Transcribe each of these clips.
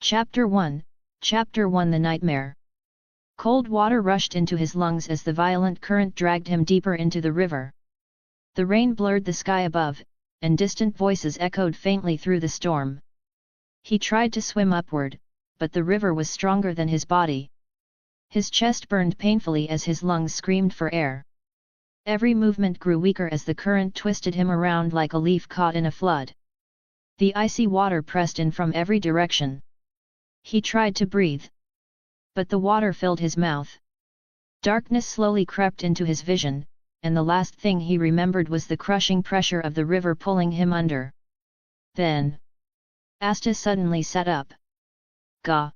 Chapter 1, Chapter 1 The Nightmare. Cold water rushed into his lungs as the violent current dragged him deeper into the river. The rain blurred the sky above, and distant voices echoed faintly through the storm. He tried to swim upward, but the river was stronger than his body. His chest burned painfully as his lungs screamed for air. Every movement grew weaker as the current twisted him around like a leaf caught in a flood. The icy water pressed in from every direction. He tried to breathe, but the water filled his mouth. Darkness slowly crept into his vision, and the last thing he remembered was the crushing pressure of the river pulling him under. Then, Asta suddenly sat up. Gah!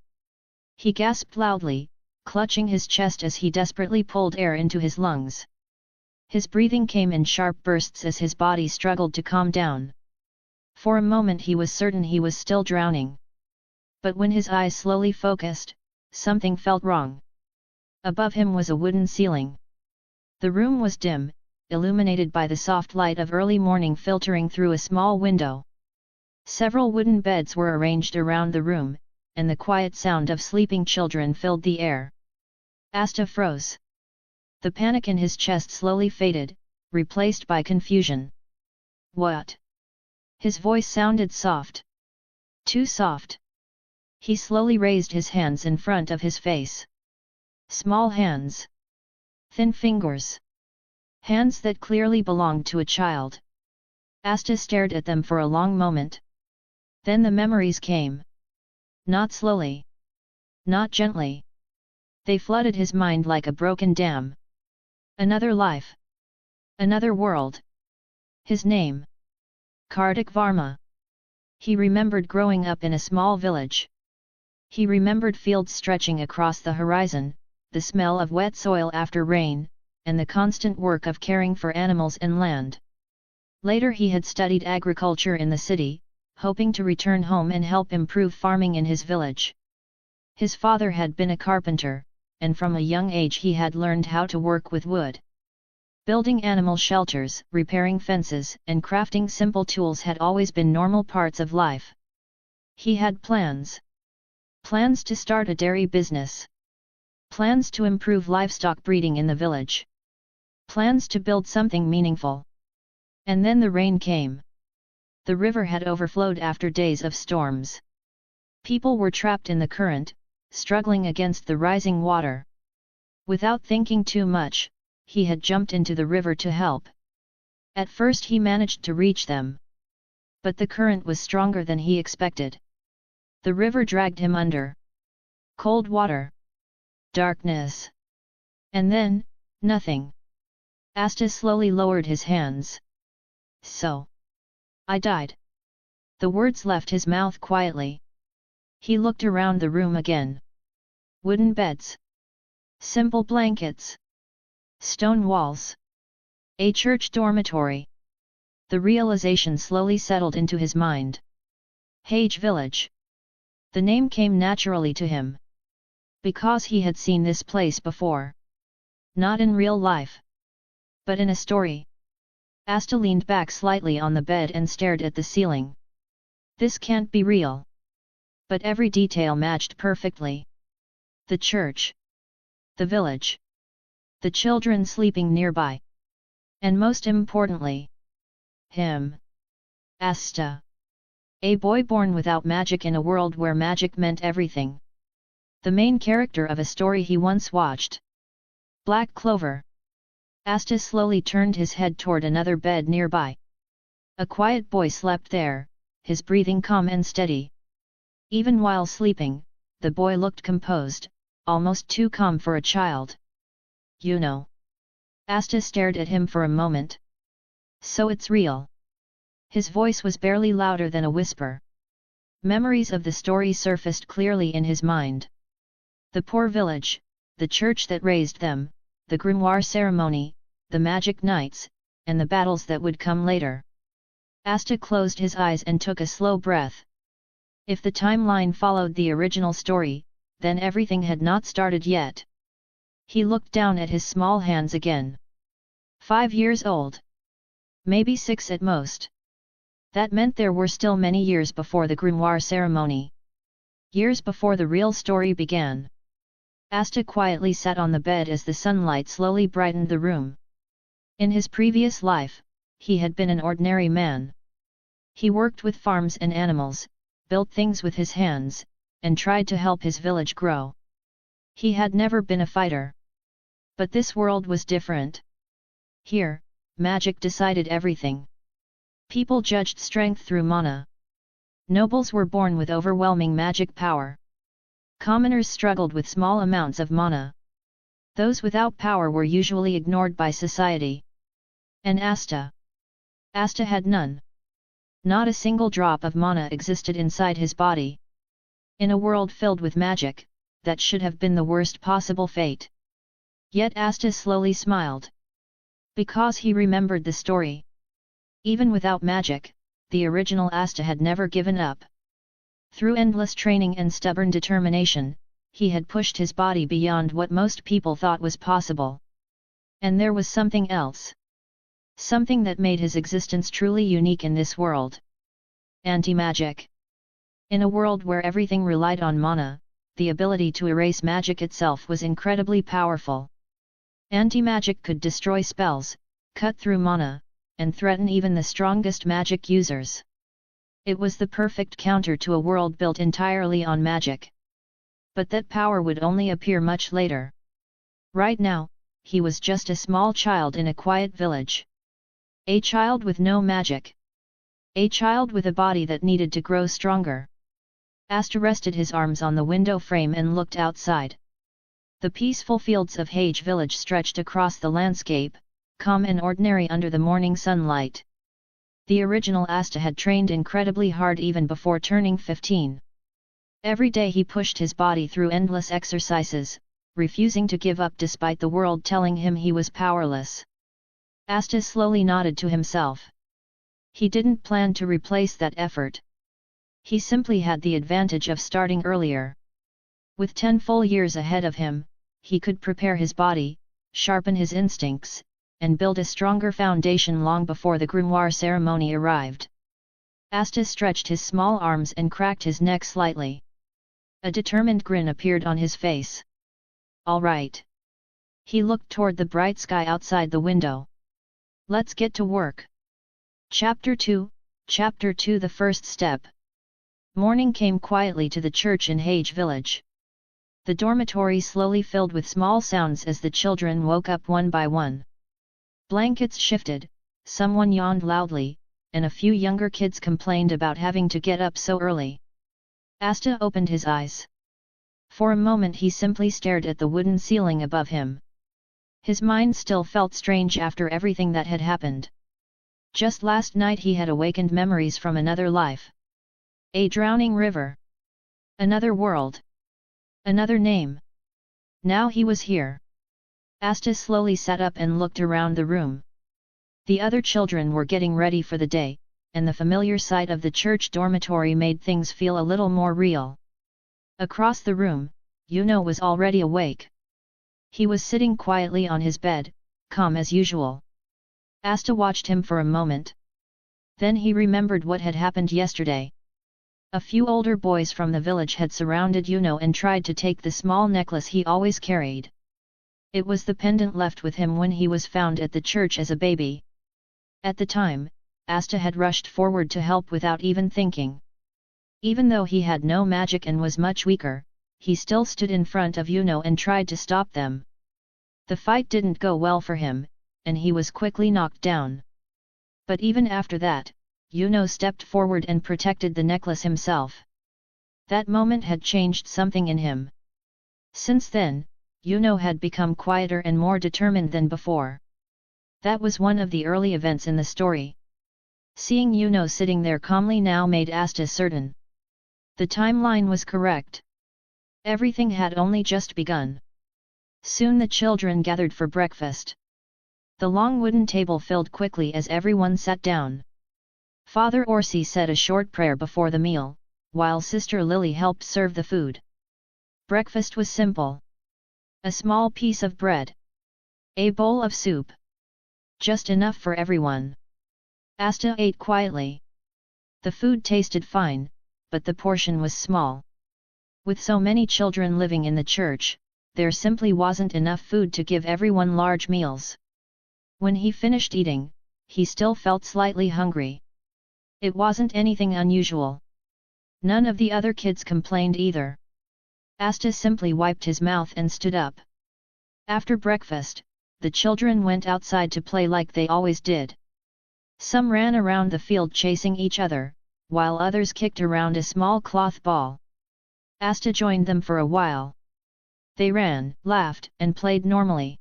He gasped loudly, clutching his chest as he desperately pulled air into his lungs. His breathing came in sharp bursts as his body struggled to calm down. For a moment he was certain he was still drowning. But when his eyes slowly focused, something felt wrong. Above him was a wooden ceiling. The room was dim, illuminated by the soft light of early morning filtering through a small window. Several wooden beds were arranged around the room, and the quiet sound of sleeping children filled the air. Asta froze. The panic in his chest slowly faded, replaced by confusion. What? His voice sounded soft. Too soft. He slowly raised his hands in front of his face. Small hands. Thin fingers. Hands that clearly belonged to a child. Asta stared at them for a long moment. Then the memories came. Not slowly. Not gently. They flooded his mind like a broken dam. Another life. Another world. His name. Kartik Varma. He remembered growing up in a small village. He remembered fields stretching across the horizon, the smell of wet soil after rain, and the constant work of caring for animals and land. Later he had studied agriculture in the city, hoping to return home and help improve farming in his village. His father had been a carpenter, and from a young age he had learned how to work with wood. Building animal shelters, repairing fences, and crafting simple tools had always been normal parts of life. He had plans. Plans to start a dairy business. Plans to improve livestock breeding in the village. Plans to build something meaningful. And then the rain came. The river had overflowed after days of storms. People were trapped in the current, struggling against the rising water. Without thinking too much, he had jumped into the river to help. At first he managed to reach them. But the current was stronger than he expected. The river dragged him under. Cold water. Darkness. And then, nothing. Asta slowly lowered his hands. So. I died. The words left his mouth quietly. He looked around the room again. Wooden beds. Simple blankets. Stone walls. A church dormitory. The realization slowly settled into his mind. Hage Village. The name came naturally to him. Because he had seen this place before. Not in real life. But in a story. Asta leaned back slightly on the bed and stared at the ceiling. This can't be real. But every detail matched perfectly. The church. The village. The children sleeping nearby. And most importantly, him. Asta. A boy born without magic in a world where magic meant everything. The main character of a story he once watched. Black Clover. Asta slowly turned his head toward another bed nearby. A quiet boy slept there, his breathing calm and steady. Even while sleeping, the boy looked composed, almost too calm for a child. You know. Asta stared at him for a moment. So it's real. His voice was barely louder than a whisper. Memories of the story surfaced clearly in his mind. The poor village, the church that raised them, the grimoire ceremony, the magic nights, and the battles that would come later. Asta closed his eyes and took a slow breath. If the timeline followed the original story, then everything had not started yet. He looked down at his small hands again. 5 years old. Maybe 6 at most. That meant there were still many years before the grimoire ceremony. Years before the real story began. Asta quietly sat on the bed as the sunlight slowly brightened the room. In his previous life, he had been an ordinary man. He worked with farms and animals, built things with his hands, and tried to help his village grow. He had never been a fighter. But this world was different. Here, magic decided everything. People judged strength through mana. Nobles were born with overwhelming magic power. Commoners struggled with small amounts of mana. Those without power were usually ignored by society. And Asta had none. Not a single drop of mana existed inside his body. In a world filled with magic, that should have been the worst possible fate. Yet Asta slowly smiled. Because he remembered the story. Even without magic, the original Asta had never given up. Through endless training and stubborn determination, he had pushed his body beyond what most people thought was possible. And there was something else. Something that made his existence truly unique in this world. Anti-magic. In a world where everything relied on mana, the ability to erase magic itself was incredibly powerful. Anti-magic could destroy spells, cut through mana, and threaten even the strongest magic users. It was the perfect counter to a world built entirely on magic. But that power would only appear much later. Right now, he was just a small child in a quiet village. A child with no magic. A child with a body that needed to grow stronger. Asta rested his arms on the window frame and looked outside. The peaceful fields of Hage village stretched across the landscape, calm and ordinary under the morning sunlight. The original Asta had trained incredibly hard even before turning 15. Every day he pushed his body through endless exercises, refusing to give up despite the world telling him he was powerless. Asta slowly nodded to himself. He didn't plan to replace that effort. He simply had the advantage of starting earlier. With 10 full years ahead of him, he could prepare his body, sharpen his instincts, and build a stronger foundation long before the grimoire ceremony arrived. Asta stretched his small arms and cracked his neck slightly. A determined grin appeared on his face. All right. He looked toward the bright sky outside the window. Let's get to work. Chapter 2, The First Step. Morning came quietly to the church in Hage village. The dormitory slowly filled with small sounds as the children woke up one by one. Blankets shifted, someone yawned loudly, and a few younger kids complained about having to get up so early. Asta opened his eyes. For a moment he simply stared at the wooden ceiling above him. His mind still felt strange after everything that had happened. Just last night he had awakened memories from another life. A drowning river. Another world. Another name. Now he was here. Asta slowly sat up and looked around the room. The other children were getting ready for the day, and the familiar sight of the church dormitory made things feel a little more real. Across the room, Yuno was already awake. He was sitting quietly on his bed, calm as usual. Asta watched him for a moment. Then he remembered what had happened yesterday. A few older boys from the village had surrounded Yuno and tried to take the small necklace he always carried. It was the pendant left with him when he was found at the church as a baby. At the time, Asta had rushed forward to help without even thinking. Even though he had no magic and was much weaker, he still stood in front of Yuno and tried to stop them. The fight didn't go well for him, and he was quickly knocked down. But even after that, Yuno stepped forward and protected the necklace himself. That moment had changed something in him. Since then, Yuno had become quieter and more determined than before. That was one of the early events in the story. Seeing Yuno sitting there calmly now made Asta certain. The timeline was correct. Everything had only just begun. Soon the children gathered for breakfast. The long wooden table filled quickly as everyone sat down. Father Orsi said a short prayer before the meal, while Sister Lily helped serve the food. Breakfast was simple. A small piece of bread. A bowl of soup. Just enough for everyone. Asta ate quietly. The food tasted fine, but the portion was small. With so many children living in the church, there simply wasn't enough food to give everyone large meals. When he finished eating, he still felt slightly hungry. It wasn't anything unusual. None of the other kids complained either. Asta simply wiped his mouth and stood up. After breakfast, the children went outside to play like they always did. Some ran around the field chasing each other, while others kicked around a small cloth ball. Asta joined them for a while. They ran, laughed, and played normally.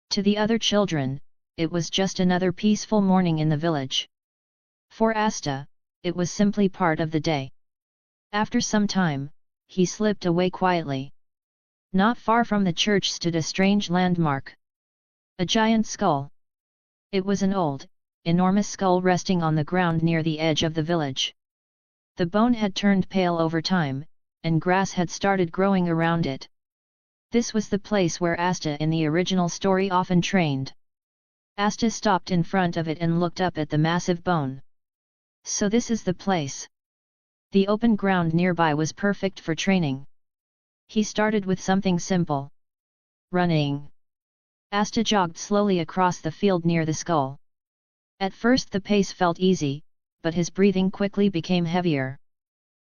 To the other children, it was just another peaceful morning in the village. For Asta, it was simply part of the day. After some time, he slipped away quietly. Not far from the church stood a strange landmark. A giant skull. It was an old, enormous skull resting on the ground near the edge of the village. The bone had turned pale over time, and grass had started growing around it. This was the place where Asta in the original story often trained. Asta stopped in front of it and looked up at the massive bone. So this is the place. The open ground nearby was perfect for training. He started with something simple. Running. Asta jogged slowly across the field near the skull. At first the pace felt easy, but his breathing quickly became heavier.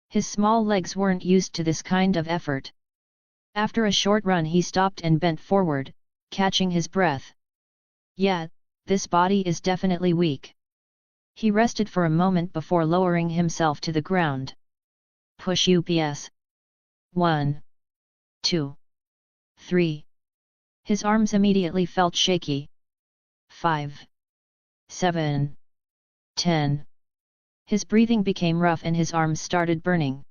His small legs weren't used to this kind of effort. After a short run he stopped and bent forward, catching his breath. Yeah, this body is definitely weak. He rested for a moment before lowering himself to the ground. Push ups. 1, 2, 3. His arms immediately felt shaky. 5, 7, 10. His breathing became rough and his arms started burning.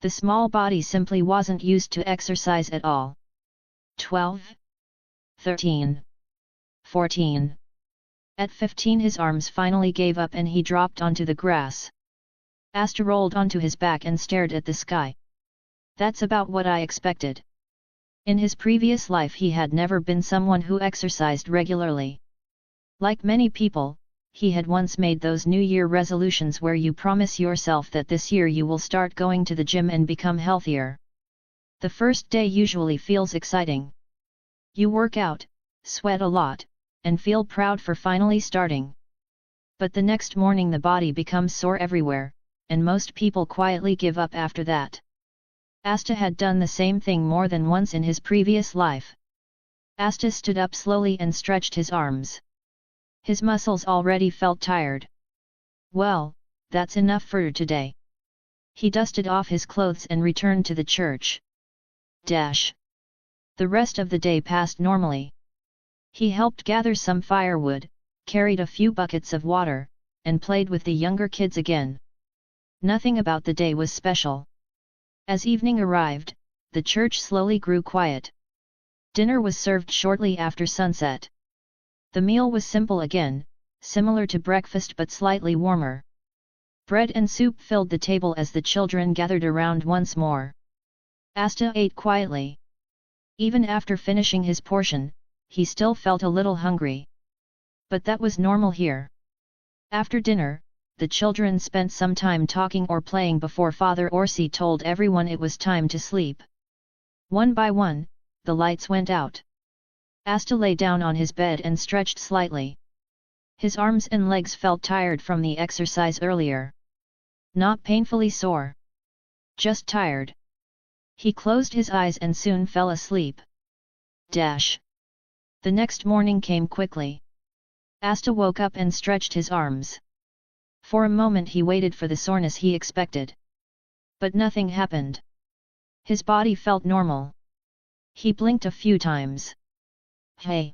The small body simply wasn't used to exercise at all. 12, 13, 14. At 15 his arms finally gave up and he dropped onto the grass. Asta rolled onto his back and stared at the sky. That's about what I expected. In his previous life he had never been someone who exercised regularly. Like many people, he had once made those New Year resolutions where you promise yourself that this year you will start going to the gym and become healthier. The first day usually feels exciting. You work out, sweat a lot, and feel proud for finally starting. But the next morning the body becomes sore everywhere, and most people quietly give up after that. Asta had done the same thing more than once in his previous life. Asta stood up slowly and stretched his arms. His muscles already felt tired. Well, that's enough for today. He dusted off his clothes and returned to the church. The rest of the day passed normally. He helped gather some firewood, carried a few buckets of water, and played with the younger kids again. Nothing about the day was special. As evening arrived, the church slowly grew quiet. Dinner was served shortly after sunset. The meal was simple again, similar to breakfast but slightly warmer. Bread and soup filled the table as the children gathered around once more. Asta ate quietly. Even after finishing his portion, he still felt a little hungry. But that was normal here. After dinner, the children spent some time talking or playing before Father Orsi told everyone it was time to sleep. One by one, the lights went out. Asta lay down on his bed and stretched slightly. His arms and legs felt tired from the exercise earlier. Not painfully sore. Just tired. He closed his eyes and soon fell asleep. The next morning came quickly. Asta woke up and stretched his arms. For a moment he waited for the soreness he expected. But nothing happened. His body felt normal. He blinked a few times. Hey!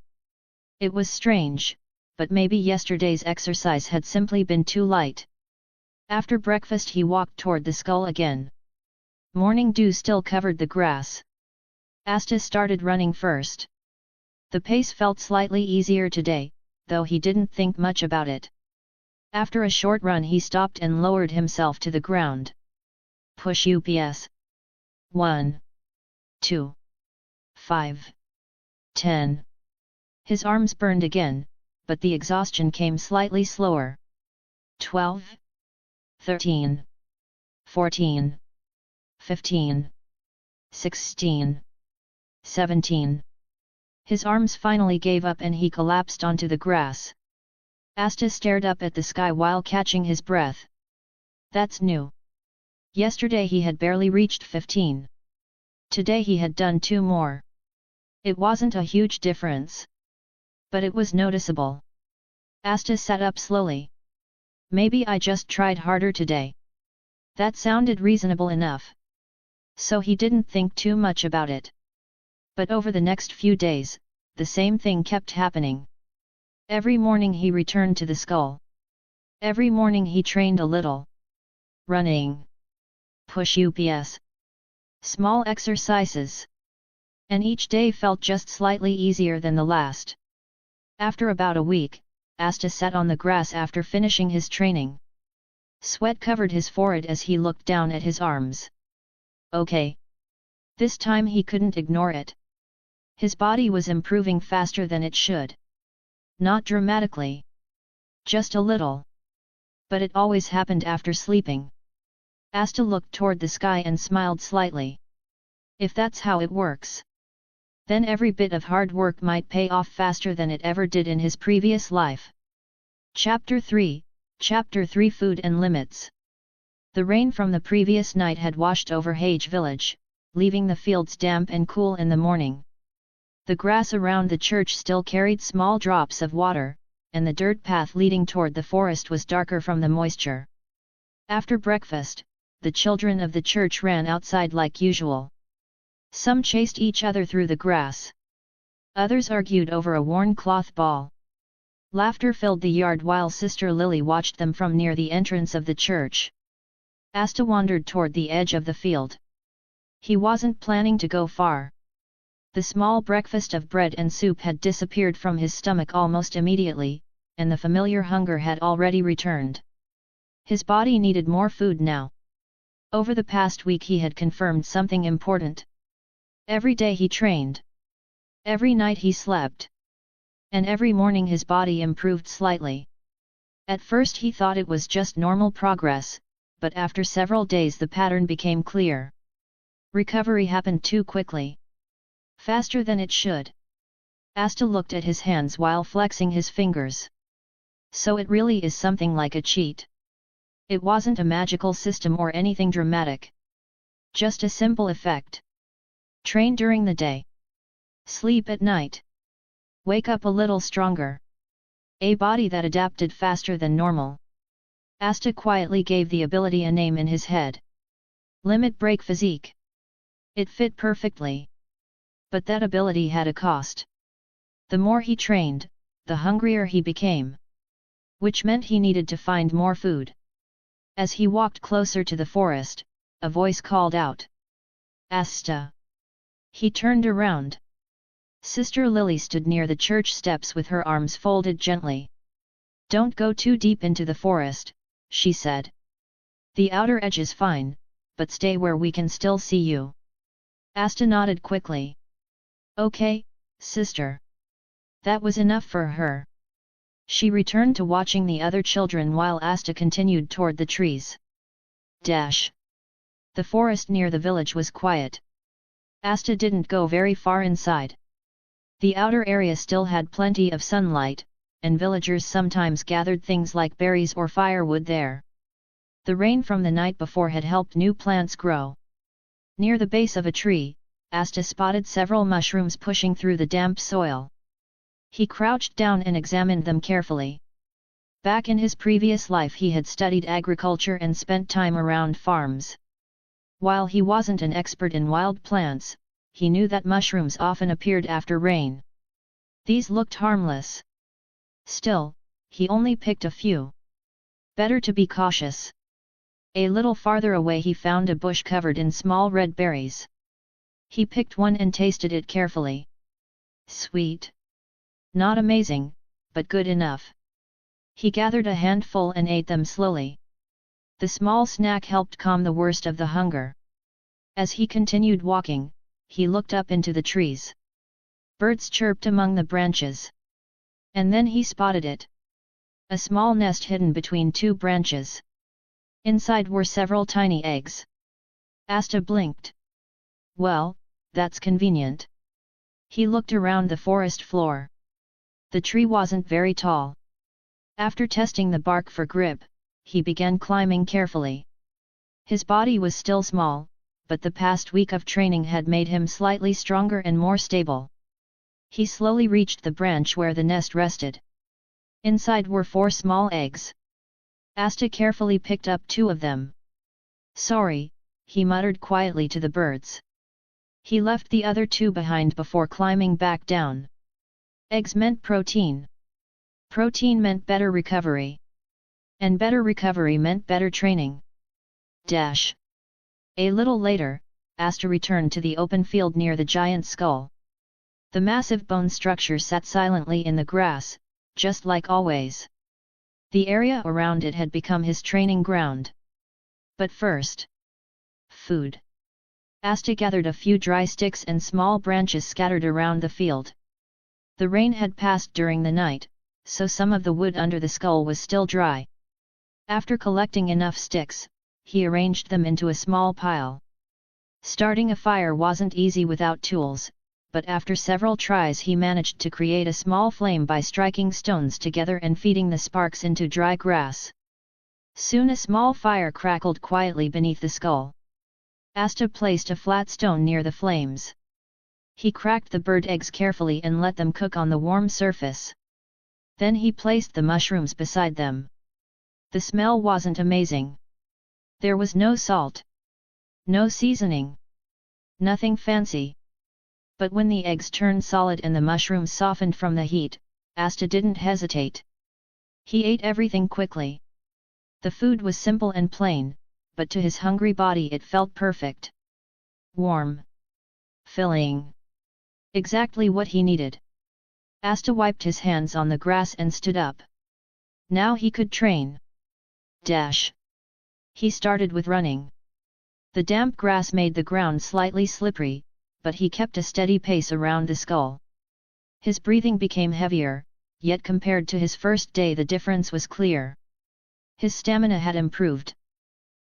It was strange, but maybe yesterday's exercise had simply been too light. After breakfast he walked toward the skull again. Morning dew still covered the grass. Asta started running first. The pace felt slightly easier today, though he didn't think much about it. After a short run he stopped and lowered himself to the ground. Push ups. 1, 2, 5, 10. His arms burned again, but the exhaustion came slightly slower. 12, 13, 14, 15. 16. 17. His arms finally gave up and he collapsed onto the grass. Asta stared up at the sky while catching his breath. That's new. Yesterday he had barely reached 15. Today he had done 2 more. It wasn't a huge difference, but it was noticeable. Asta sat up slowly. Maybe I just tried harder today. That sounded reasonable enough. So he didn't think too much about it. But over the next few days, the same thing kept happening. Every morning he returned to the skull. Every morning he trained a little. Running. Push-ups. Small exercises. And each day felt just slightly easier than the last. After about a week, Asta sat on the grass after finishing his training. Sweat covered his forehead as he looked down at his arms. Okay. This time he couldn't ignore it. His body was improving faster than it should. Not dramatically. Just a little. But it always happened after sleeping. Asta looked toward the sky and smiled slightly. If that's how it works, then every bit of hard work might pay off faster than it ever did in his previous life. Chapter 3, Chapter 3 Food and Limits. The rain from the previous night had washed over Hage village, leaving the fields damp and cool in the morning. The grass around the church still carried small drops of water, and the dirt path leading toward the forest was darker from the moisture. After breakfast, the children of the church ran outside like usual. Some chased each other through the grass. Others argued over a worn cloth ball. Laughter filled the yard while Sister Lily watched them from near the entrance of the church. Asta wandered toward the edge of the field. He wasn't planning to go far. The small breakfast of bread and soup had disappeared from his stomach almost immediately, and the familiar hunger had already returned. His body needed more food now. Over the past week he had confirmed something important. Every day he trained. Every night he slept. And every morning his body improved slightly. At first he thought it was just normal progress, but after several days the pattern became clear. Recovery happened too quickly. Faster than it should. Asta looked at his hands while flexing his fingers. So it really is something like a cheat. It wasn't a magical system or anything dramatic. Just a simple effect. Train during the day. Sleep at night. Wake up a little stronger. A body that adapted faster than normal. Asta quietly gave the ability a name in his head. Limit Break Physique. It fit perfectly. But that ability had a cost. The more he trained, the hungrier he became. Which meant he needed to find more food. As he walked closer to the forest, a voice called out. Asta. He turned around. Sister Lily stood near the church steps with her arms folded gently. Don't go too deep into the forest, she said. The outer edge is fine, but stay where we can still see you. Asta nodded quickly. Okay, sister. That was enough for her. She returned to watching the other children while Asta continued toward the trees. Dash. The forest near the village was quiet. Asta didn't go very far inside. The outer area still had plenty of sunlight, and villagers sometimes gathered things like berries or firewood there. The rain from the night before had helped new plants grow. Near the base of a tree, Asta spotted several mushrooms pushing through the damp soil. He crouched down and examined them carefully. Back in his previous life he had studied agriculture and spent time around farms. While he wasn't an expert in wild plants, he knew that mushrooms often appeared after rain. These looked harmless. Still, he only picked a few. Better to be cautious. A little farther away he found a bush covered in small red berries. He picked one and tasted it carefully. Sweet. Not amazing, but good enough. He gathered a handful and ate them slowly. The small snack helped calm the worst of the hunger. As he continued walking, he looked up into the trees. Birds chirped among the branches. And then he spotted it. A small nest hidden between 2 branches. Inside were several tiny eggs. Asta blinked. Well, that's convenient. He looked around the forest floor. The tree wasn't very tall. After testing the bark for grip, he began climbing carefully. His body was still small, but the past week of training had made him slightly stronger and more stable. He slowly reached the branch where the nest rested. Inside were 4 small eggs. Asta carefully picked up 2 of them. Sorry, he muttered quietly to the birds. He left the other 2 behind before climbing back down. Eggs meant protein. Protein meant better recovery. And better recovery meant better training. A little later, Asta returned to the open field near the giant skull. The massive bone structure sat silently in the grass, just like always. The area around it had become his training ground. But first, food. Asta gathered a few dry sticks and small branches scattered around the field. The rain had passed during the night, so some of the wood under the skull was still dry. After collecting enough sticks, he arranged them into a small pile. Starting a fire wasn't easy without tools, but after several tries he managed to create a small flame by striking stones together and feeding the sparks into dry grass. Soon a small fire crackled quietly beneath the skull. Asta placed a flat stone near the flames. He cracked the bird eggs carefully and let them cook on the warm surface. Then he placed the mushrooms beside them. The smell wasn't amazing. There was no salt. No seasoning. Nothing fancy. But when the eggs turned solid and the mushrooms softened from the heat, Asta didn't hesitate. He ate everything quickly. The food was simple and plain, but to his hungry body it felt perfect. Warm. Filling. Exactly what he needed. Asta wiped his hands on the grass and stood up. Now he could train. He started with running. The damp grass made the ground slightly slippery, but he kept a steady pace around the skull. His breathing became heavier, yet compared to his first day the difference was clear. His stamina had improved.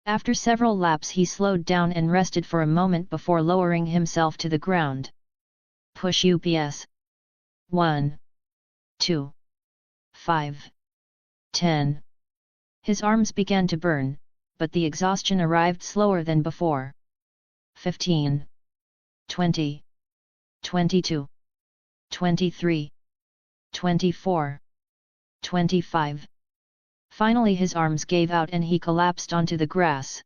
After several laps he slowed down and rested for a moment before lowering himself to the ground. Push UPS. 1. 2. 5. 10. His arms began to burn, but the exhaustion arrived slower than before. 15. 20. 22. 23. 24. 25. Finally his arms gave out and he collapsed onto the grass.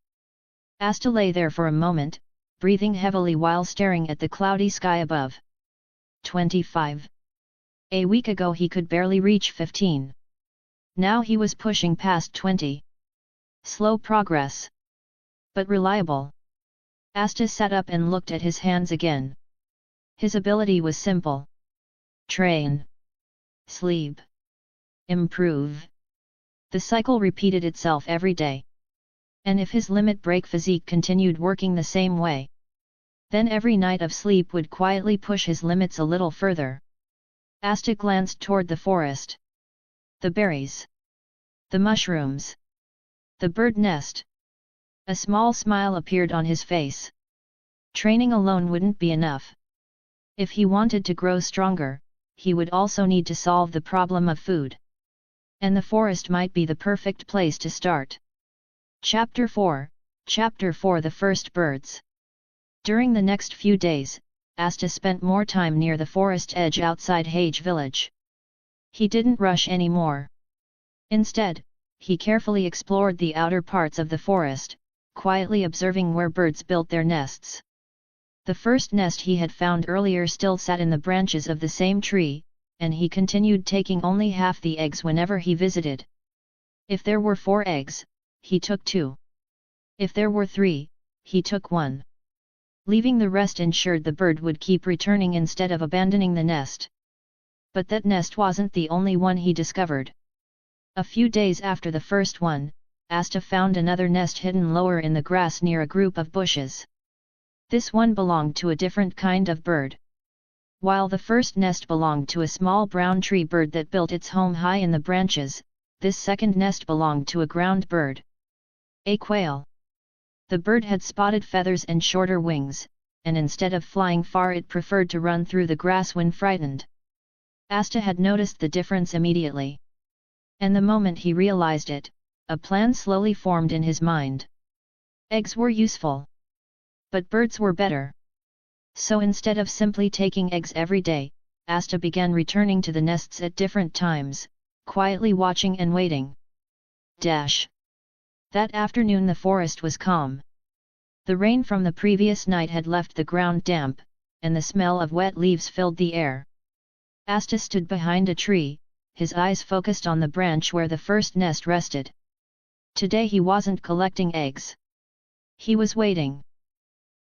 Asta lay there for a moment, breathing heavily while staring at the cloudy sky above. 25. A week ago he could barely reach 15. Now he was pushing past 20. Slow progress. But reliable. Asta sat up and looked at his hands again. His ability was simple. Train. Sleep. Improve. The cycle repeated itself every day. And if his limit break physique continued working the same way, then every night of sleep would quietly push his limits a little further. Asta glanced toward the forest. The berries. The mushrooms. The bird nest. A small smile appeared on his face. Training alone wouldn't be enough. If he wanted to grow stronger, he would also need to solve the problem of food. And the forest might be the perfect place to start. Chapter 4, The First Birds. During the next few days, Asta spent more time near the forest edge outside Hage village. He didn't rush anymore. Instead, he carefully explored the outer parts of the forest, quietly observing where birds built their nests. The first nest he had found earlier still sat in the branches of the same tree, and he continued taking only half the eggs whenever he visited. If there were 4 eggs, he took 2. If there were 3, he took 1. Leaving the rest ensured the bird would keep returning instead of abandoning the nest. But that nest wasn't the only one he discovered. A few days after the first one, Asta found another nest hidden lower in the grass near a group of bushes. This one belonged to a different kind of bird. While the first nest belonged to a small brown tree bird that built its home high in the branches, this second nest belonged to a ground bird. A quail. The bird had spotted feathers and shorter wings, and instead of flying far it preferred to run through the grass when frightened. Asta had noticed the difference immediately. And the moment he realized it, a plan slowly formed in his mind. Eggs were useful. But birds were better. So instead of simply taking eggs every day, Asta began returning to the nests at different times, quietly watching and waiting. That afternoon the forest was calm. The rain from the previous night had left the ground damp, and the smell of wet leaves filled the air. Asta stood behind a tree, his eyes focused on the branch where the first nest rested. Today he wasn't collecting eggs. He was waiting.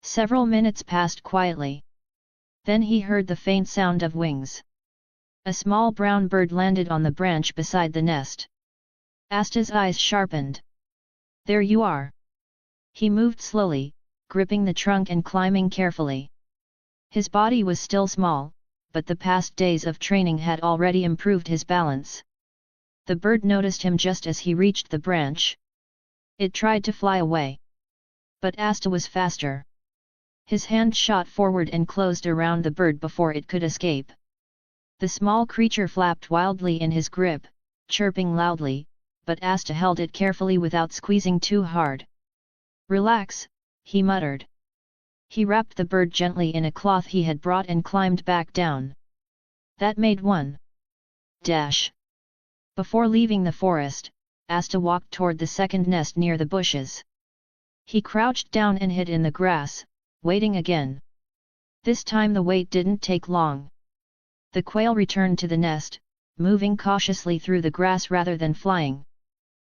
Several minutes passed quietly. Then he heard the faint sound of wings. A small brown bird landed on the branch beside the nest. Asta's eyes sharpened. There you are. He moved slowly, gripping the trunk and climbing carefully. His body was still small, but the past days of training had already improved his balance. The bird noticed him just as he reached the branch. It tried to fly away. But Asta was faster. His hand shot forward and closed around the bird before it could escape. The small creature flapped wildly in his grip, chirping loudly, but Asta held it carefully without squeezing too hard. Relax, he muttered. He wrapped the bird gently in a cloth he had brought and climbed back down. That made one. Before leaving the forest, Asta walked toward the second nest near the bushes. He crouched down and hid in the grass, waiting again. This time the wait didn't take long. The quail returned to the nest, moving cautiously through the grass rather than flying.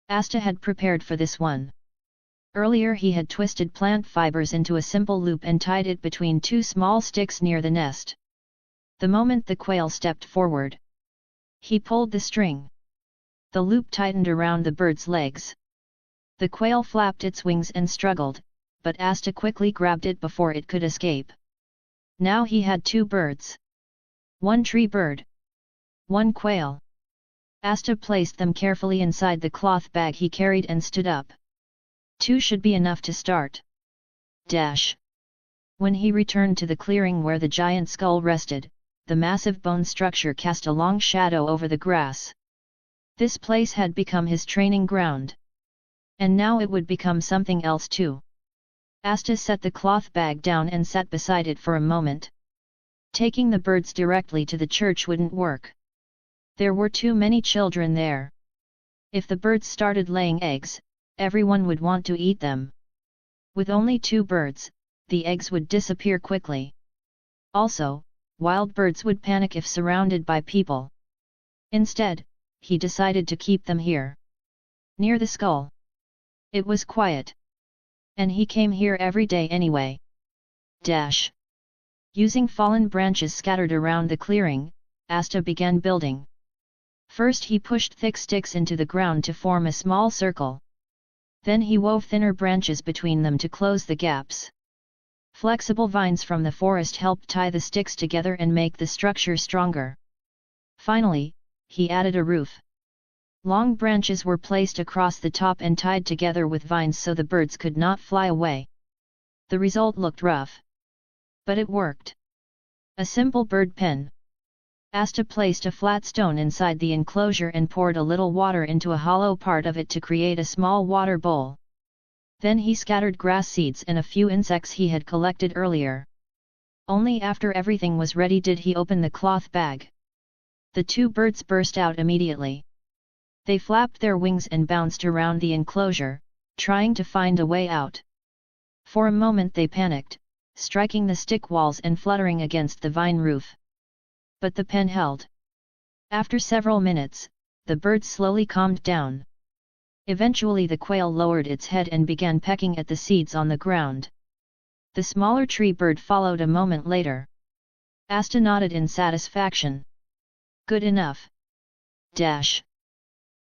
Asta had prepared for this one. Earlier he had twisted plant fibers into a simple loop and tied it between two small sticks near the nest. The moment the quail stepped forward, he pulled the string. The loop tightened around the bird's legs. The quail flapped its wings and struggled, but Asta quickly grabbed it before it could escape. Now he had two birds. One tree bird. One quail. Asta placed them carefully inside the cloth bag he carried and stood up. Two should be enough to start. When he returned to the clearing where the giant skull rested, the massive bone structure cast a long shadow over the grass. This place had become his training ground. And now it would become something else too. Asta set the cloth bag down and sat beside it for a moment. Taking the birds directly to the church wouldn't work. There were too many children there. If the birds started laying eggs, everyone would want to eat them. With only two birds, the eggs would disappear quickly. Also, wild birds would panic if surrounded by people. Instead, he decided to keep them here. Near the skull. It was quiet. And he came here every day anyway. Using fallen branches scattered around the clearing, Asta began building. First he pushed thick sticks into the ground to form a small circle. Then he wove thinner branches between them to close the gaps. Flexible vines from the forest helped tie the sticks together and make the structure stronger. Finally, he added a roof. Long branches were placed across the top and tied together with vines so the birds could not fly away. The result looked rough. But it worked. A simple bird pen. Asta placed a flat stone inside the enclosure and poured a little water into a hollow part of it to create a small water bowl. Then he scattered grass seeds and a few insects he had collected earlier. Only after everything was ready did he open the cloth bag. The two birds burst out immediately. They flapped their wings and bounced around the enclosure, trying to find a way out. For a moment they panicked, striking the stick walls and fluttering against the vine roof. But the pen held. After several minutes, the birds slowly calmed down. Eventually the quail lowered its head and began pecking at the seeds on the ground. The smaller tree bird followed a moment later. Asta nodded in satisfaction. Good enough.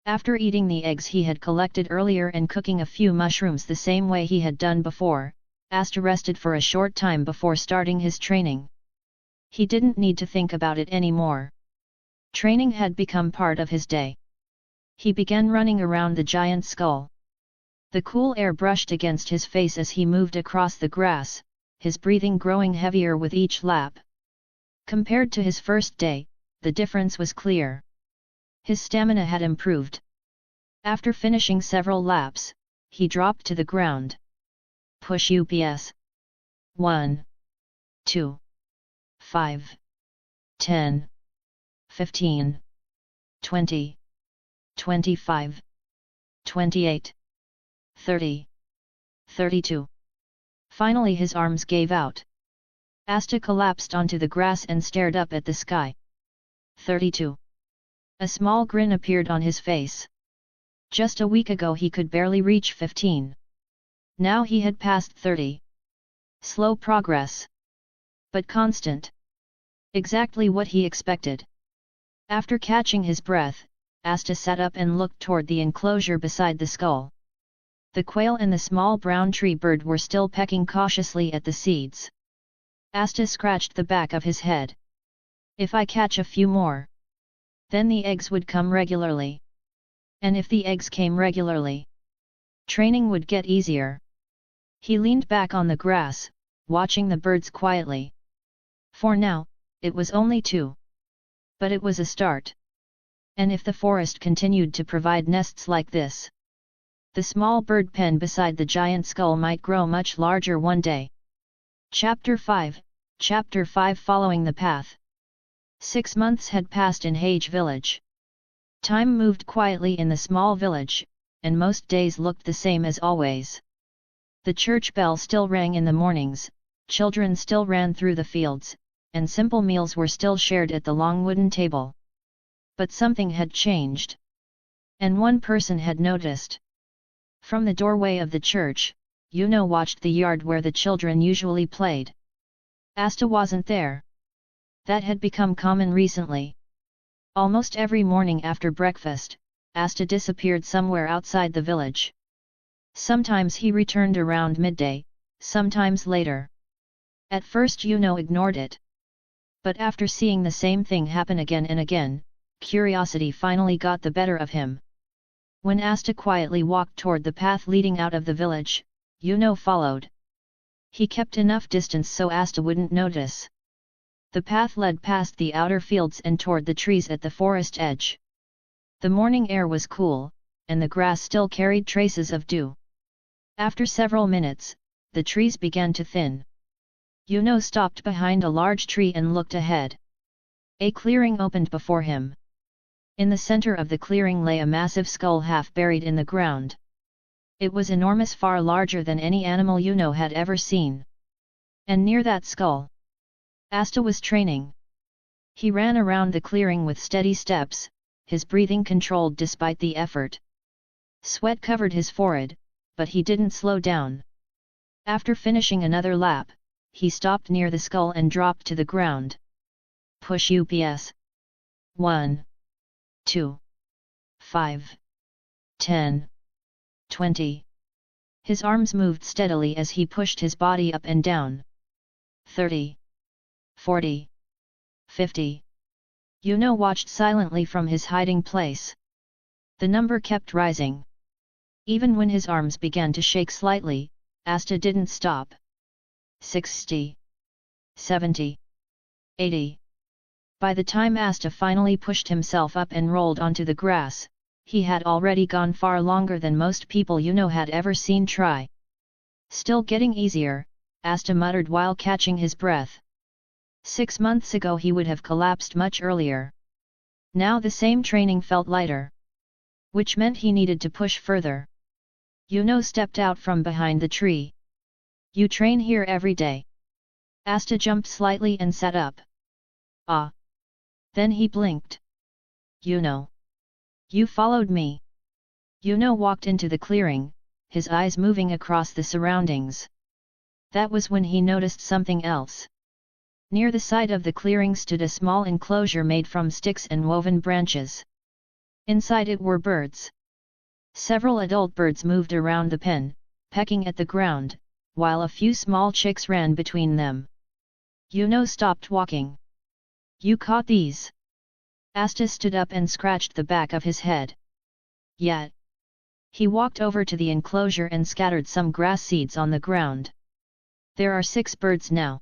After eating the eggs he had collected earlier and cooking a few mushrooms the same way he had done before, Asta rested for a short time before starting his training. He didn't need to think about it anymore. Training had become part of his day. He began running around the giant skull. The cool air brushed against his face as he moved across the grass, his breathing growing heavier with each lap. Compared to his first day, the difference was clear. His stamina had improved. After finishing several laps, he dropped to the ground. Push UPS 1, 2, 5, 10, 15, 20, 25, 28, 30, 32. Finally his arms gave out. Asta collapsed onto the grass and stared up at the sky. 32. A small grin appeared on his face. Just a week ago he could barely reach 15. Now he had passed 30. Slow progress. But constant. Exactly what he expected. After catching his breath, Asta sat up and looked toward the enclosure beside the skull. The quail and the small brown tree bird were still pecking cautiously at the seeds. Asta scratched the back of his head. If I catch a few more, then the eggs would come regularly. And if the eggs came regularly, training would get easier. He leaned back on the grass, watching the birds quietly. For now, it was only 2. But it was a start. And if the forest continued to provide nests like this, the small bird pen beside the giant skull might grow much larger one day. Chapter 5 Following the Path. 6 months had passed in Hage village. Time moved quietly in the small village, and most days looked the same as always. The church bell still rang in the mornings, children still ran through the fields, and simple meals were still shared at the long wooden table. But something had changed. And one person had noticed. From the doorway of the church, Yuno watched the yard where the children usually played. Asta wasn't there. That had become common recently. Almost every morning after breakfast, Asta disappeared somewhere outside the village. Sometimes he returned around midday, sometimes later. At first Yuno ignored it. But after seeing the same thing happen again and again, curiosity finally got the better of him. When Asta quietly walked toward the path leading out of the village, Yuno followed. He kept enough distance so Asta wouldn't notice. The path led past the outer fields and toward the trees at the forest edge. The morning air was cool, and the grass still carried traces of dew. After several minutes, the trees began to thin. Yuno stopped behind a large tree and looked ahead. A clearing opened before him. In the center of the clearing lay a massive skull half buried in the ground. It was enormous, far larger than any animal Yuno had ever seen. And near that skull, Asta was training. He ran around the clearing with steady steps, his breathing controlled despite the effort. Sweat covered his forehead, but he didn't slow down. After finishing another lap, he stopped near the skull and dropped to the ground. Push UPS 1, 2, 5, 10, 20. His arms moved steadily as he pushed his body up and down. 30, 40, 50. Yuno watched silently from his hiding place. The number kept rising. Even when his arms began to shake slightly, Asta didn't stop. 60, 70, 80. By the time Asta finally pushed himself up and rolled onto the grass, he had already gone far longer than most people Yuno had ever seen try. Still getting easier, Asta muttered while catching his breath. 6 months ago he would have collapsed much earlier. Now the same training felt lighter. Which meant he needed to push further. Yuno stepped out from behind the tree. You train here every day? Asta jumped slightly and sat up. Ah! Then he blinked. Yuno. You followed me. Yuno walked into the clearing, his eyes moving across the surroundings. That was when he noticed something else. Near the side of the clearing stood a small enclosure made from sticks and woven branches. Inside it were birds. Several adult birds moved around the pen, pecking at the ground, while a few small chicks ran between them. Yuno stopped walking. You caught these? Asta stood up and scratched the back of his head. Yeah. He walked over to the enclosure and scattered some grass seeds on the ground. There are 6 birds now.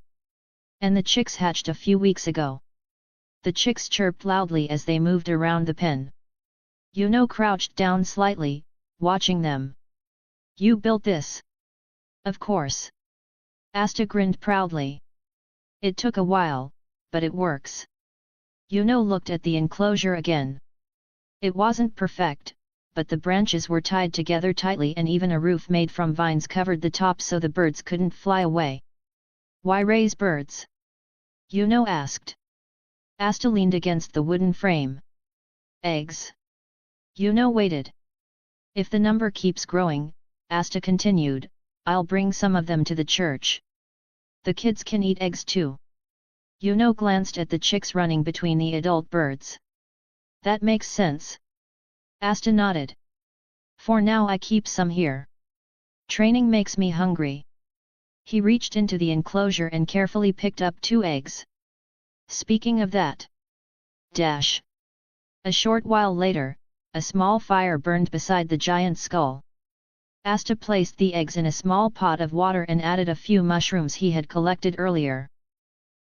And the chicks hatched a few weeks ago. The chicks chirped loudly as they moved around the pen. Yuno crouched down slightly, watching them. You built this? Of course. Asta grinned proudly. It took a while, but it works. Yuno looked at the enclosure again. It wasn't perfect, but the branches were tied together tightly and even a roof made from vines covered the top so the birds couldn't fly away. Why raise birds? Yuno asked. Asta leaned against the wooden frame. Eggs. Yuno waited. If the number keeps growing, Asta continued, I'll bring some of them to the church. The kids can eat eggs too. Yuno glanced at the chicks running between the adult birds. That makes sense. Asta nodded. For now I keep some here. Training makes me hungry. He reached into the enclosure and carefully picked up 2 eggs. Speaking of that. Dash. A short while later, a small fire burned beside the giant skull. Asta placed the eggs in a small pot of water and added a few mushrooms he had collected earlier.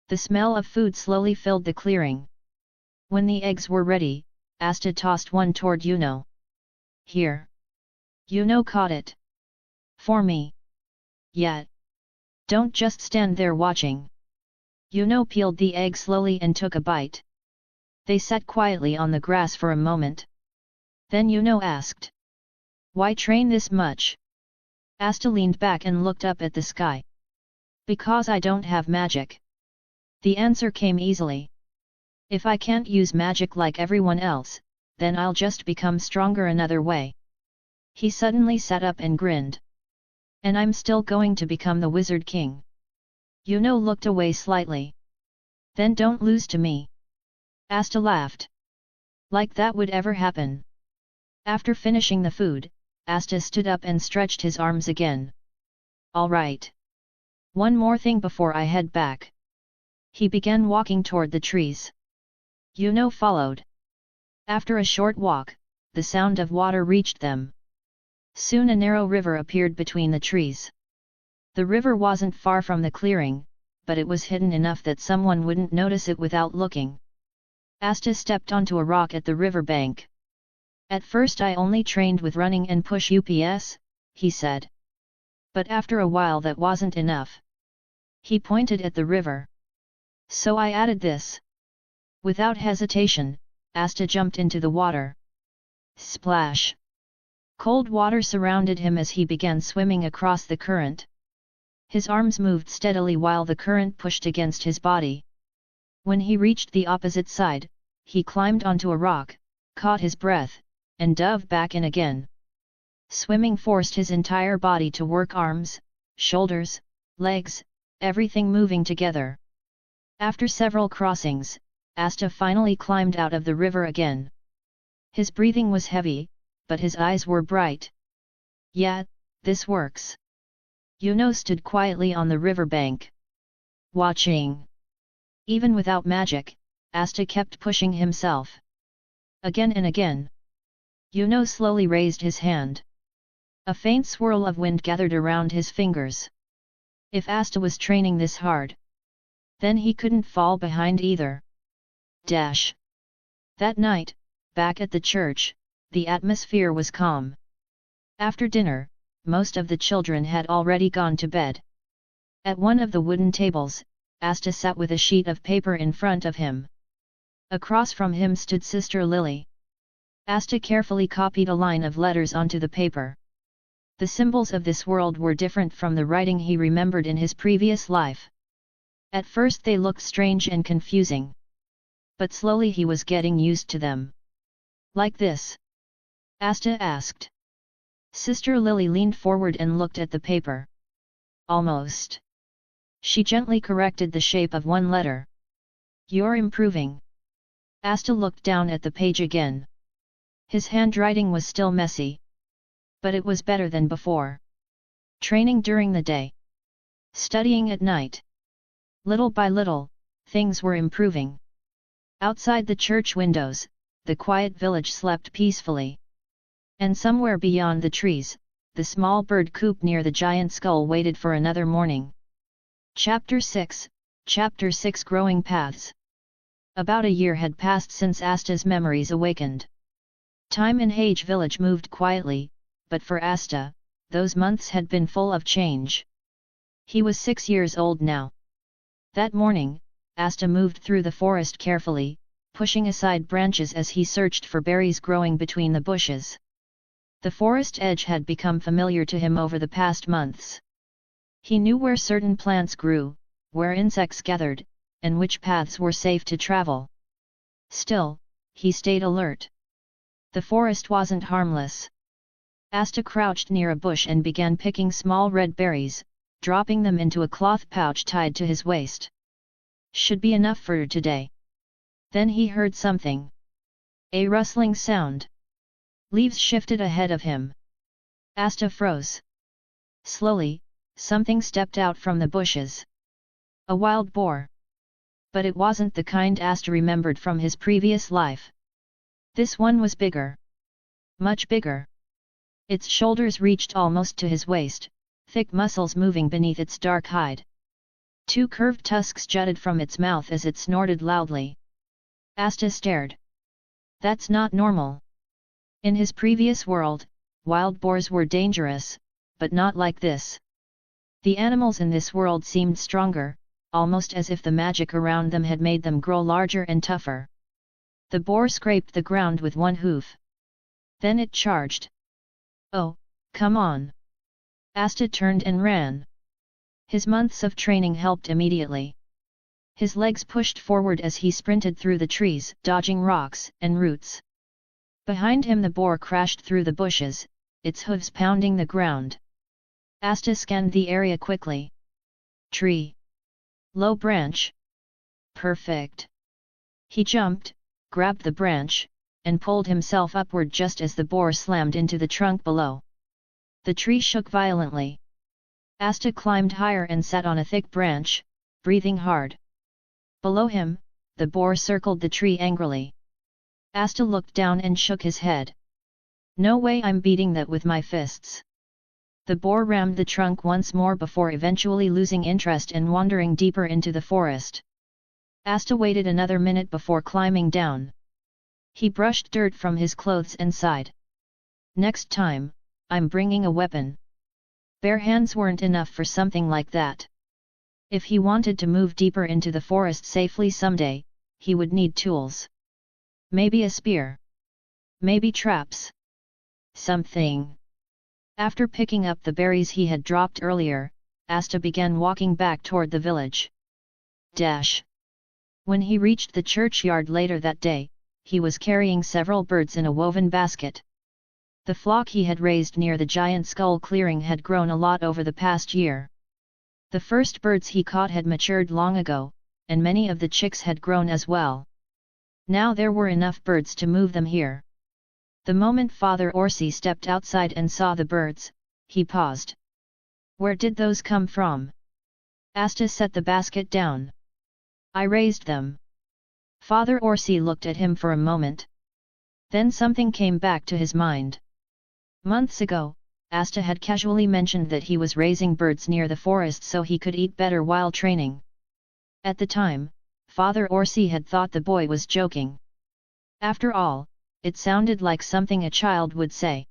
The smell of food slowly filled the clearing. When the eggs were ready, Asta tossed one toward Yuno. Here. Yuno caught it. For me. Yeah. Don't just stand there watching. Yuno peeled the egg slowly and took a bite. They sat quietly on the grass for a moment. Then Yuno asked. Why train this much? Asta leaned back and looked up at the sky. Because I don't have magic. The answer came easily. If I can't use magic like everyone else, then I'll just become stronger another way. He suddenly sat up and grinned. And I'm still going to become the Wizard King. Yuno looked away slightly. Then don't lose to me. Asta laughed. Like that would ever happen. After finishing the food, Asta stood up and stretched his arms again. All right. One more thing before I head back. He began walking toward the trees. Yuno followed. After a short walk, the sound of water reached them. Soon a narrow river appeared between the trees. The river wasn't far from the clearing, but it was hidden enough that someone wouldn't notice it without looking. Asta stepped onto a rock at the river bank. At first I only trained with running and push-ups, he said. But after a while that wasn't enough. He pointed at the river. So I added this. Without hesitation, Asta jumped into the water. Splash! Cold water surrounded him as he began swimming across the current. His arms moved steadily while the current pushed against his body. When he reached the opposite side, he climbed onto a rock, caught his breath, and dove back in again. Swimming forced his entire body to work, arms, shoulders, legs, everything moving together. After several crossings, Asta finally climbed out of the river again. His breathing was heavy, but his eyes were bright. Yeah, this works. Yuno stood quietly on the riverbank. Watching. Even without magic, Asta kept pushing himself. Again and again. Yuno slowly raised his hand. A faint swirl of wind gathered around his fingers. If Asta was training this hard, then he couldn't fall behind either. Dash. That night, back at the church, the atmosphere was calm. After dinner, most of the children had already gone to bed. At one of the wooden tables, Asta sat with a sheet of paper in front of him. Across from him stood Sister Lily. Asta carefully copied a line of letters onto the paper. The symbols of this world were different from the writing he remembered in his previous life. At first they looked strange and confusing. But slowly he was getting used to them. Like this? Asta asked. Sister Lily leaned forward and looked at the paper. Almost. She gently corrected the shape of one letter. You're improving. Asta looked down at the page again. His handwriting was still messy. But it was better than before. Training during the day. Studying at night. Little by little, things were improving. Outside the church windows, the quiet village slept peacefully. And somewhere beyond the trees, the small bird coop near the giant skull waited for another morning. Chapter 6, Chapter 6 Growing Paths. About a year had passed since Asta's memories awakened. Time in Hage village moved quietly, but for Asta, those months had been full of change. He was 6 years old now. That morning, Asta moved through the forest carefully, pushing aside branches as he searched for berries growing between the bushes. The forest edge had become familiar to him over the past months. He knew where certain plants grew, where insects gathered, and which paths were safe to travel. Still, he stayed alert. The forest wasn't harmless. Asta crouched near a bush and began picking small red berries, dropping them into a cloth pouch tied to his waist. Should be enough for today. Then he heard something. A rustling sound. Leaves shifted ahead of him. Asta froze. Slowly, something stepped out from the bushes. A wild boar. But it wasn't the kind Asta remembered from his previous life. This one was bigger. Much bigger. Its shoulders reached almost to his waist, thick muscles moving beneath its dark hide. 2 curved tusks jutted from its mouth as it snorted loudly. Asta stared. That's not normal. In his previous world, wild boars were dangerous, but not like this. The animals in this world seemed stronger, almost as if the magic around them had made them grow larger and tougher. The boar scraped the ground with one hoof. Then it charged. Oh, come on! Asta turned and ran. His months of training helped immediately. His legs pushed forward as he sprinted through the trees, dodging rocks and roots. Behind him the boar crashed through the bushes, its hooves pounding the ground. Asta scanned the area quickly. Tree. Low branch. Perfect. He jumped, grabbed the branch, and pulled himself upward just as the boar slammed into the trunk below. The tree shook violently. Asta climbed higher and sat on a thick branch, breathing hard. Below him, the boar circled the tree angrily. Asta looked down and shook his head. No way I'm beating that with my fists. The boar rammed the trunk once more before eventually losing interest and wandering deeper into the forest. Asta waited another minute before climbing down. He brushed dirt from his clothes and sighed. Next time, I'm bringing a weapon. Bare hands weren't enough for something like that. If he wanted to move deeper into the forest safely someday, he would need tools. Maybe a spear. Maybe traps. Something. After picking up the berries he had dropped earlier, Asta began walking back toward the village. Dash. When he reached the churchyard later that day, he was carrying several birds in a woven basket. The flock he had raised near the giant skull clearing had grown a lot over the past year. The first birds he caught had matured long ago, and many of the chicks had grown as well. Now there were enough birds to move them here. The moment Father Orsi stepped outside and saw the birds, he paused. Where did those come from? Asta set the basket down. I raised them. Father Orsi looked at him for a moment. Then something came back to his mind. Months ago, Asta had casually mentioned that he was raising birds near the forest so he could eat better while training. At the time, Father Orsi had thought the boy was joking. After all, it sounded like something a child would say.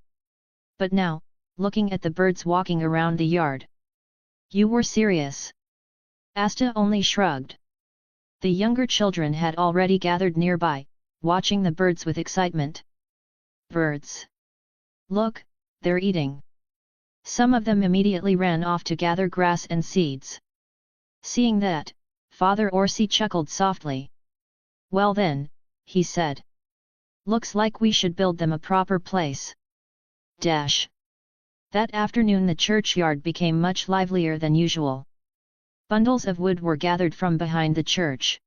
But now, looking at the birds walking around the yard. You were serious? Asta only shrugged. The younger children had already gathered nearby, watching the birds with excitement. Birds. Look, they're eating. Some of them immediately ran off to gather grass and seeds. Seeing that, Father Orsi chuckled softly. Well then, he said. Looks like we should build them a proper place. Dash. That afternoon the churchyard became much livelier than usual. Bundles of wood were gathered from behind the church.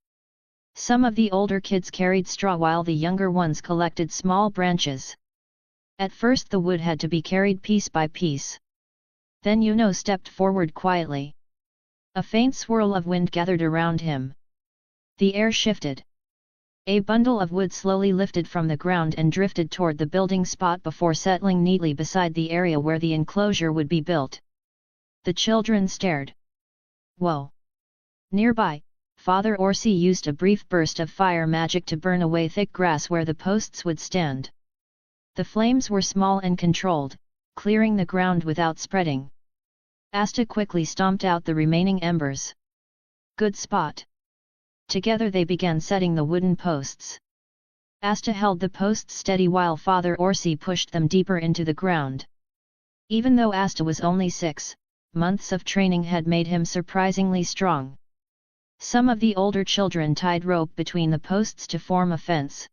Some of the older kids carried straw while the younger ones collected small branches. At first the wood had to be carried piece by piece. Then Yuno stepped forward quietly. A faint swirl of wind gathered around him. The air shifted. A bundle of wood slowly lifted from the ground and drifted toward the building spot before settling neatly beside the area where the enclosure would be built. The children stared. Whoa! Nearby, Father Orsi used a brief burst of fire magic to burn away thick grass where the posts would stand. The flames were small and controlled, clearing the ground without spreading. Asta quickly stomped out the remaining embers. Good spot. Together they began setting the wooden posts. Asta held the posts steady while Father Orsi pushed them deeper into the ground. Even though Asta was only 6, months of training had made him surprisingly strong. Some of the older children tied rope between the posts to form a fence.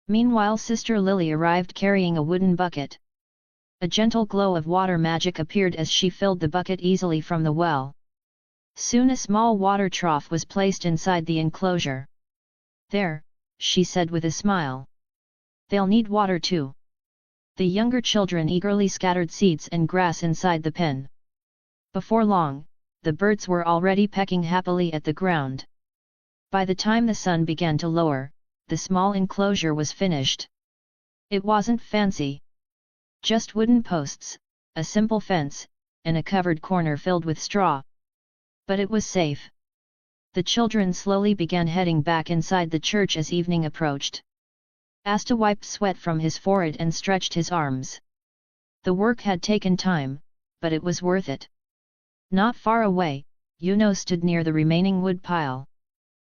Meanwhile Sister Lily arrived carrying a wooden bucket. A gentle glow of water magic appeared as she filled the bucket easily from the well. Soon a small water trough was placed inside the enclosure. There, she said with a smile. They'll need water too. The younger children eagerly scattered seeds and grass inside the pen. Before long, the birds were already pecking happily at the ground. By the time the sun began to lower, the small enclosure was finished. It wasn't fancy. Just wooden posts, a simple fence, and a covered corner filled with straw. But it was safe. The children slowly began heading back inside the church as evening approached. Asta wiped sweat from his forehead and stretched his arms. The work had taken time, but it was worth it. Not far away, Yuno stood near the remaining wood pile.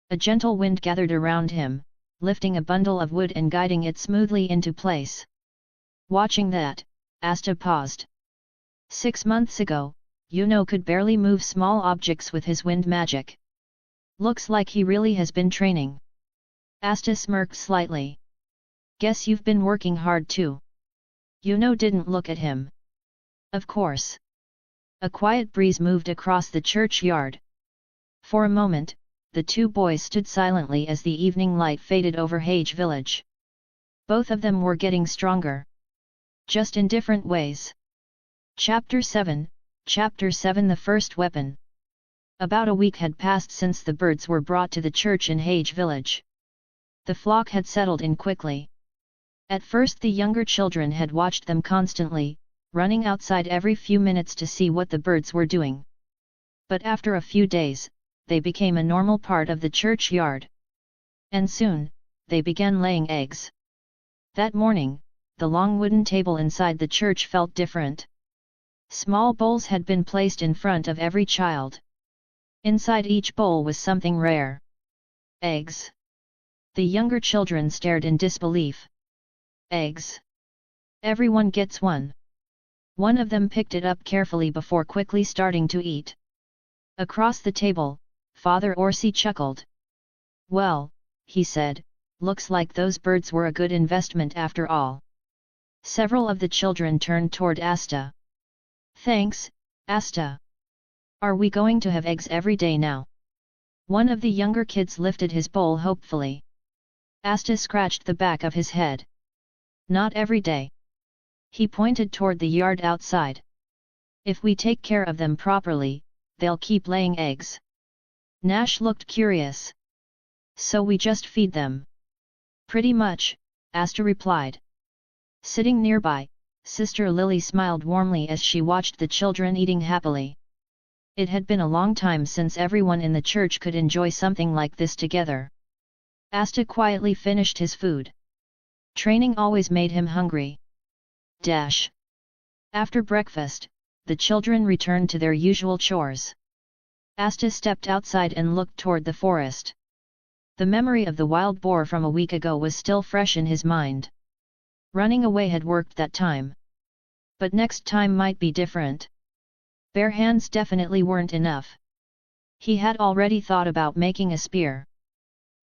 A gentle wind gathered around him, lifting a bundle of wood and guiding it smoothly into place. Watching that, Asta paused. 6 months ago, Yuno could barely move small objects with his wind magic. Looks like he really has been training. Asta smirked slightly. Guess you've been working hard too. Yuno didn't look at him. Of course. A quiet breeze moved across the churchyard. For a moment, the two boys stood silently as the evening light faded over Hage village. Both of them were getting stronger. Just in different ways. Chapter 7, The First Weapon. About a week had passed since the birds were brought to the church in Hage village. The flock had settled in quickly. At first the younger children had watched them constantly, running outside every few minutes to see what the birds were doing. But after a few days, they became a normal part of the churchyard. And soon, they began laying eggs. That morning, the long wooden table inside the church felt different. Small bowls had been placed in front of every child. Inside each bowl was something rare. Eggs. The younger children stared in disbelief. Eggs. Everyone gets one. One of them picked it up carefully before quickly starting to eat. Across the table, Father Orsi chuckled. Well, he said, looks like those birds were a good investment after all. Several of the children turned toward Asta. Thanks, Asta. Are we going to have eggs every day now? One of the younger kids lifted his bowl hopefully. Asta scratched the back of his head. Not every day. He pointed toward the yard outside. If we take care of them properly, they'll keep laying eggs. Nash looked curious. So we just feed them? Pretty much, Asta replied. Sitting nearby, Sister Lily smiled warmly as she watched the children eating happily. It had been a long time since everyone in the church could enjoy something like this together. Asta quietly finished his food. Training always made him hungry. After breakfast, the children returned to their usual chores. Asta stepped outside and looked toward the forest. The memory of the wild boar from a week ago was still fresh in his mind. Running away had worked that time. But next time might be different. Bare hands definitely weren't enough. He had already thought about making a spear.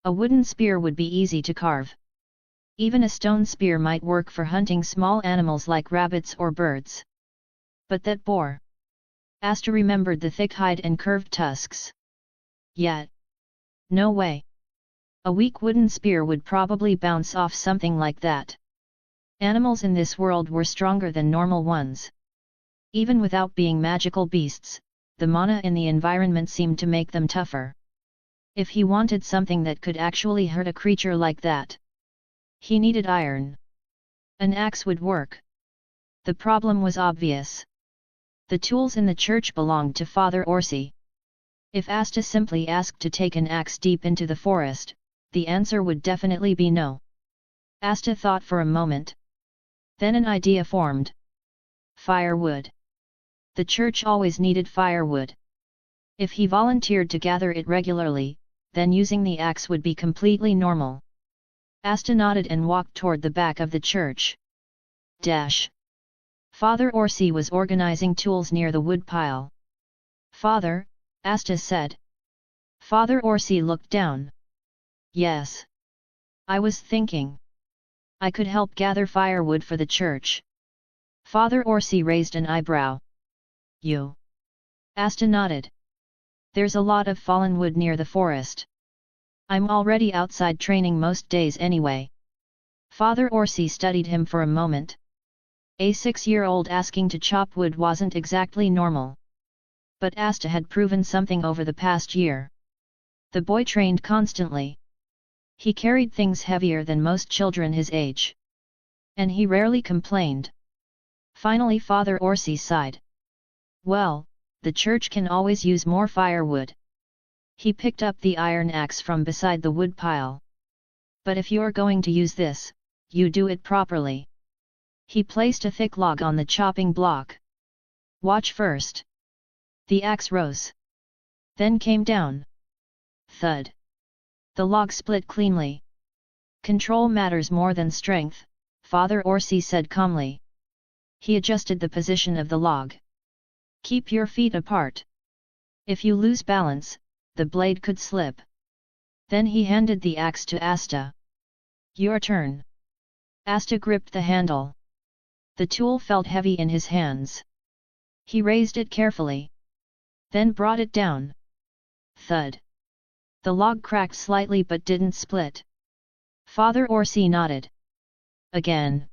A wooden spear would be easy to carve. Even a stone spear might work for hunting small animals like rabbits or birds. But that boar. Asta remembered the thick hide and curved tusks. Yet. No way. A weak wooden spear would probably bounce off something like that. Animals in this world were stronger than normal ones. Even without being magical beasts, the mana in the environment seemed to make them tougher. If he wanted something that could actually hurt a creature like that, he needed iron. An axe would work. The problem was obvious. The tools in the church belonged to Father Orsi. If Asta simply asked to take an axe deep into the forest, the answer would definitely be no. Asta thought for a moment. Then an idea formed. Firewood. The church always needed firewood. If he volunteered to gather it regularly, then using the axe would be completely normal. Asta nodded and walked toward the back of the church. Father Orsi was organizing tools near the wood pile. Father, Asta said. Father Orsi looked down. Yes. I was thinking. I could help gather firewood for the church. Father Orsi raised an eyebrow. You? Asta nodded. There's a lot of fallen wood near the forest. I'm already outside training most days anyway. Father Orsi studied him for a moment. A 6-year-old asking to chop wood wasn't exactly normal. But Asta had proven something over the past year. The boy trained constantly. He carried things heavier than most children his age. And he rarely complained. Finally Father Orsi sighed. Well, the church can always use more firewood. He picked up the iron axe from beside the wood pile. But if you're going to use this, you do it properly. He placed a thick log on the chopping block. Watch first. The axe rose. Then came down. Thud. The log split cleanly. Control matters more than strength, Father Orsi said calmly. He adjusted the position of the log. Keep your feet apart. If you lose balance, the blade could slip. Then he handed the axe to Asta. Your turn. Asta gripped the handle. The tool felt heavy in his hands. He raised it carefully. Then brought it down. Thud. The log cracked slightly but didn't split. Father Orsi nodded. Again.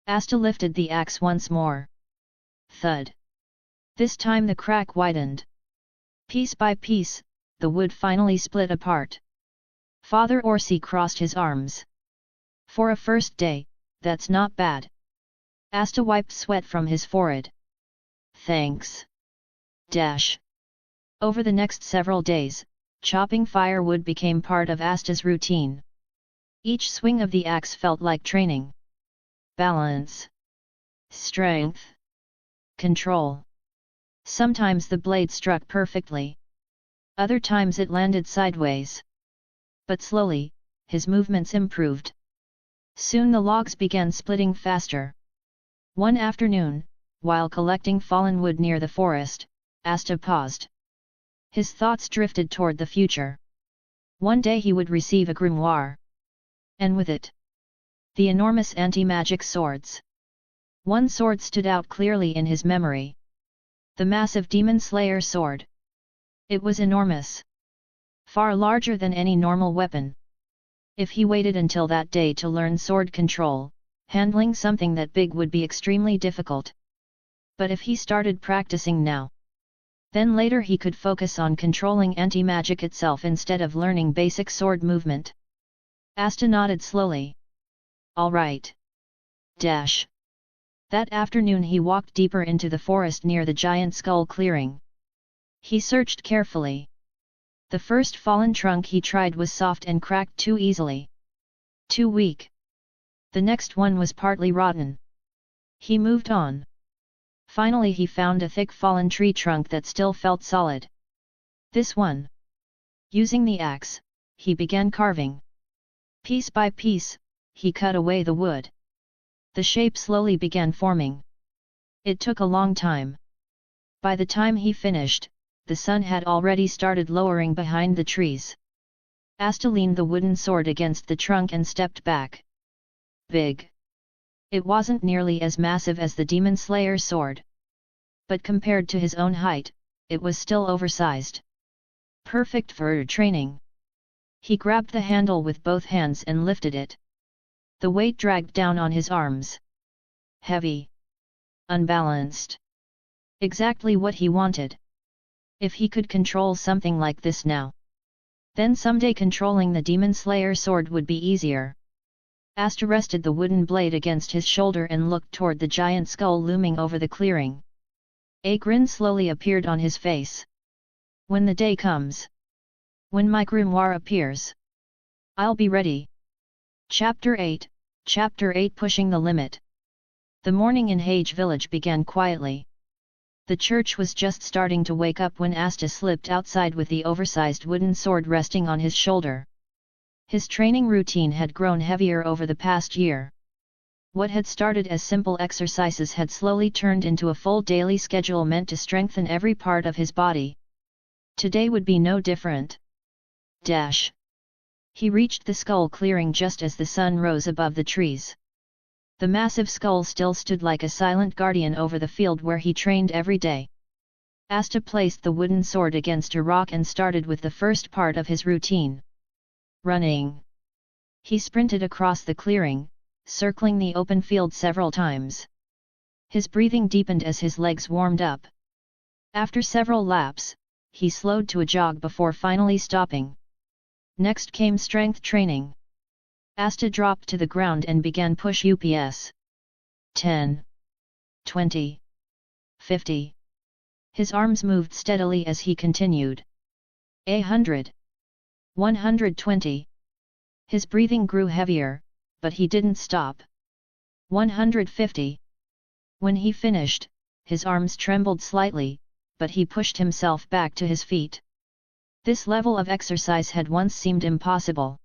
Asta lifted the axe once more. Thud. This time the crack widened. Piece by piece, the wood finally split apart. Father Orsi crossed his arms. For a first day, that's not bad. Asta wiped sweat from his forehead. Thanks. Over the next several days, chopping firewood became part of Asta's routine. Each swing of the axe felt like training. Balance. Strength. Control. Sometimes the blade struck perfectly. Other times it landed sideways. But slowly, his movements improved. Soon the logs began splitting faster. One afternoon, while collecting fallen wood near the forest, Asta paused. His thoughts drifted toward the future. One day he would receive a grimoire. And with it, the enormous anti-magic swords. One sword stood out clearly in his memory. The massive Demon Slayer sword. It was enormous. Far larger than any normal weapon. If he waited until that day to learn sword control, handling something that big would be extremely difficult. But if he started practicing now, then later he could focus on controlling anti-magic itself instead of learning basic sword movement. Asta nodded slowly. All right. That afternoon he walked deeper into the forest near the giant skull clearing. He searched carefully. The first fallen trunk he tried was soft and cracked too easily. Too weak. The next one was partly rotten. He moved on. Finally he found a thick fallen tree trunk that still felt solid. This one. Using the axe, he began carving. Piece by piece, he cut away the wood. The shape slowly began forming. It took a long time. By the time he finished, the sun had already started lowering behind the trees. Asta leaned the wooden sword against the trunk and stepped back. Big. It wasn't nearly as massive as the Demon Slayer sword. But compared to his own height, it was still oversized. Perfect for training. He grabbed the handle with both hands and lifted it. The weight dragged down on his arms. Heavy. Unbalanced. Exactly what he wanted. If he could control something like this now, then someday controlling the Demon Slayer sword would be easier. Asta rested the wooden blade against his shoulder and looked toward the giant skull looming over the clearing. A grin slowly appeared on his face. When the day comes. When my grimoire appears. I'll be ready. Chapter 8, Chapter 8 Pushing the Limit. The morning in Hage village began quietly. The church was just starting to wake up when Asta slipped outside with the oversized wooden sword resting on his shoulder. His training routine had grown heavier over the past year. What had started as simple exercises had slowly turned into a full daily schedule meant to strengthen every part of his body. Today would be no different. He reached the skull clearing just as the sun rose above the trees. The massive skull still stood like a silent guardian over the field where he trained every day. Asta placed the wooden sword against a rock and started with the first part of his routine. Running. He sprinted across the clearing, circling the open field several times. His breathing deepened as his legs warmed up. After several laps, he slowed to a jog before finally stopping. Next came strength training. Asta dropped to the ground and began push-ups. 10. 20. 50. His arms moved steadily as he continued. 100. 120. His breathing grew heavier, but he didn't stop. 150. When he finished, his arms trembled slightly, but he pushed himself back to his feet. This level of exercise had once seemed impossible.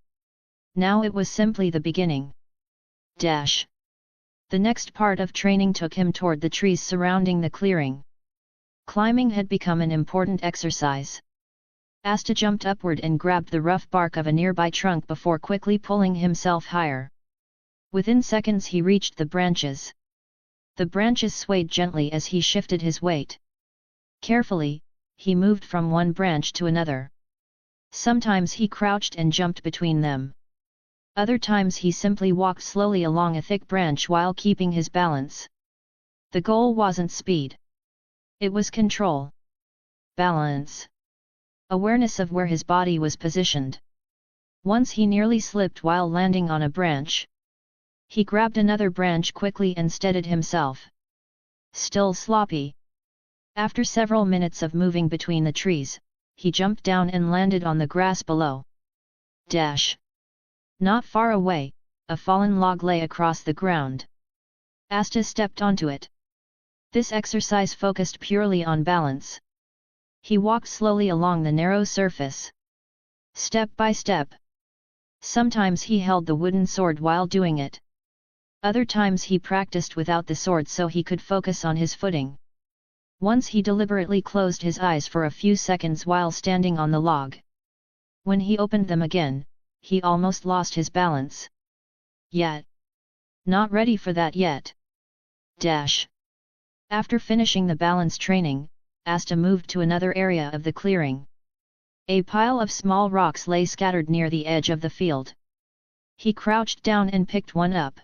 Now it was simply the beginning. The next part of training took him toward the trees surrounding the clearing. Climbing had become an important exercise. Asta jumped upward and grabbed the rough bark of a nearby trunk before quickly pulling himself higher. Within seconds he reached the branches. The branches swayed gently as he shifted his weight. Carefully, he moved from one branch to another. Sometimes he crouched and jumped between them. Other times he simply walked slowly along a thick branch while keeping his balance. The goal wasn't speed. It was control. Balance. Awareness of where his body was positioned. Once he nearly slipped while landing on a branch. He grabbed another branch quickly and steadied himself. Still sloppy. After several minutes of moving between the trees, he jumped down and landed on the grass below. Not far away, a fallen log lay across the ground. Asta stepped onto it. This exercise focused purely on balance. He walked slowly along the narrow surface. Step by step. Sometimes he held the wooden sword while doing it. Other times he practiced without the sword so he could focus on his footing. Once he deliberately closed his eyes for a few seconds while standing on the log. When he opened them again, he almost lost his balance. Yet. Not ready for that yet. After finishing the balance training, Asta moved to another area of the clearing. A pile of small rocks lay scattered near the edge of the field. He crouched down and picked one up.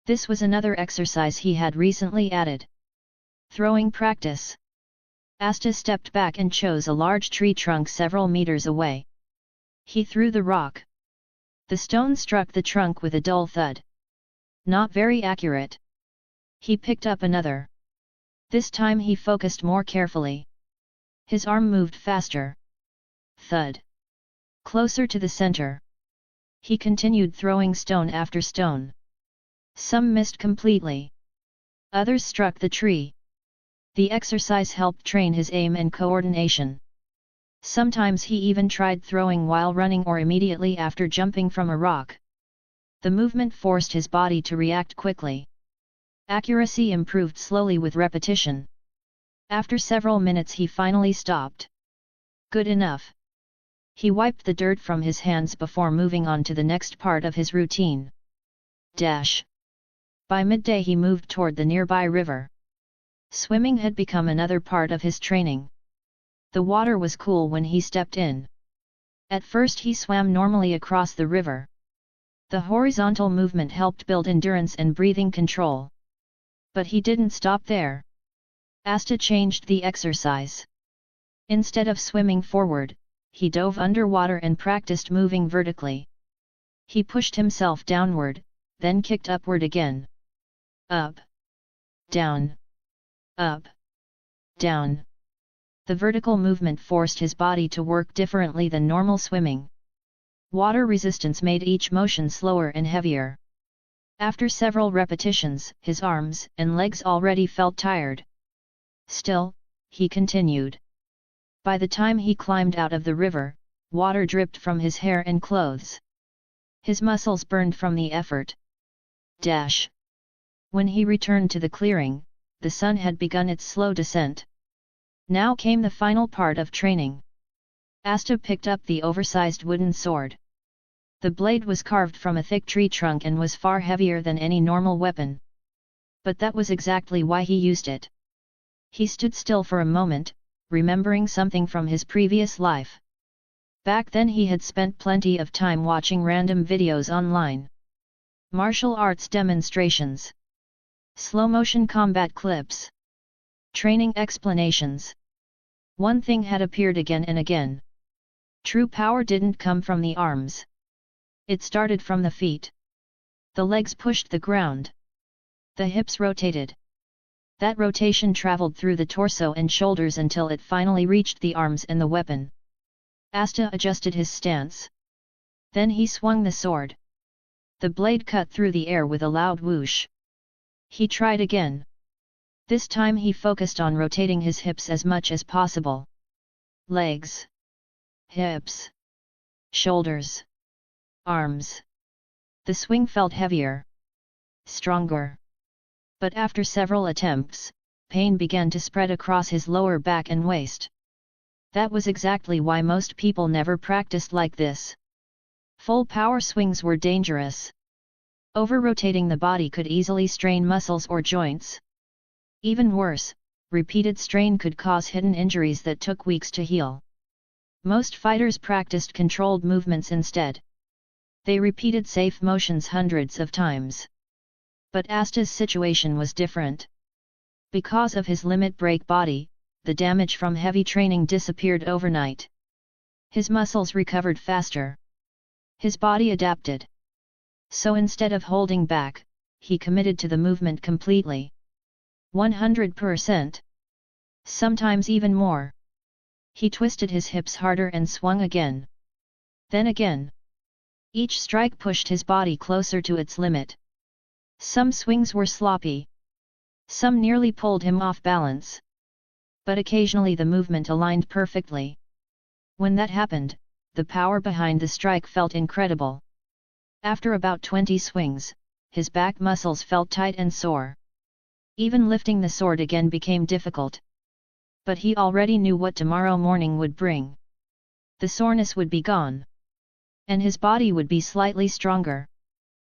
This was another exercise he had recently added. Throwing practice. Asta stepped back and chose a large tree trunk several meters away. He threw the rock. The stone struck the trunk with a dull thud. Not very accurate. He picked up another. This time he focused more carefully. His arm moved faster. Thud. Closer to the center. He continued throwing stone after stone. Some missed completely. Others struck the tree. The exercise helped train his aim and coordination. Sometimes he even tried throwing while running or immediately after jumping from a rock. The movement forced his body to react quickly. Accuracy improved slowly with repetition. After several minutes he finally stopped. Good enough. He wiped the dirt from his hands before moving on to the next part of his routine. By midday he moved toward the nearby river. Swimming had become another part of his training. The water was cool when he stepped in. At first he swam normally across the river. The horizontal movement helped build endurance and breathing control. But he didn't stop there. Asta changed the exercise. Instead of swimming forward, he dove underwater and practiced moving vertically. He pushed himself downward, then kicked upward again. Up. Down. Up. Down. The vertical movement forced his body to work differently than normal swimming. Water resistance made each motion slower and heavier. After several repetitions, his arms and legs already felt tired. Still, he continued. By the time he climbed out of the river, water dripped from his hair and clothes. His muscles burned from the effort. When he returned to the clearing, the sun had begun its slow descent. Now came the final part of training. Asta picked up the oversized wooden sword. The blade was carved from a thick tree trunk and was far heavier than any normal weapon. But that was exactly why he used it. He stood still for a moment, remembering something from his previous life. Back then he had spent plenty of time watching random videos online. Martial arts demonstrations. Slow-motion combat clips. Training explanations. One thing had appeared again and again. True power didn't come from the arms. It started from the feet. The legs pushed the ground. The hips rotated. That rotation traveled through the torso and shoulders until it finally reached the arms and the weapon. Asta adjusted his stance. Then he swung the sword. The blade cut through the air with a loud whoosh. He tried again. This time he focused on rotating his hips as much as possible. Legs. Hips. Shoulders. Arms. The swing felt heavier. Stronger. But after several attempts, pain began to spread across his lower back and waist. That was exactly why most people never practiced like this. Full power swings were dangerous. Over-rotating the body could easily strain muscles or joints. Even worse, repeated strain could cause hidden injuries that took weeks to heal. Most fighters practiced controlled movements instead. They repeated safe motions hundreds of times. But Asta's situation was different. Because of his limit break body, the damage from heavy training disappeared overnight. His muscles recovered faster. His body adapted. So instead of holding back, he committed to the movement completely. 100%. Sometimes even more. He twisted his hips harder and swung again. Then again. Each strike pushed his body closer to its limit. Some swings were sloppy. Some nearly pulled him off balance. But occasionally the movement aligned perfectly. When that happened, the power behind the strike felt incredible. After about 20 swings, his back muscles felt tight and sore. Even lifting the sword again became difficult. But he already knew what tomorrow morning would bring. The soreness would be gone. And his body would be slightly stronger.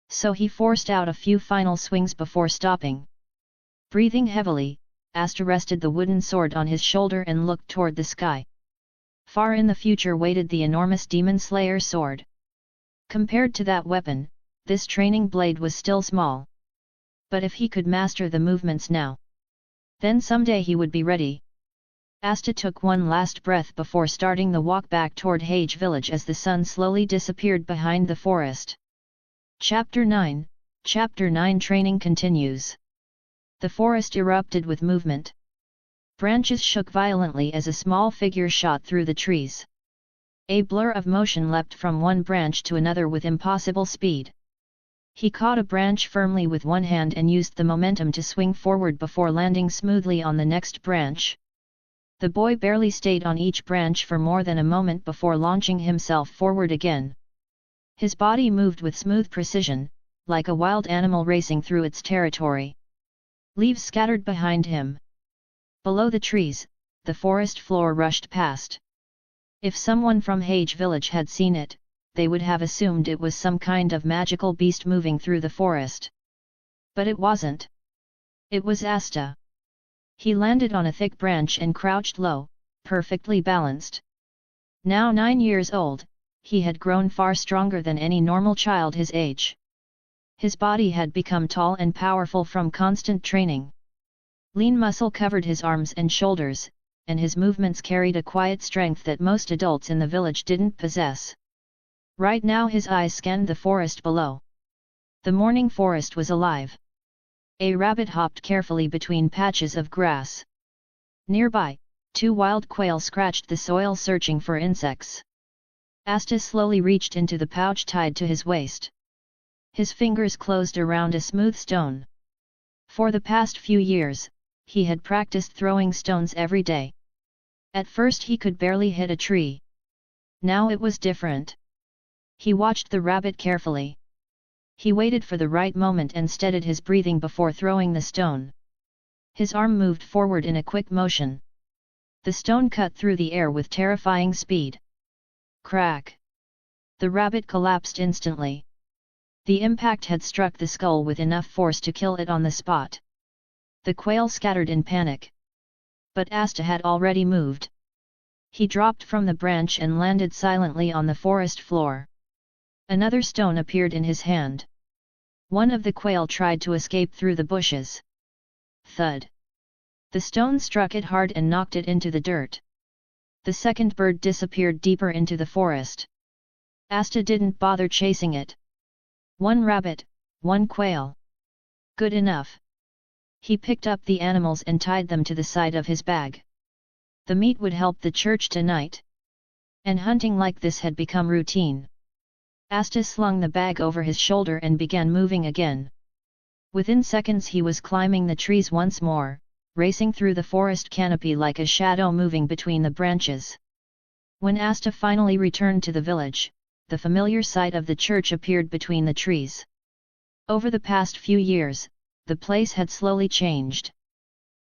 So he forced out a few final swings before stopping. Breathing heavily, Asta rested the wooden sword on his shoulder and looked toward the sky. Far in the future waited the enormous Demon Slayer sword. Compared to that weapon, this training blade was still small. But if he could master the movements now, then someday he would be ready. Asta took one last breath before starting the walk back toward Hage village as the sun slowly disappeared behind the forest. Chapter 9 Training continues. The forest erupted with movement. Branches shook violently as a small figure shot through the trees. A blur of motion leapt from one branch to another with impossible speed. He caught a branch firmly with one hand and used the momentum to swing forward before landing smoothly on the next branch. The boy barely stayed on each branch for more than a moment before launching himself forward again. His body moved with smooth precision, like a wild animal racing through its territory. Leaves scattered behind him. Below the trees, the forest floor rushed past. If someone from Hage village had seen it, they would have assumed it was some kind of magical beast moving through the forest. But it wasn't. It was Asta. He landed on a thick branch and crouched low, perfectly balanced. Now 9 years old, he had grown far stronger than any normal child his age. His body had become tall and powerful from constant training. Lean muscle covered his arms and shoulders, and his movements carried a quiet strength that most adults in the village didn't possess. Right now his eyes scanned the forest below. The morning forest was alive. A rabbit hopped carefully between patches of grass. Nearby, Two wild quail scratched the soil searching for insects. Asta slowly reached into the pouch tied to his waist. His fingers closed around a smooth stone. For the past few years, he had practiced throwing stones every day. At first he could barely hit a tree. Now it was different. He watched the rabbit carefully. He waited for the right moment and steadied his breathing before throwing the stone. His arm moved forward in a quick motion. The stone cut through the air with terrifying speed. Crack! The rabbit collapsed instantly. The impact had struck the skull with enough force to kill it on the spot. The quail scattered in panic. But Asta had already moved. He dropped from the branch and landed silently on the forest floor. Another stone appeared in his hand. One of the quail tried to escape through the bushes. Thud! The stone struck it hard and knocked it into the dirt. The second bird disappeared deeper into the forest. Asta didn't bother chasing it. One rabbit, one quail. Good enough. He picked up the animals and tied them to the side of his bag. The meat would help the church tonight. And hunting like this had become routine. Asta slung the bag over his shoulder and began moving again. Within seconds he was climbing the trees once more, racing through the forest canopy like a shadow moving between the branches. When Asta finally returned to the village, the familiar sight of the church appeared between the trees. Over the past few years, the place had slowly changed.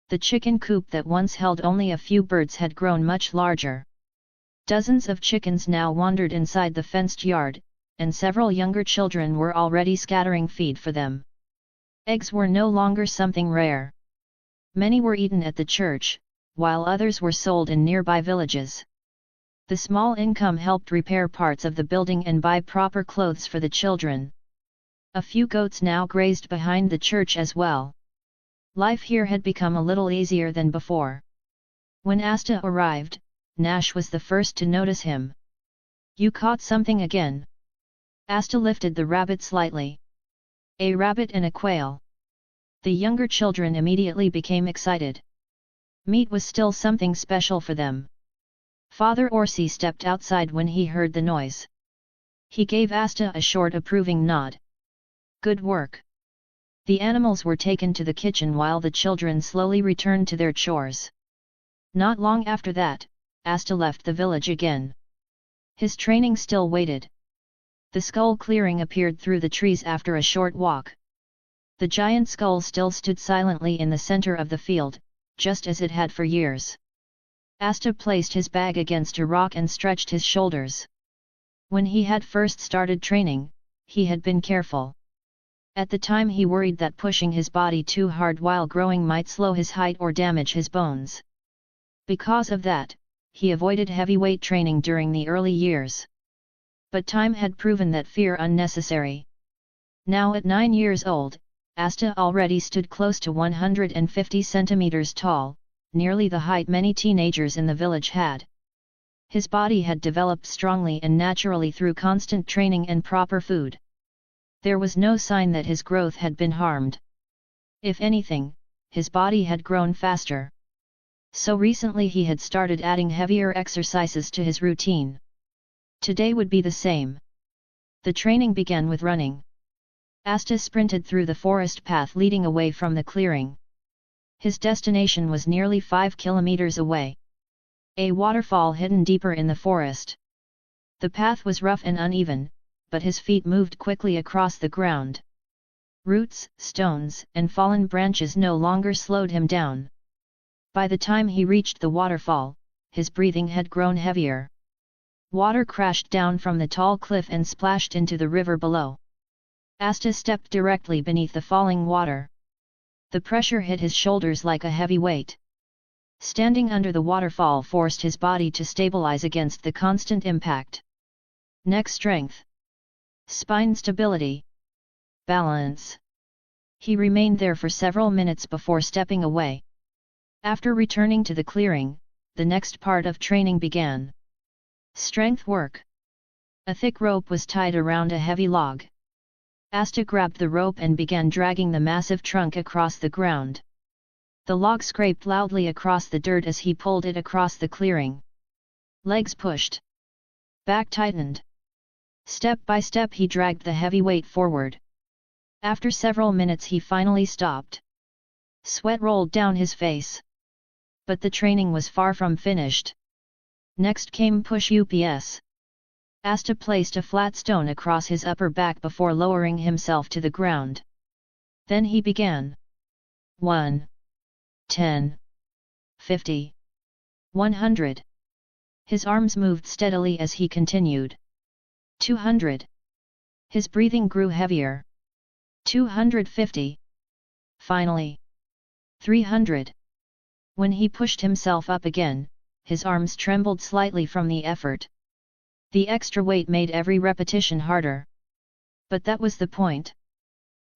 The chicken coop that once held only a few birds had grown much larger. Dozens of chickens now wandered inside the fenced yard, and several younger children were already scattering feed for them. Eggs were no longer something rare. Many were eaten at the church, while others were sold in nearby villages. The small income helped repair parts of the building and buy proper clothes for the children. A few goats now grazed behind the church as well. Life here had become a little easier than before. When Asta arrived, Nash was the first to notice him. "You caught something again?" Asta lifted the rabbit slightly. "A rabbit and a quail." The younger children immediately became excited. Meat was still something special for them. Father Orsi stepped outside when he heard the noise. He gave Asta a short approving nod. "Good work." The animals were taken to the kitchen while the children slowly returned to their chores. Not long after that, Asta left the village again. His training still waited. The skull clearing appeared through the trees after a short walk. The giant skull still stood silently in the center of the field, just as it had for years. Asta placed his bag against a rock and stretched his shoulders. When he had first started training, he had been careful. At the time he worried that pushing his body too hard while growing might slow his height or damage his bones. Because of that, he avoided heavyweight training during the early years. But time had proven that fear unnecessary. Now at 9 years old, Asta already stood close to 150 centimeters tall, nearly the height many teenagers in the village had. His body had developed strongly and naturally through constant training and proper food. There was no sign that his growth had been harmed. If anything, his body had grown faster. So recently he had started adding heavier exercises to his routine. Today would be the same. The training began with running. Asta sprinted through the forest path leading away from the clearing. His destination was nearly 5 kilometers away. A waterfall hidden deeper in the forest. The path was rough and uneven, but his feet moved quickly across the ground. Roots, stones, and fallen branches no longer slowed him down. By the time he reached the waterfall, his breathing had grown heavier. Water crashed down from the tall cliff and splashed into the river below. Asta stepped directly beneath the falling water. The pressure hit his shoulders like a heavy weight. Standing under the waterfall forced his body to stabilize against the constant impact. Neck strength. Spine stability. Balance. He remained there for several minutes before stepping away. After returning to the clearing, the next part of training began. Strength work. A thick rope was tied around a heavy log. Asta grabbed the rope and began dragging the massive trunk across the ground. The log scraped loudly across the dirt as he pulled it across the clearing. Legs pushed. Back tightened. Step by step he dragged the heavy weight forward. After several minutes he finally stopped. Sweat rolled down his face. But the training was far from finished. Next came push-ups. Asta placed a flat stone across his upper back before lowering himself to the ground. Then he began. 1. 10. 50. 100. His arms moved steadily as he continued. 200. His breathing grew heavier. 250. Finally. 300. When he pushed himself up again, his arms trembled slightly from the effort. The extra weight made every repetition harder. But that was the point.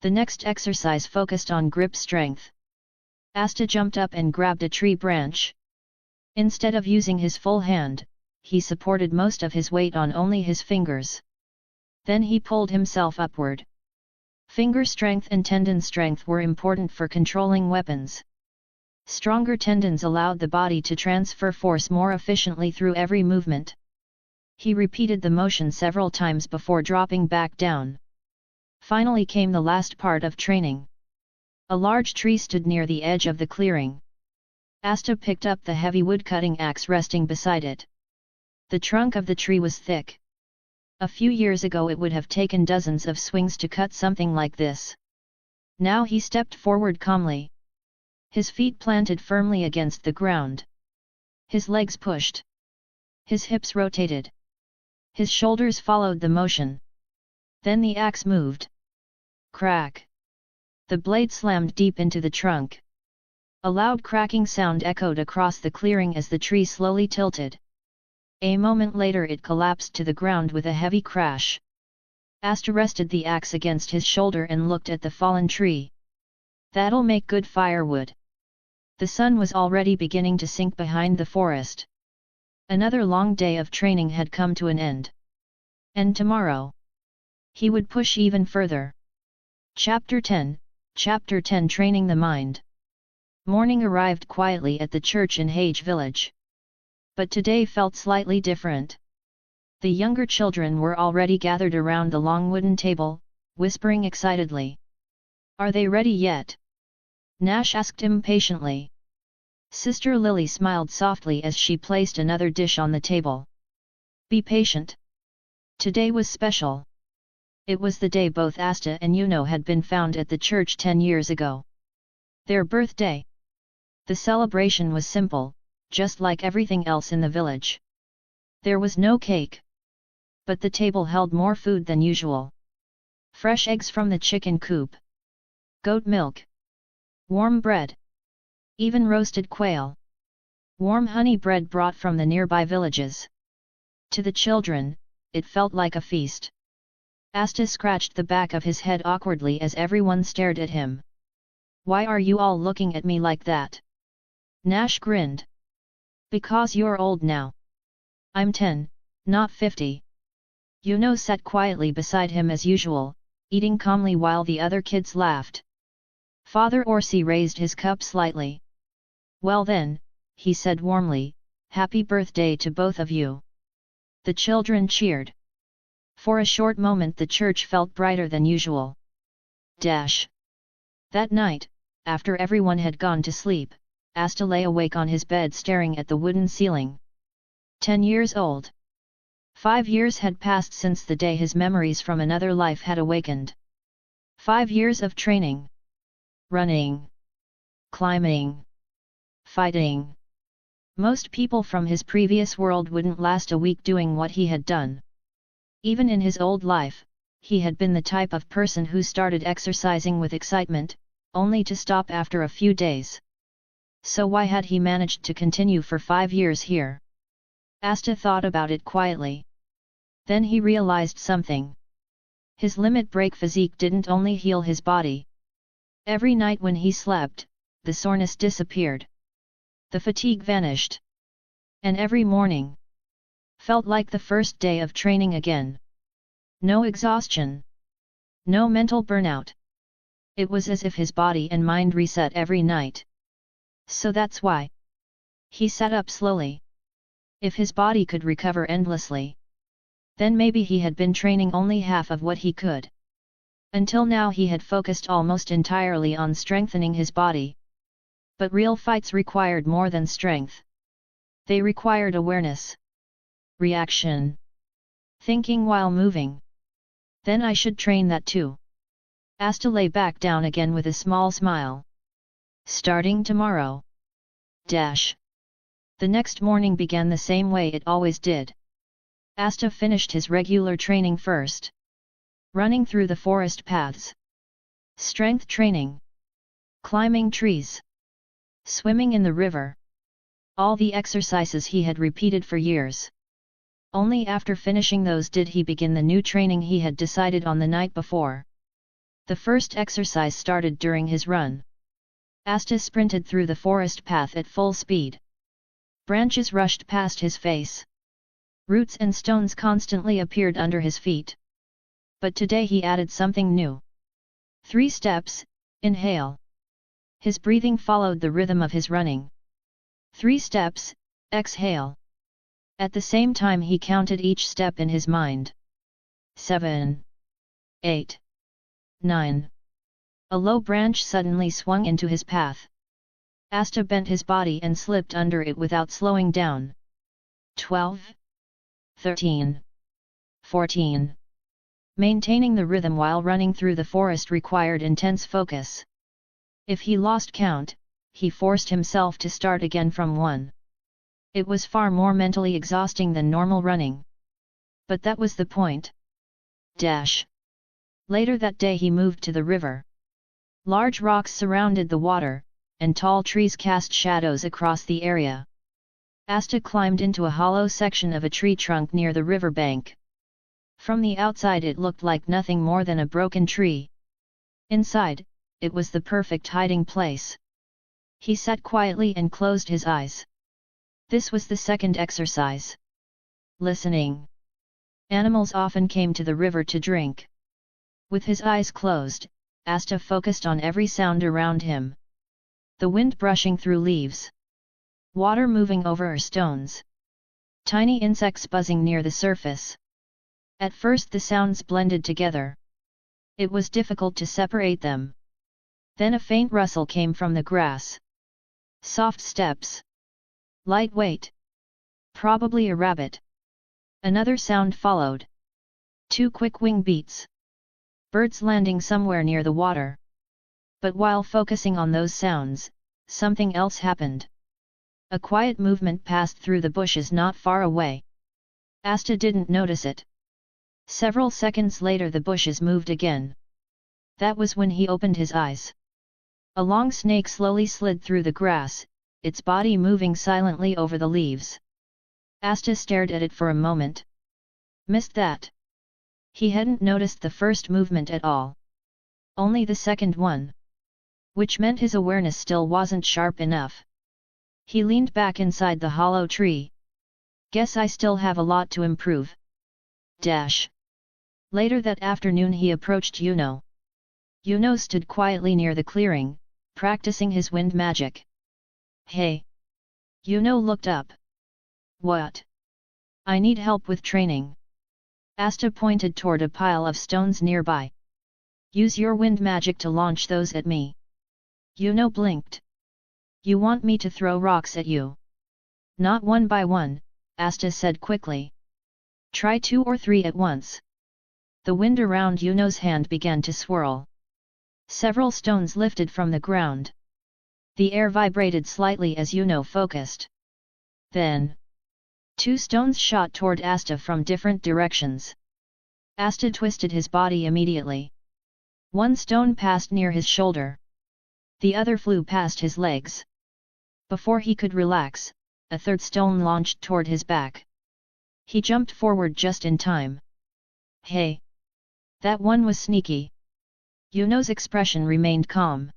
The next exercise focused on grip strength. Asta jumped up and grabbed a tree branch. Instead of using his full hand, he supported most of his weight on only his fingers. Then he pulled himself upward. Finger strength and tendon strength were important for controlling weapons. Stronger tendons allowed the body to transfer force more efficiently through every movement. He repeated the motion several times before dropping back down. Finally came the last part of training. A large tree stood near the edge of the clearing. Asta picked up the heavy woodcutting axe resting beside it. The trunk of the tree was thick. A few years ago it would have taken dozens of swings to cut something like this. Now he stepped forward calmly. His feet planted firmly against the ground. His legs pushed. His hips rotated. His shoulders followed the motion. Then the axe moved. Crack. The blade slammed deep into the trunk. A loud cracking sound echoed across the clearing as the tree slowly tilted. A moment later it collapsed to the ground with a heavy crash. Asta rested the axe against his shoulder and looked at the fallen tree. That'll make good firewood. The sun was already beginning to sink behind the forest. Another long day of training had come to an end. And tomorrow, he would push even further. Chapter 10 Training the Mind. Morning arrived quietly at the church in Hage village. But today felt slightly different. The younger children were already gathered around the long wooden table, whispering excitedly. Are they ready yet? Nash asked impatiently. Sister Lily smiled softly as she placed another dish on the table. Be patient. Today was special. It was the day both Asta and Yuno had been found at the church 10 years ago. Their birthday. The celebration was simple, just like everything else in the village. There was no cake. But the table held more food than usual. Fresh eggs from the chicken coop. Goat milk. Warm bread. Even roasted quail. Warm honey bread brought from the nearby villages. To the children, it felt like a feast. Asta scratched the back of his head awkwardly as everyone stared at him. Why are you all looking at me like that? Nash grinned. Because you're old now. I'm 10, not 50. Yuno sat quietly beside him as usual, eating calmly while the other kids laughed. Father Orsi raised his cup slightly. Well then, he said warmly, happy birthday to both of you. The children cheered. For a short moment the church felt brighter than usual. That night, after everyone had gone to sleep, Asta lay awake on his bed staring at the wooden ceiling. 10 years old. 5 years had passed since the day his memories from another life had awakened. 5 years of training. Running. Climbing. Fighting. Most people from his previous world wouldn't last a week doing what he had done. Even in his old life, he had been the type of person who started exercising with excitement, only to stop after a few days. So why had he managed to continue for 5 years here? Asta thought about it quietly. Then he realized something. His limit break physique didn't only heal his body. Every night when he slept, the soreness disappeared. The fatigue vanished. And every morning felt like the first day of training again. No exhaustion. No mental burnout. It was as if his body and mind reset every night. So that's why. He sat up slowly. If his body could recover endlessly, then maybe he had been training only half of what he could. Until now he had focused almost entirely on strengthening his body. But real fights required more than strength. They required awareness. Reaction. Thinking while moving. Then I should train that too. Asta lay back down again with a small smile. Starting tomorrow. The next morning began the same way it always did. Asta finished his regular training first. Running through the forest paths. Strength training. Climbing trees. Swimming in the river. All the exercises he had repeated for years. Only after finishing those did he begin the new training he had decided on the night before. The first exercise started during his run. Asta sprinted through the forest path at full speed. Branches rushed past his face. Roots and stones constantly appeared under his feet. But today he added something new. 3 steps, inhale. His breathing followed the rhythm of his running. 3 steps, exhale. At the same time he counted each step in his mind. 7. 8. 9. A low branch suddenly swung into his path. Asta bent his body and slipped under it without slowing down. 12. 13. 14. Maintaining the rhythm while running through the forest required intense focus. If he lost count, he forced himself to start again from 1. It was far more mentally exhausting than normal running. But that was the point. Later that day he moved to the river. Large rocks surrounded the water, and tall trees cast shadows across the area. Asta climbed into a hollow section of a tree trunk near the river bank. From the outside it looked like nothing more than a broken tree. Inside, it was the perfect hiding place. He sat quietly and closed his eyes. This was the second exercise. Listening. Animals often came to the river to drink. With his eyes closed, Asta focused on every sound around him. The wind brushing through leaves. Water moving over stones. Tiny insects buzzing near the surface. At first the sounds blended together. It was difficult to separate them. Then a faint rustle came from the grass. Soft steps. Lightweight. Probably a rabbit. Another sound followed. 2 quick wing beats. Birds landing somewhere near the water. But while focusing on those sounds, something else happened. A quiet movement passed through the bushes not far away. Asta didn't notice it. Several seconds later the bushes moved again. That was when he opened his eyes. A long snake slowly slid through the grass, its body moving silently over the leaves. Asta stared at it for a moment. Missed that. He hadn't noticed the first movement at all. Only the second one. Which meant his awareness still wasn't sharp enough. He leaned back inside the hollow tree. Guess I still have a lot to improve. Later that afternoon he approached Yuno. Yuno stood quietly near the clearing, practicing his wind magic. Hey! Yuno looked up. What? I need help with training. Asta pointed toward a pile of stones nearby. Use your wind magic to launch those at me. Yuno blinked. You want me to throw rocks at you? Not one by one, Asta said quickly. Try 2 or 3 at once. The wind around Yuno's hand began to swirl. Several stones lifted from the ground. The air vibrated slightly as Yuno focused. Then 2 stones shot toward Asta from different directions. Asta twisted his body immediately. One stone passed near his shoulder. The other flew past his legs. Before he could relax, a third stone launched toward his back. He jumped forward just in time. Hey! That one was sneaky. Yuno's expression remained calm.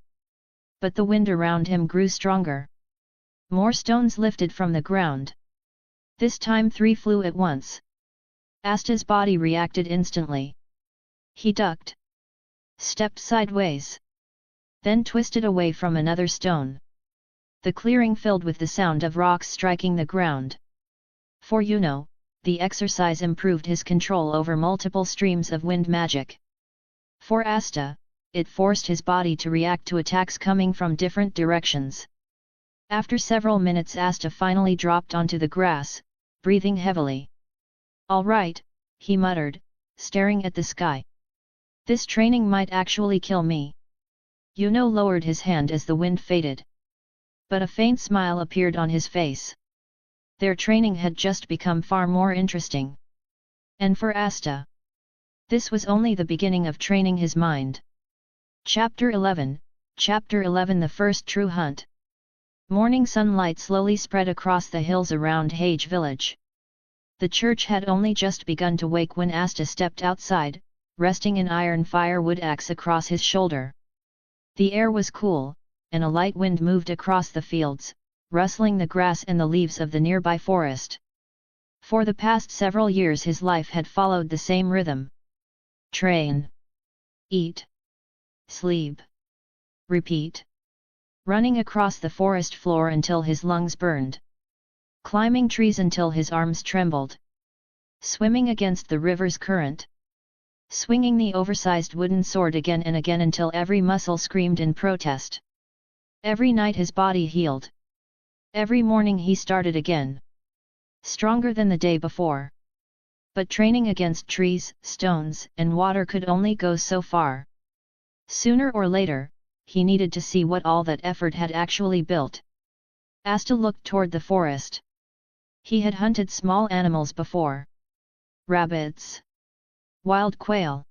But the wind around him grew stronger. More stones lifted from the ground. This time 3 flew at once. Asta's body reacted instantly. He ducked. Stepped sideways. Then twisted away from another stone. the clearing filled with the sound of rocks striking the ground. For the exercise improved his control over multiple streams of wind magic. For Asta, it forced his body to react to attacks coming from different directions. After several minutes, Asta finally dropped onto the grass, breathing heavily. "All right," he muttered, staring at the sky. "This training might actually kill me." Lowered his hand as the wind faded. But a faint smile appeared on his face. Their training had just become far more interesting. And for Asta, this was only the beginning of training his mind. Chapter 11, The First True Hunt. Morning sunlight slowly spread across the hills around Hage village. The church had only just begun to wake when Asta stepped outside, resting an iron firewood axe across his shoulder. The air was cool, and a light wind moved across the fields, rustling the grass and the leaves of the nearby forest. For the past several years his life had followed the same rhythm. Train. Eat. Sleep. Repeat. Running across the forest floor until his lungs burned. Climbing trees until his arms trembled. Swimming against the river's current. Swinging the oversized wooden sword again and again until every muscle screamed in protest. Every night his body healed. Every morning he started again. Stronger than the day before. But training against trees, stones, and water could only go so far. Sooner or later, he needed to see what all that effort had actually built. Asta looked toward the forest. He had hunted small animals before. Rabbits. Wild quail.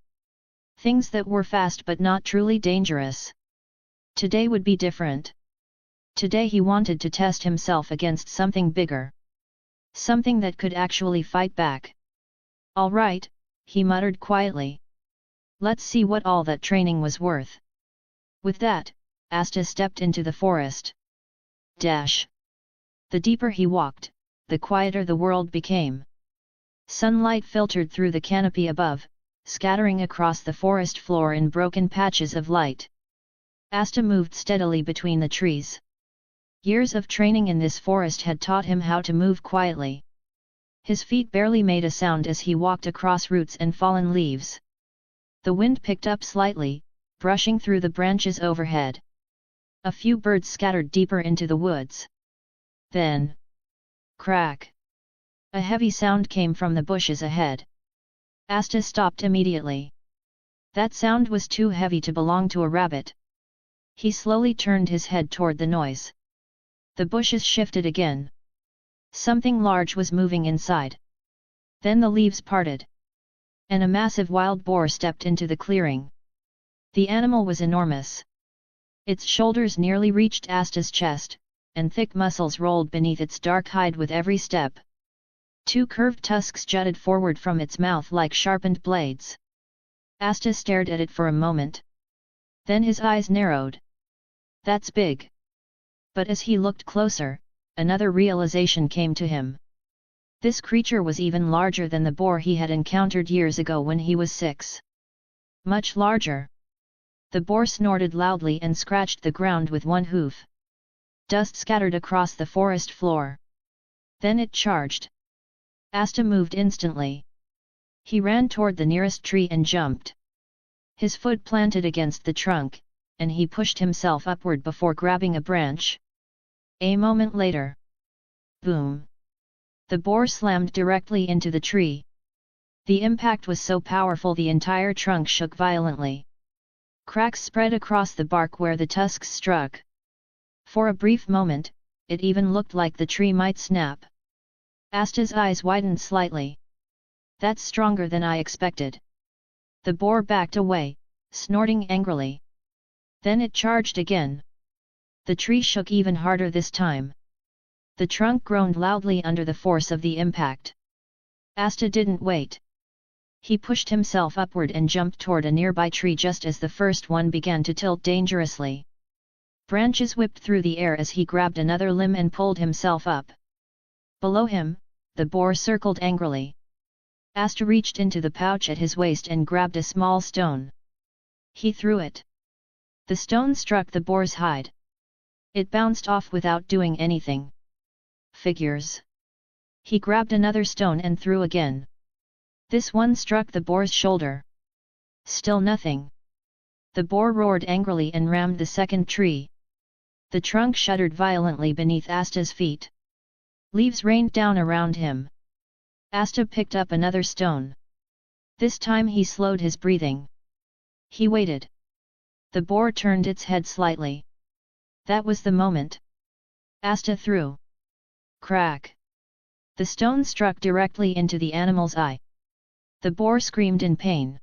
Things that were fast but not truly dangerous. Today would be different. Today he wanted to test himself against something bigger. Something that could actually fight back. "All right," he muttered quietly. "Let's see what all that training was worth." With that, Asta stepped into the forest. Dash. The deeper he walked, the quieter the world became. Sunlight filtered through the canopy above, scattering across the forest floor in broken patches of light. Asta moved steadily between the trees. Years of training in this forest had taught him how to move quietly. His feet barely made a sound as he walked across roots and fallen leaves. The wind picked up slightly, brushing through the branches overhead. A few birds scattered deeper into the woods. Then, crack! A heavy sound came from the bushes ahead. Asta stopped immediately. That sound was too heavy to belong to a rabbit. He slowly turned his head toward the noise. The bushes shifted again. Something large was moving inside. Then the leaves parted. And a massive wild boar stepped into the clearing. The animal was enormous. Its shoulders nearly reached Asta's chest, and thick muscles rolled beneath its dark hide with every step. Two curved tusks jutted forward from its mouth like sharpened blades. Asta stared at it for a moment. Then his eyes narrowed. "That's big." But as he looked closer, another realization came to him. This creature was even larger than the boar he had encountered years ago when he was 6. Much larger. The boar snorted loudly and scratched the ground with one hoof. Dust scattered across the forest floor. Then it charged. Asta moved instantly. He ran toward the nearest tree and jumped. His foot planted against the trunk, and he pushed himself upward before grabbing a branch. A moment later. Boom! The boar slammed directly into the tree. The impact was so powerful the entire trunk shook violently. Cracks spread across the bark where the tusks struck. For a brief moment, it even looked like the tree might snap. Asta's eyes widened slightly. "That's stronger than I expected." The boar backed away, snorting angrily. Then it charged again. The tree shook even harder this time. The trunk groaned loudly under the force of the impact. Asta didn't wait. He pushed himself upward and jumped toward a nearby tree just as the first one began to tilt dangerously. Branches whipped through the air as he grabbed another limb and pulled himself up. Below him, the boar circled angrily. Asta reached into the pouch at his waist and grabbed a small stone. He threw it. The stone struck the boar's hide. It bounced off without doing anything. Figures. He grabbed another stone and threw again. This one struck the boar's shoulder. Still nothing. The boar roared angrily and rammed the second tree. The trunk shuddered violently beneath Asta's feet. Leaves rained down around him. Asta picked up another stone. This time he slowed his breathing. He waited. The boar turned its head slightly. That was the moment. Asta threw. Crack! The stone struck directly into the animal's eye. The boar screamed in pain.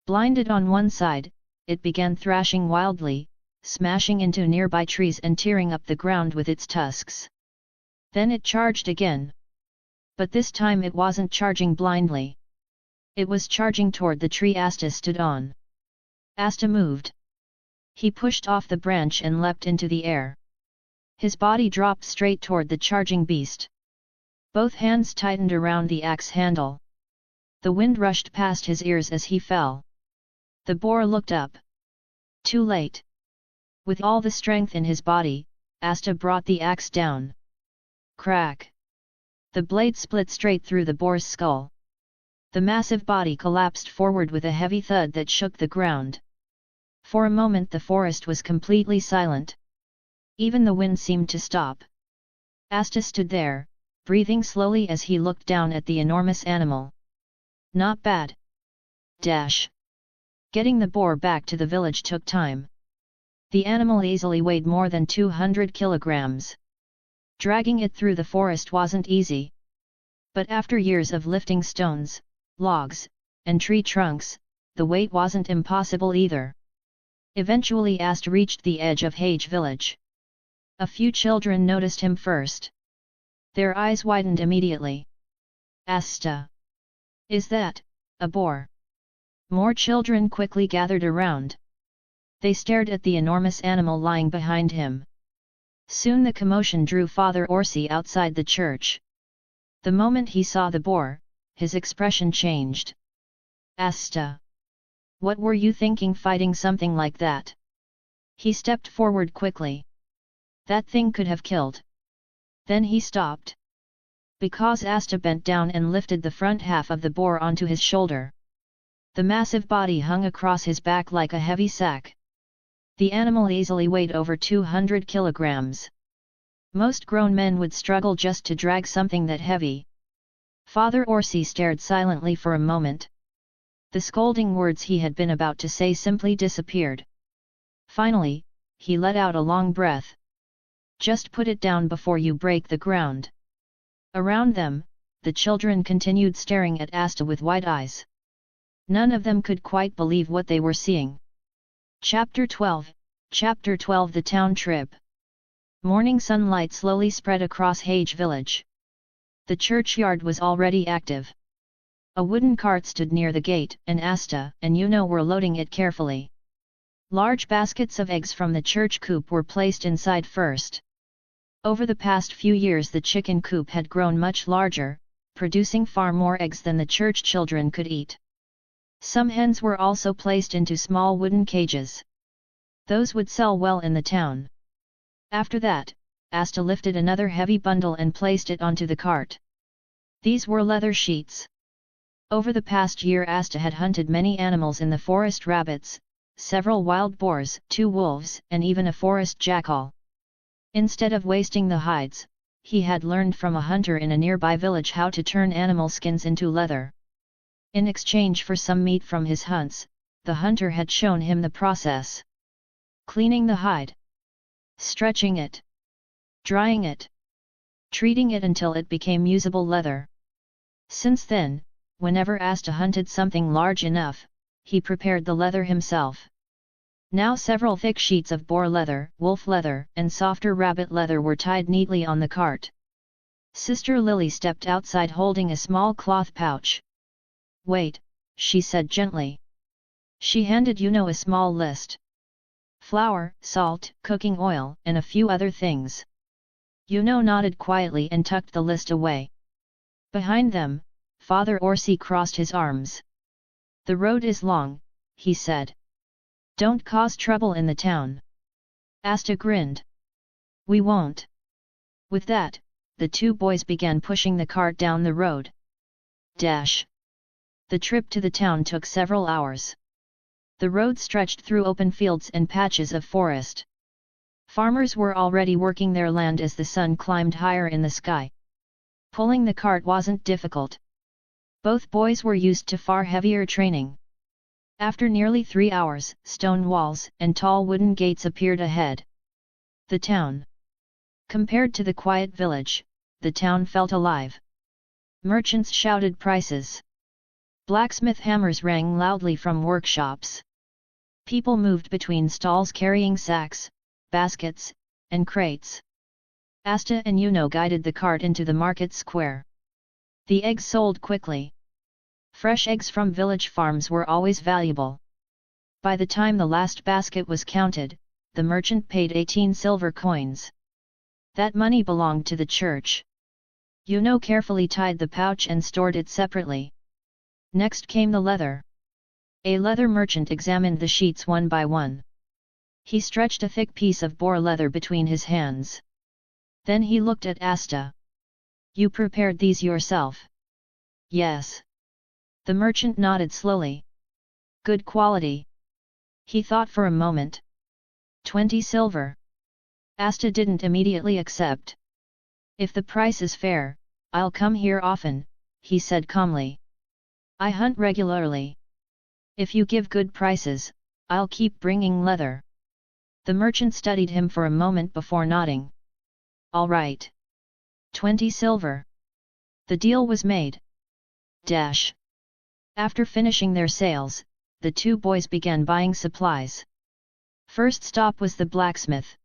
Blinded on one side, it began thrashing wildly, smashing into nearby trees and tearing up the ground with its tusks. Then it charged again. But this time it wasn't charging blindly. It was charging toward the tree Asta stood on. Asta moved. He pushed off the branch and leapt into the air. His body dropped straight toward the charging beast. Both hands tightened around the axe handle. The wind rushed past his ears as he fell. The boar looked up. Too late. With all the strength in his body, Asta brought the axe down. Crack! The blade split straight through the boar's skull. The massive body collapsed forward with a heavy thud that shook the ground. For a moment the forest was completely silent. Even the wind seemed to stop. Asta stood there, breathing slowly as he looked down at the enormous animal. Not bad. Dash. Getting the boar back to the village took time. The animal easily weighed more than 200 kilograms. Dragging it through the forest wasn't easy. But after years of lifting stones, logs, and tree trunks, the weight wasn't impossible either. Eventually Asta reached the edge of Hage village. A few children noticed him first. Their eyes widened immediately. Asta! Is that a boar? More children quickly gathered around. They stared at the enormous animal lying behind him. Soon the commotion drew Father Orsi outside the church. The moment he saw the boar, his expression changed. Asta! What were you thinking fighting something like that? He stepped forward quickly. That thing could have killed. Then he stopped. Because Asta bent down and lifted the front half of the boar onto his shoulder. The massive body hung across his back like a heavy sack. The animal easily weighed over 200 kilograms. Most grown men would struggle just to drag something that heavy. Father Orsi stared silently for a moment. The scolding words he had been about to say simply disappeared. Finally, he let out a long breath. Just put it down before you break the ground. Around them, the children continued staring at Asta with wide eyes. None of them could quite believe what they were seeing. Chapter 12 The Town Trip. Morning sunlight slowly spread across Hage village. The churchyard was already active. A wooden cart stood near the gate, and Asta and Yuno were loading it carefully. Large baskets of eggs from the church coop were placed inside first. Over the past few years the chicken coop had grown much larger, producing far more eggs than the church children could eat. Some hens were also placed into small wooden cages. Those would sell well in the town. After that, Asta lifted another heavy bundle and placed it onto the cart. These were leather sheets. Over the past year Asta had hunted many animals in the forest: rabbits, several wild boars, 2 wolves, and even a forest jackal. Instead of wasting the hides, he had learned from a hunter in a nearby village how to turn animal skins into leather. In exchange for some meat from his hunts, the hunter had shown him the process. Cleaning the hide. Stretching it. Drying it. Treating it until it became usable leather. Since then, whenever Asta hunted something large enough, he prepared the leather himself. Now several thick sheets of boar leather, wolf leather, and softer rabbit leather were tied neatly on the cart. Sister Lily stepped outside holding a small cloth pouch. Wait, she said gently. She handed Yuno a small list. Flour, salt, cooking oil, and a few other things. Yuno nodded quietly and tucked the list away. Behind them, Father Orsi crossed his arms. The road is long, he said. Don't cause trouble in the town. Asta grinned. We won't. With that, the two boys began pushing the cart down the road. Dash. The trip to the town took several hours. The road stretched through open fields and patches of forest. Farmers were already working their land as the sun climbed higher in the sky. Pulling the cart wasn't difficult. Both boys were used to far heavier training. After nearly 3 hours, stone walls and tall wooden gates appeared ahead. The town. Compared to the quiet village, the town felt alive. Merchants shouted prices. Blacksmith hammers rang loudly from workshops. People moved between stalls carrying sacks, baskets, and crates. Asta and Yuno guided the cart into the market square. The eggs sold quickly. Fresh eggs from village farms were always valuable. By the time the last basket was counted, the merchant paid 18 silver coins. That money belonged to the church. Yuno carefully tied the pouch and stored it separately. Next came the leather. A leather merchant examined the sheets one by one. He stretched a thick piece of boar leather between his hands. Then he looked at Asta. You prepared these yourself? Yes. The merchant nodded slowly. Good quality. He thought for a moment. 20 silver. Asta didn't immediately accept. If the price is fair, I'll come here often, he said calmly. I hunt regularly. If you give good prices, I'll keep bringing leather. The merchant studied him for a moment before nodding. All right. 20 silver. The deal was made. Dash. After finishing their sales, the two boys began buying supplies. First stop was the blacksmith.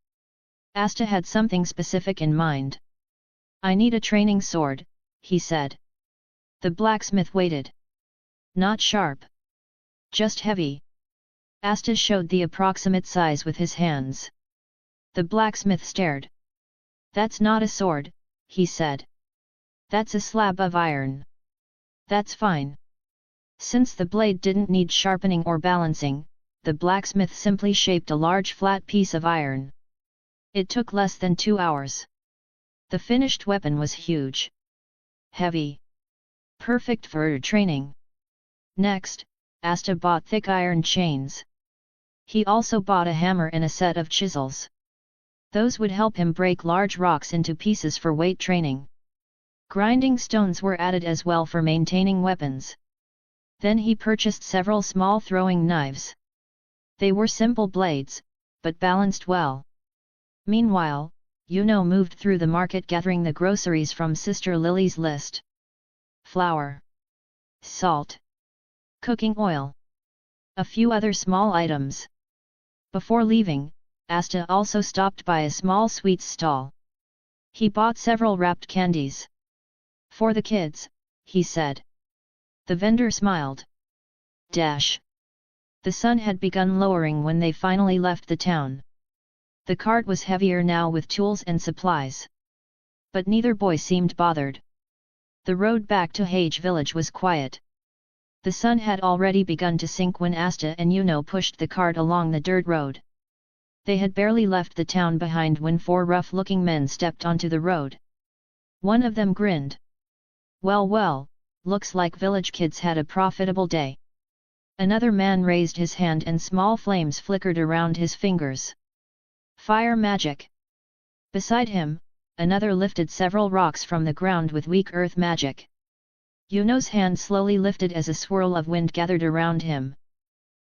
Asta had something specific in mind. I need a training sword, he said. The blacksmith waited. Not sharp. Just heavy. Asta showed the approximate size with his hands. The blacksmith stared. That's not a sword, he said. That's a slab of iron. That's fine. Since the blade didn't need sharpening or balancing, the blacksmith simply shaped a large flat piece of iron. It took less than 2 hours. The finished weapon was huge. Heavy. Perfect for training. Next, Asta bought thick iron chains. He also bought a hammer and a set of chisels. Those would help him break large rocks into pieces for weight training. Grinding stones were added as well for maintaining weapons. Then he purchased several small throwing knives. They were simple blades, but balanced well. Meanwhile, Yuno moved through the market gathering the groceries from Sister Lily's list. Flour. Salt. Cooking oil. A few other small items. Before leaving, Asta also stopped by a small sweets stall. He bought several wrapped candies. For the kids, he said. The vendor smiled. Dash. The sun had begun lowering when they finally left the town. The cart was heavier now with tools and supplies. But neither boy seemed bothered. The road back to Hage village was quiet. The sun had already begun to sink when Asta and Yuno pushed the cart along the dirt road. They had barely left the town behind when 4 rough-looking men stepped onto the road. One of them grinned. Well well, looks like village kids had a profitable day. Another man raised his hand and small flames flickered around his fingers. Fire magic. Beside him, another lifted several rocks from the ground with weak earth magic. Yuno's hand slowly lifted as a swirl of wind gathered around him.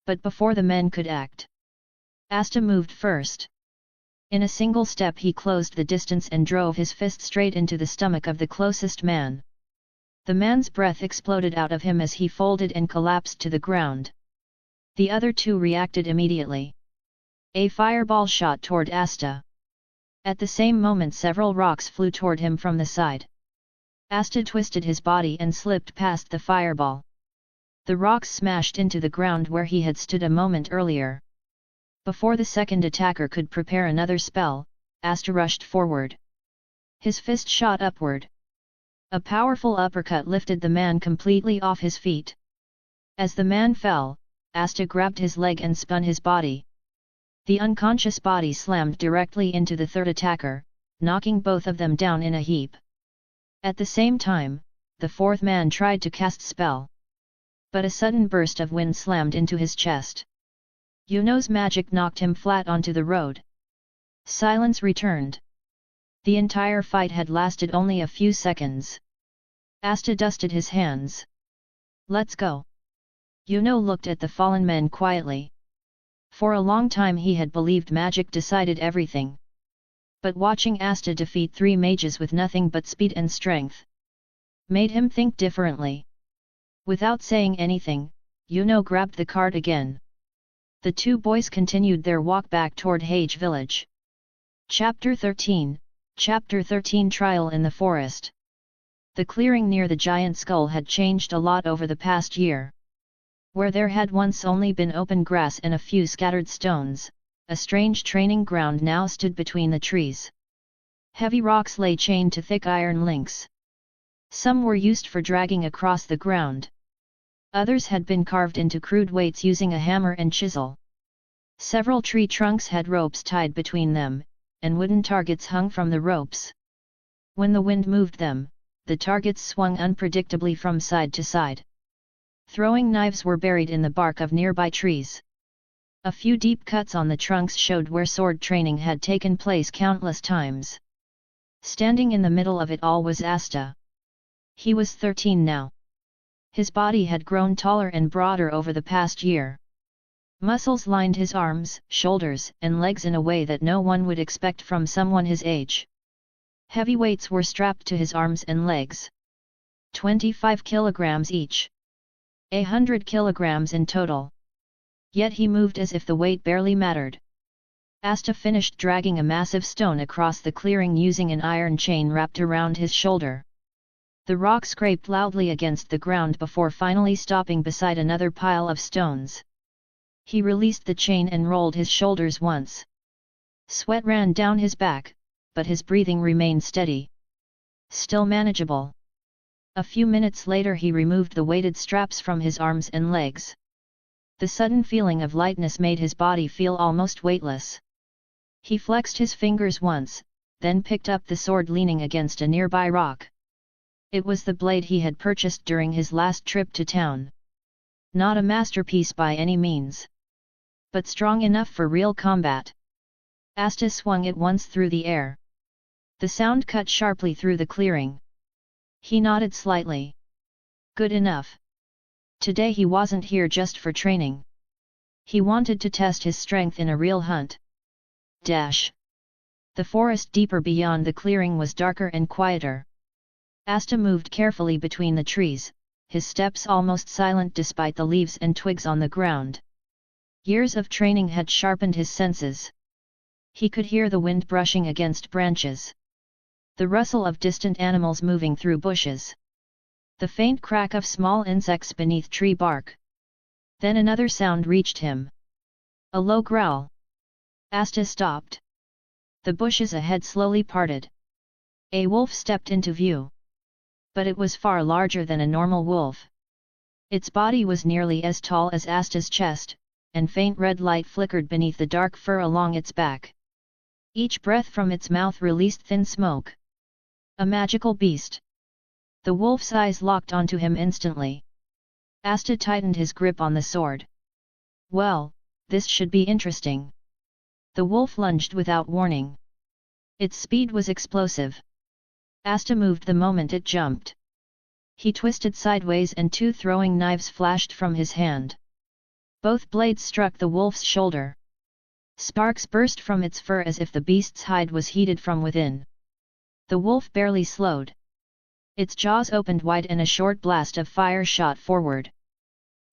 But before the men could act, Asta moved first. In a single step he closed the distance and drove his fist straight into the stomach of the closest man. The man's breath exploded out of him as he folded and collapsed to the ground. The other two reacted immediately. A fireball shot toward Asta. At the same moment several rocks flew toward him from the side. Asta twisted his body and slipped past the fireball. The rocks smashed into the ground where he had stood a moment earlier. Before the second attacker could prepare another spell, Asta rushed forward. His fist shot upward. A powerful uppercut lifted the man completely off his feet. As the man fell, Asta grabbed his leg and spun his body. The unconscious body slammed directly into the third attacker, knocking both of them down in a heap. At the same time, the fourth man tried to cast spell. But a sudden burst of wind slammed into his chest. Yuno's magic knocked him flat onto the road. Silence returned. The entire fight had lasted only a few seconds. Asta dusted his hands. "Let's go." Yuno looked at the fallen men quietly. For a long time he had believed magic decided everything. But watching Asta defeat 3 mages with nothing but speed and strength made him think differently. Without saying anything, Yuno grabbed the cart again. The 2 boys continued their walk back toward Hage village. Chapter 13 Trial in the Forest. The clearing near the giant skull had changed a lot over the past year. Where there had once only been open grass and a few scattered stones, a strange training ground now stood between the trees. Heavy rocks lay chained to thick iron links. Some were used for dragging across the ground. Others had been carved into crude weights using a hammer and chisel. Several tree trunks had ropes tied between them, and wooden targets hung from the ropes. When the wind moved them, the targets swung unpredictably from side to side. Throwing knives were buried in the bark of nearby trees. A few deep cuts on the trunks showed where sword training had taken place countless times. Standing in the middle of it all was Asta. He was 13 now. His body had grown taller and broader over the past year. Muscles lined his arms, shoulders, and legs in a way that no one would expect from someone his age. Heavy weights were strapped to his arms and legs. 25 kilograms each. 100 kilograms in total. Yet he moved as if the weight barely mattered. Asta finished dragging a massive stone across the clearing using an iron chain wrapped around his shoulder. The rock scraped loudly against the ground before finally stopping beside another pile of stones. He released the chain and rolled his shoulders once. Sweat ran down his back, but his breathing remained steady. Still manageable. A few minutes later he removed the weighted straps from his arms and legs. The sudden feeling of lightness made his body feel almost weightless. He flexed his fingers once, then picked up the sword leaning against a nearby rock. It was the blade he had purchased during his last trip to town. Not a masterpiece by any means, but strong enough for real combat. Asta swung it once through the air. The sound cut sharply through the clearing. He nodded slightly. Good enough. Today he wasn't here just for training. He wanted to test his strength in a real hunt. The forest deeper beyond the clearing was darker and quieter. Asta moved carefully between the trees, his steps almost silent despite the leaves and twigs on the ground. Years of training had sharpened his senses. He could hear the wind brushing against branches. The rustle of distant animals moving through bushes. The faint crack of small insects beneath tree bark. Then another sound reached him. A low growl. Asta stopped. The bushes ahead slowly parted. A wolf stepped into view. But it was far larger than a normal wolf. Its body was nearly as tall as Asta's chest, and faint red light flickered beneath the dark fur along its back. Each breath from its mouth released thin smoke. A magical beast. The wolf's eyes locked onto him instantly. Asta tightened his grip on the sword. Well, this should be interesting. The wolf lunged without warning. Its speed was explosive. Asta moved the moment it jumped. He twisted sideways and 2 throwing knives flashed from his hand. Both blades struck the wolf's shoulder. Sparks burst from its fur as if the beast's hide was heated from within. The wolf barely slowed. Its jaws opened wide and a short blast of fire shot forward.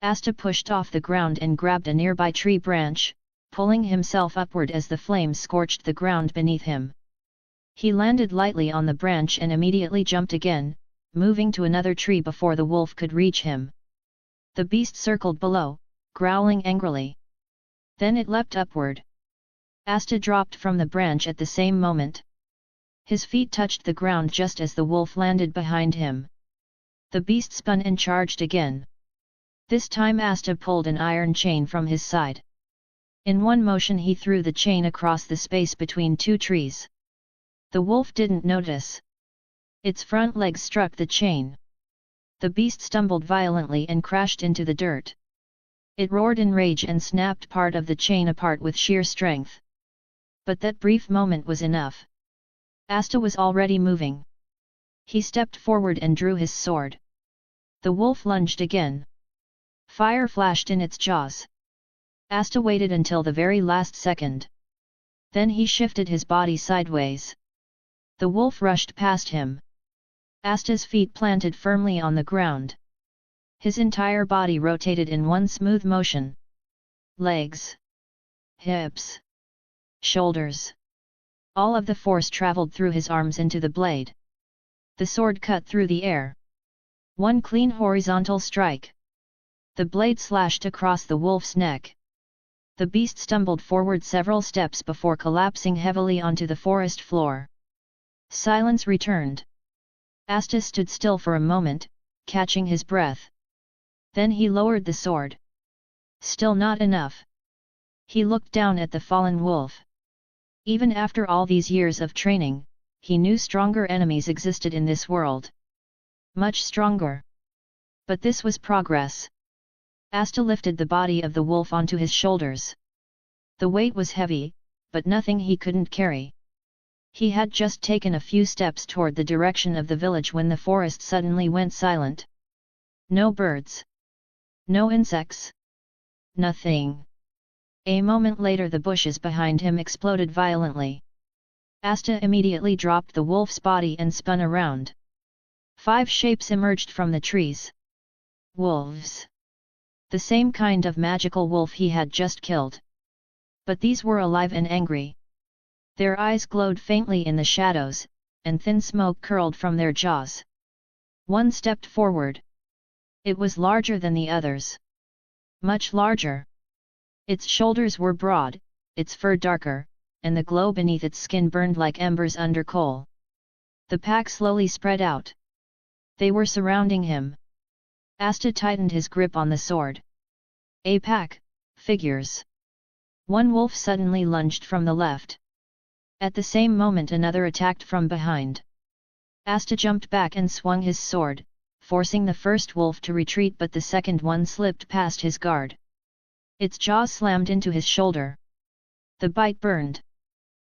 Asta pushed off the ground and grabbed a nearby tree branch, pulling himself upward as the flames scorched the ground beneath him. He landed lightly on the branch and immediately jumped again, moving to another tree before the wolf could reach him. The beast circled below, growling angrily. Then it leapt upward. Asta dropped from the branch at the same moment. His feet touched the ground just as the wolf landed behind him. The beast spun and charged again. This time Asta pulled an iron chain from his side. In one motion he threw the chain across the space between two trees. The wolf didn't notice. Its front legs struck the chain. The beast stumbled violently and crashed into the dirt. It roared in rage and snapped part of the chain apart with sheer strength. But that brief moment was enough. Asta was already moving. He stepped forward and drew his sword. The wolf lunged again. Fire flashed in its jaws. Asta waited until the very last second. Then he shifted his body sideways. The wolf rushed past him. Asta's feet planted firmly on the ground. His entire body rotated in one smooth motion. Legs, hips, shoulders. All of the force traveled through his arms into the blade. The sword cut through the air. One clean horizontal strike. The blade slashed across the wolf's neck. The beast stumbled forward several steps before collapsing heavily onto the forest floor. Silence returned. Asta stood still for a moment, catching his breath. Then he lowered the sword. Still not enough. He looked down at the fallen wolf. Even after all these years of training, he knew stronger enemies existed in this world. Much stronger. But this was progress. Asta lifted the body of the wolf onto his shoulders. The weight was heavy, but nothing he couldn't carry. He had just taken a few steps toward the direction of the village when the forest suddenly went silent. No birds. No insects. Nothing. A moment later the bushes behind him exploded violently. Asta immediately dropped the wolf's body and spun around. 5 shapes emerged from the trees. Wolves. The same kind of magical wolf he had just killed. But these were alive and angry. Their eyes glowed faintly in the shadows, and thin smoke curled from their jaws. One stepped forward. It was larger than the others. Much larger. Its shoulders were broad, its fur darker, and the glow beneath its skin burned like embers under coal. The pack slowly spread out. They were surrounding him. Asta tightened his grip on the sword. A pack, figures. One wolf suddenly lunged from the left. At the same moment another attacked from behind. Asta jumped back and swung his sword, forcing the first wolf to retreat, but the second one slipped past his guard. Its jaws slammed into his shoulder. The bite burned.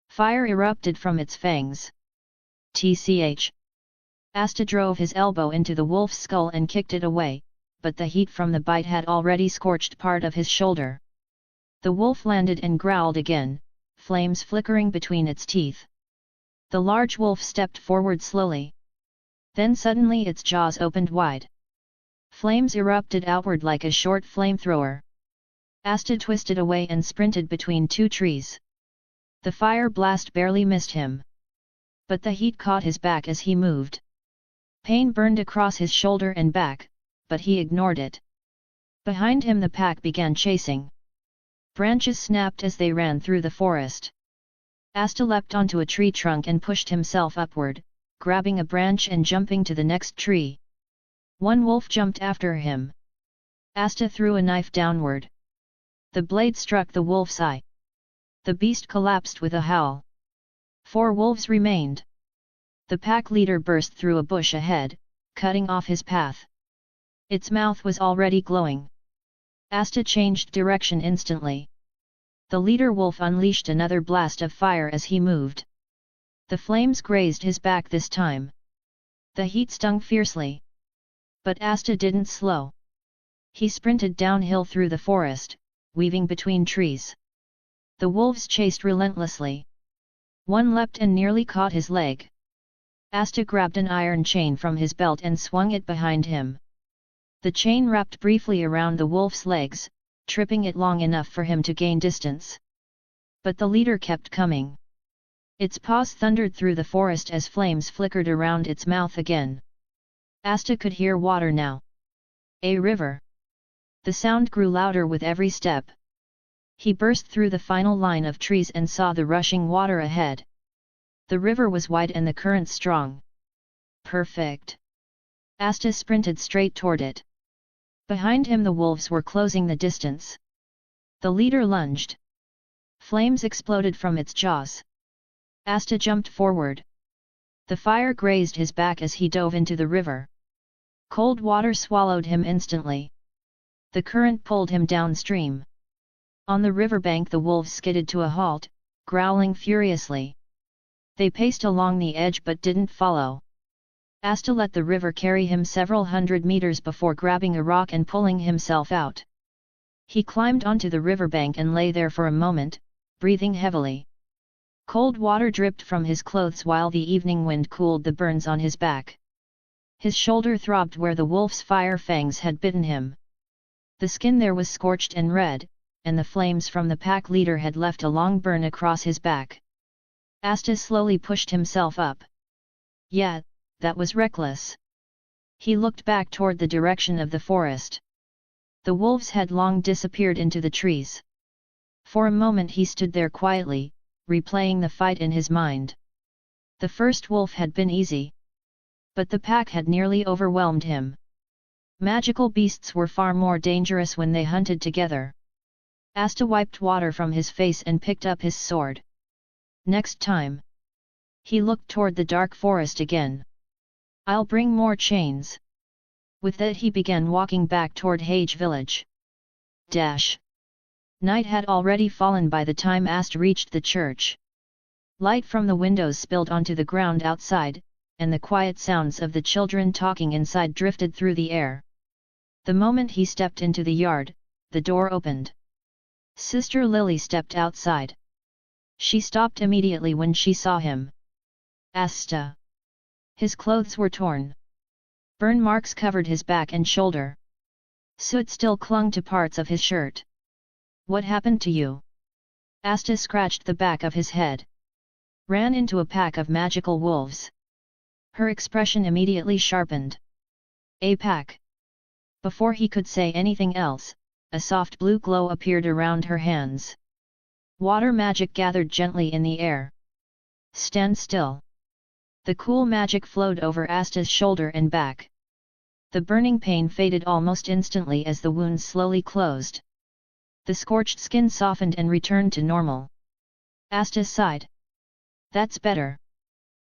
Fire erupted from its fangs. Tch. Asta drove his elbow into the wolf's skull and kicked it away, but the heat from the bite had already scorched part of his shoulder. The wolf landed and growled again, flames flickering between its teeth. The large wolf stepped forward slowly. Then suddenly its jaws opened wide. Flames erupted outward like a short flamethrower. Asta twisted away and sprinted between 2 trees. The fire blast barely missed him. But the heat caught his back as he moved. Pain burned across his shoulder and back, but he ignored it. Behind him the pack began chasing. Branches snapped as they ran through the forest. Asta leapt onto a tree trunk and pushed himself upward, grabbing a branch and jumping to the next tree. One wolf jumped after him. Asta threw a knife downward. The blade struck the wolf's eye. The beast collapsed with a howl. 4 wolves remained. The pack leader burst through a bush ahead, cutting off his path. Its mouth was already glowing. Asta changed direction instantly. The leader wolf unleashed another blast of fire as he moved. The flames grazed his back this time. The heat stung fiercely. But Asta didn't slow. He sprinted downhill through the forest, weaving between trees. The wolves chased relentlessly. One leapt and nearly caught his leg. Asta grabbed an iron chain from his belt and swung it behind him. The chain wrapped briefly around the wolf's legs, tripping it long enough for him to gain distance. But the leader kept coming. Its paws thundered through the forest as flames flickered around its mouth again. Asta could hear water now. A river. The sound grew louder with every step. He burst through the final line of trees and saw the rushing water ahead. The river was wide and the current strong. Perfect. Asta sprinted straight toward it. Behind him the wolves were closing the distance. The leader lunged. Flames exploded from its jaws. Asta jumped forward. The fire grazed his back as he dove into the river. Cold water swallowed him instantly. The current pulled him downstream. On the riverbank the wolves skidded to a halt, growling furiously. They paced along the edge but didn't follow. Asta let the river carry him several hundred meters before grabbing a rock and pulling himself out. He climbed onto the riverbank and lay there for a moment, breathing heavily. Cold water dripped from his clothes while the evening wind cooled the burns on his back. His shoulder throbbed where the wolf's fire fangs had bitten him. The skin there was scorched and red, and the flames from the pack leader had left a long burn across his back. Asta slowly pushed himself up. Yeah, that was reckless. He looked back toward the direction of the forest. The wolves had long disappeared into the trees. For a moment he stood there quietly, replaying the fight in his mind. The first wolf had been easy. But the pack had nearly overwhelmed him. Magical beasts were far more dangerous when they hunted together. Asta wiped water from his face and picked up his sword. Next time. He looked toward the dark forest again. I'll bring more chains. With that he began walking back toward Hage village. Night had already fallen by the time Asta reached the church. Light from the windows spilled onto the ground outside, and the quiet sounds of the children talking inside drifted through the air. The moment he stepped into the yard, the door opened. Sister Lily stepped outside. She stopped immediately when she saw him. Asta. His clothes were torn. Burn marks covered his back and shoulder. Soot still clung to parts of his shirt. What happened to you? Asta scratched the back of his head. Ran into a pack of magical wolves. Her expression immediately sharpened. A pack. Before he could say anything else, a soft blue glow appeared around her hands. Water magic gathered gently in the air. Stand still. The cool magic flowed over Asta's shoulder and back. The burning pain faded almost instantly as the wounds slowly closed. The scorched skin softened and returned to normal. Asta sighed. That's better.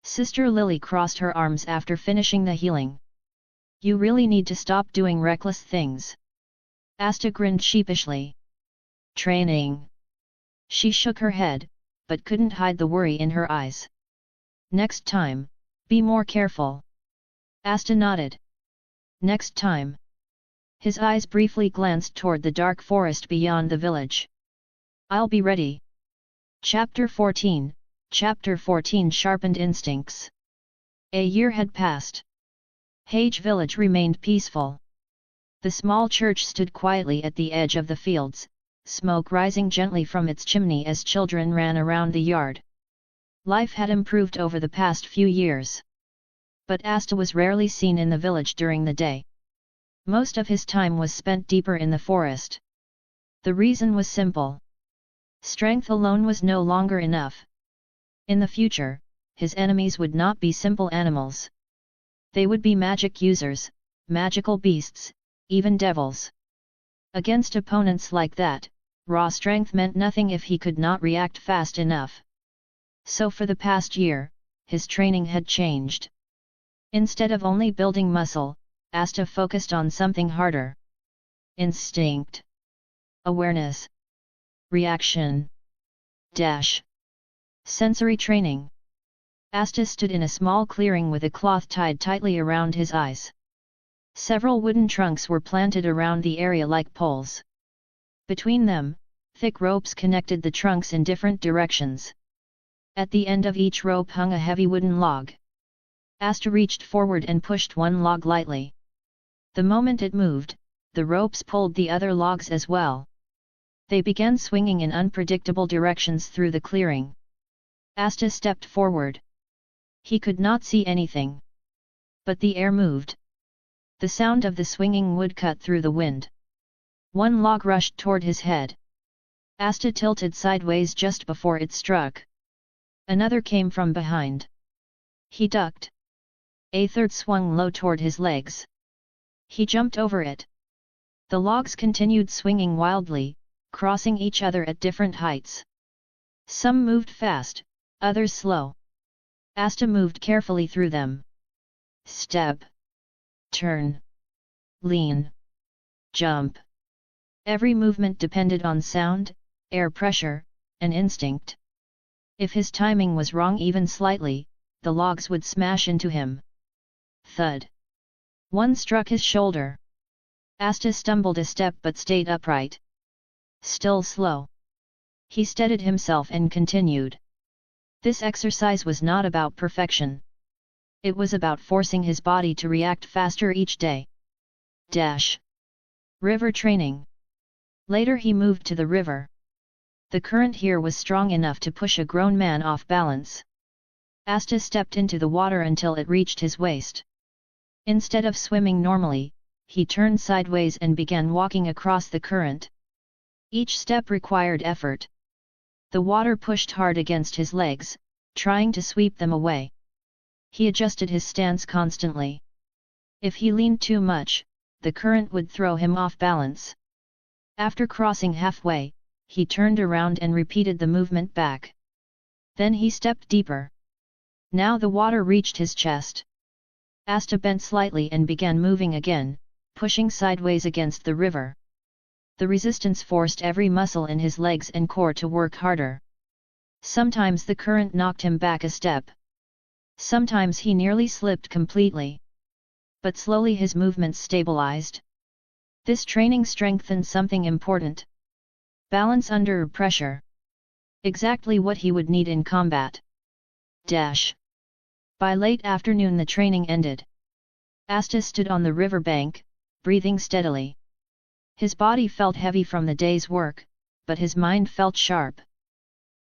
Sister Lily crossed her arms after finishing the healing. You really need to stop doing reckless things. Asta grinned sheepishly. Training. She shook her head, but couldn't hide the worry in her eyes. Next time, be more careful. Asta nodded. Next time. His eyes briefly glanced toward the dark forest beyond the village. I'll be ready. Chapter 14, Chapter 14 Sharpened Instincts. A year had passed. Hage village remained peaceful. The small church stood quietly at the edge of the fields, smoke rising gently from its chimney as children ran around the yard. Life had improved over the past few years. But Asta was rarely seen in the village during the day. Most of his time was spent deeper in the forest. The reason was simple. Strength alone was no longer enough. In the future, his enemies would not be simple animals. They would be magic users, magical beasts, even devils. Against opponents like that, raw strength meant nothing if he could not react fast enough. So for the past year, his training had changed. Instead of only building muscle, Asta focused on something harder. Instinct. Awareness. Reaction. Sensory training. Asta stood in a small clearing with a cloth tied tightly around his eyes. Several wooden trunks were planted around the area like poles. Between them, thick ropes connected the trunks in different directions. At the end of each rope hung a heavy wooden log. Asta reached forward and pushed one log lightly. The moment it moved, the ropes pulled the other logs as well. They began swinging in unpredictable directions through the clearing. Asta stepped forward. He could not see anything. But the air moved. The sound of the swinging wood cut through the wind. One log rushed toward his head. Asta tilted sideways just before it struck. Another came from behind. He ducked. A third swung low toward his legs. He jumped over it. The logs continued swinging wildly, crossing each other at different heights. Some moved fast, others slow. Asta moved carefully through them. Step. Turn. Lean. Jump. Every movement depended on sound, air pressure, and instinct. If his timing was wrong even slightly, the logs would smash into him. Thud. One struck his shoulder. Asta stumbled a step but stayed upright. Still slow. He steadied himself and continued. This exercise was not about perfection. It was about forcing his body to react faster each day. Dash. River training. Later he moved to the river. The current here was strong enough to push a grown man off balance. Asta stepped into the water until it reached his waist. Instead of swimming normally, he turned sideways and began walking across the current. Each step required effort. The water pushed hard against his legs, trying to sweep them away. He adjusted his stance constantly. If he leaned too much, the current would throw him off balance. After crossing halfway, he turned around and repeated the movement back. Then he stepped deeper. Now the water reached his chest. Asta bent slightly and began moving again, pushing sideways against the river. The resistance forced every muscle in his legs and core to work harder. Sometimes the current knocked him back a step. Sometimes he nearly slipped completely. But slowly his movements stabilized. This training strengthened something important. Balance under pressure. Exactly what he would need in combat. Dash. By late afternoon the training ended. Asta stood on the river bank, breathing steadily. His body felt heavy from the day's work, but his mind felt sharp.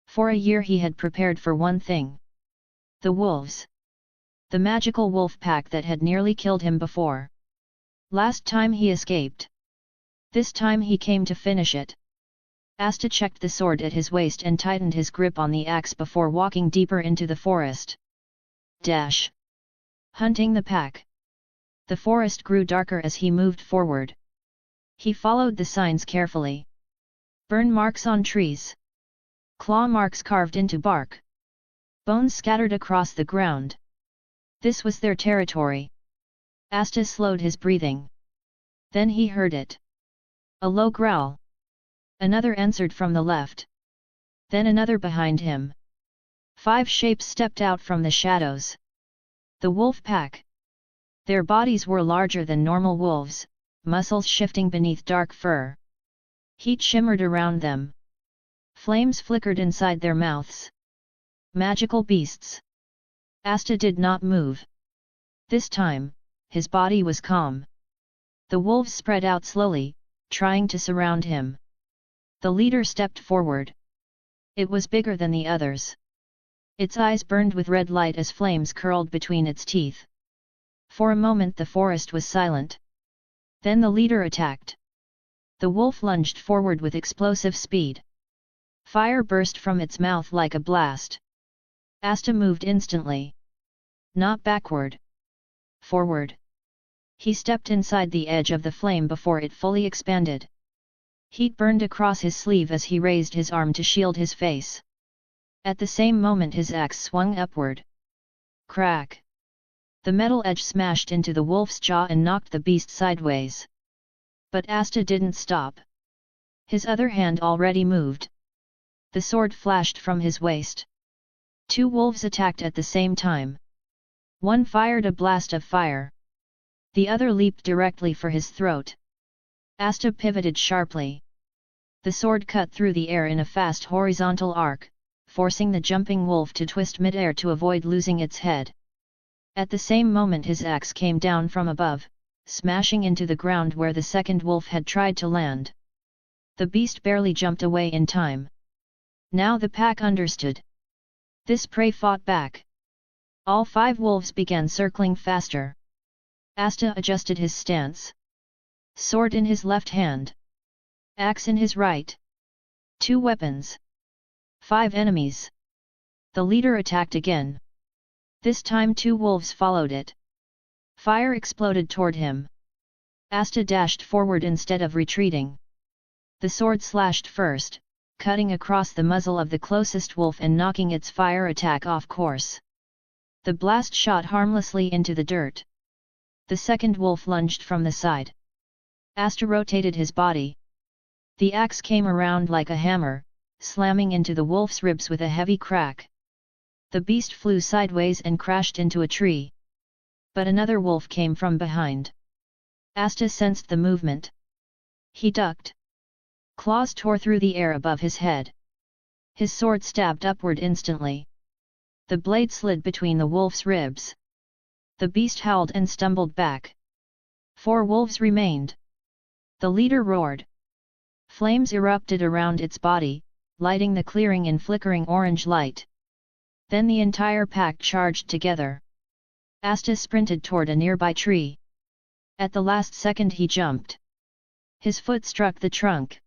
For a year he had prepared for one thing. The wolves. The magical wolf pack that had nearly killed him before. Last time he escaped. This time he came to finish it. Asta checked the sword at his waist and tightened his grip on the axe before walking deeper into the forest. Dash. Hunting the pack. The forest grew darker as he moved forward. He followed the signs carefully. Burn marks on trees. Claw marks carved into bark. Bones scattered across the ground. This was their territory. Asta slowed his breathing. Then he heard it. A low growl. Another answered from the left. Then another behind him. 5 shapes stepped out from the shadows. The wolf pack. Their bodies were larger than normal wolves, muscles shifting beneath dark fur. Heat shimmered around them. Flames flickered inside their mouths. Magical beasts. Asta did not move. This time, his body was calm. The wolves spread out slowly, trying to surround him. The leader stepped forward. It was bigger than the others. Its eyes burned with red light as flames curled between its teeth. For a moment the forest was silent. Then the leader attacked. The wolf lunged forward with explosive speed. Fire burst from its mouth like a blast. Asta moved instantly. Not backward. Forward. He stepped inside the edge of the flame before it fully expanded. Heat burned across his sleeve as he raised his arm to shield his face. At the same moment his axe swung upward. Crack! The metal edge smashed into the wolf's jaw and knocked the beast sideways. But Asta didn't stop. His other hand already moved. The sword flashed from his waist. 2 wolves attacked at the same time. One fired a blast of fire. The other leaped directly for his throat. Asta pivoted sharply. The sword cut through the air in a fast horizontal arc, forcing the jumping wolf to twist mid-air to avoid losing its head. At the same moment his axe came down from above, smashing into the ground where the second wolf had tried to land. The beast barely jumped away in time. Now the pack understood. This prey fought back. All 5 wolves began circling faster. Asta adjusted his stance. Sword in his left hand. Axe in his right. 2 weapons. 5 enemies. The leader attacked again. This time 2 wolves followed it. Fire exploded toward him. Asta dashed forward instead of retreating. The sword slashed first, cutting across the muzzle of the closest wolf and knocking its fire attack off course. The blast shot harmlessly into the dirt. The second wolf lunged from the side. Asta rotated his body. The axe came around like a hammer, slamming into the wolf's ribs with a heavy crack. The beast flew sideways and crashed into a tree. But another wolf came from behind. Asta sensed the movement. He ducked. Claws tore through the air above his head. His sword stabbed upward instantly. The blade slid between the wolf's ribs. The beast howled and stumbled back. 4 wolves remained. The leader roared. Flames erupted around its body, lighting the clearing in flickering orange light. Then the entire pack charged together. Asta sprinted toward a nearby tree. At the last second he jumped. His foot struck the trunk.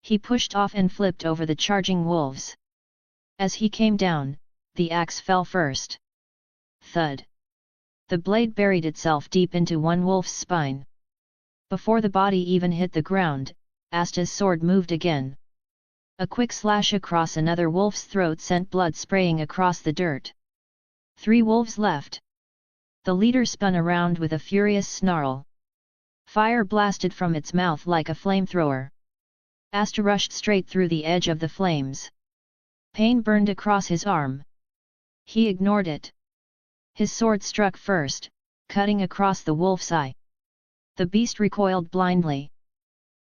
He pushed off and flipped over the charging wolves. As he came down, the axe fell first. Thud. The blade buried itself deep into one wolf's spine. Before the body even hit the ground, Asta's sword moved again. A quick slash across another wolf's throat sent blood spraying across the dirt. 3 wolves left. The leader spun around with a furious snarl. Fire blasted from its mouth like a flamethrower. Asta rushed straight through the edge of the flames. Pain burned across his arm. He ignored it. His sword struck first, cutting across the wolf's eye. The beast recoiled blindly.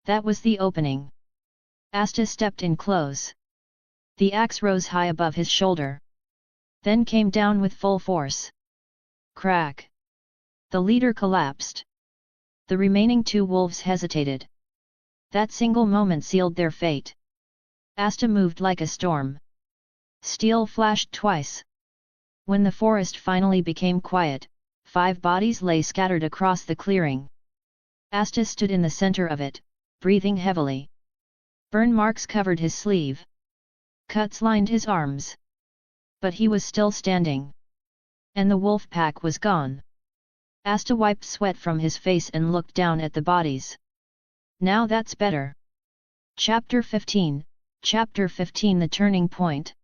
That was the opening. Asta stepped in close. The axe rose high above his shoulder. Then came down with full force. Crack! The leader collapsed. The remaining 2 wolves hesitated. That single moment sealed their fate. Asta moved like a storm. Steel flashed twice. When the forest finally became quiet, 5 bodies lay scattered across the clearing. Asta stood in the center of it, breathing heavily. Burn marks covered his sleeve. Cuts lined his arms. But he was still standing. And the wolf pack was gone. Asta wiped sweat from his face and looked down at the bodies. Now that's better. Chapter 15, Chapter 15 The Turning Point.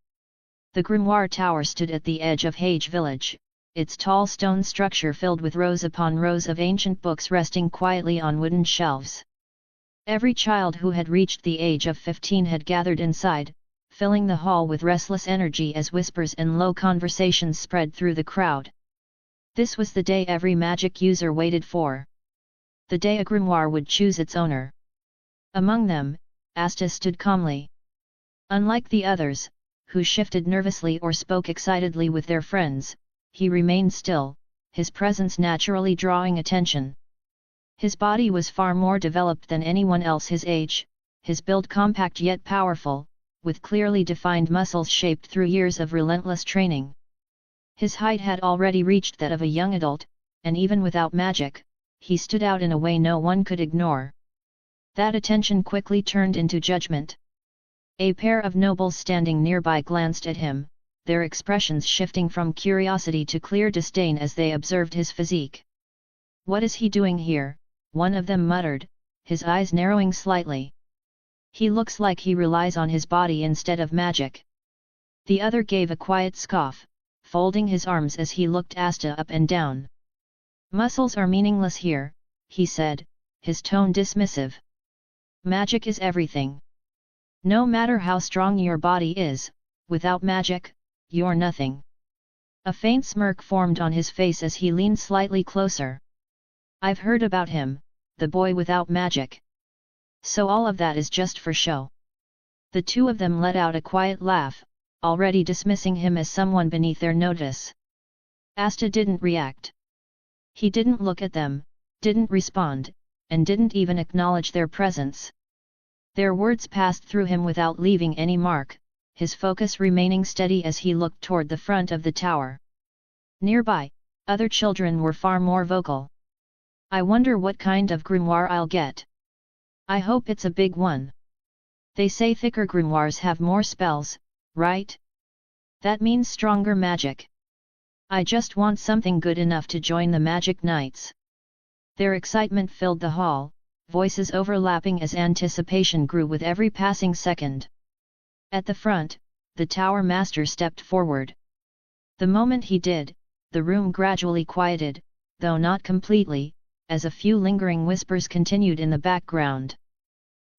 The Grimoire Tower stood at the edge of Hage village, its tall stone structure filled with rows upon rows of ancient books resting quietly on wooden shelves. Every child who had reached the age of 15 had gathered inside, filling the hall with restless energy as whispers and low conversations spread through the crowd. This was the day every magic user waited for. The day a grimoire would choose its owner. Among them, Asta stood calmly. Unlike the others, who shifted nervously or spoke excitedly with their friends, he remained still, his presence naturally drawing attention. His body was far more developed than anyone else his age, his build compact yet powerful, with clearly defined muscles shaped through years of relentless training. His height had already reached that of a young adult, and even without magic, he stood out in a way no one could ignore. That attention quickly turned into judgment. A pair of nobles standing nearby glanced at him, their expressions shifting from curiosity to clear disdain as they observed his physique. "What is he doing here?" one of them muttered, his eyes narrowing slightly. "He looks like he relies on his body instead of magic." The other gave a quiet scoff, folding his arms as he looked Asta up and down. "Muscles are meaningless here," he said, his tone dismissive. "Magic is everything. No matter how strong your body is, without magic, you're nothing." A faint smirk formed on his face as he leaned slightly closer. "I've heard about him, the boy without magic. So all of that is just for show." The 2 of them let out a quiet laugh, already dismissing him as someone beneath their notice. Asta didn't react. He didn't look at them, didn't respond, and didn't even acknowledge their presence. Their words passed through him without leaving any mark, his focus remaining steady as he looked toward the front of the tower. Nearby, other children were far more vocal. "I wonder what kind of grimoire I'll get. I hope it's a big one. They say thicker grimoires have more spells, right? That means stronger magic. I just want something good enough to join the Magic Knights." Their excitement filled the hall, voices overlapping as anticipation grew with every passing second. At the front, the tower master stepped forward. The moment he did, the room gradually quieted, though not completely, as a few lingering whispers continued in the background.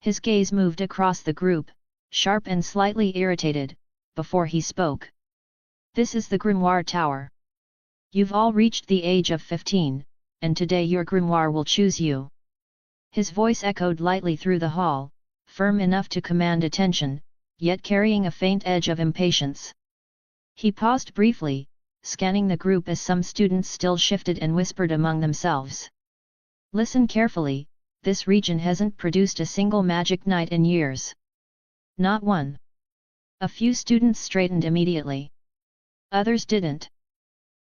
His gaze moved across the group, sharp and slightly irritated, before he spoke. "This is the Grimoire Tower. You've all reached the age of 15, and today your grimoire will choose you." His voice echoed lightly through the hall, firm enough to command attention, yet carrying a faint edge of impatience. He paused briefly, scanning the group as some students still shifted and whispered among themselves. "Listen carefully, this region hasn't produced a single magic knight in years. Not one." A few students straightened immediately. Others didn't.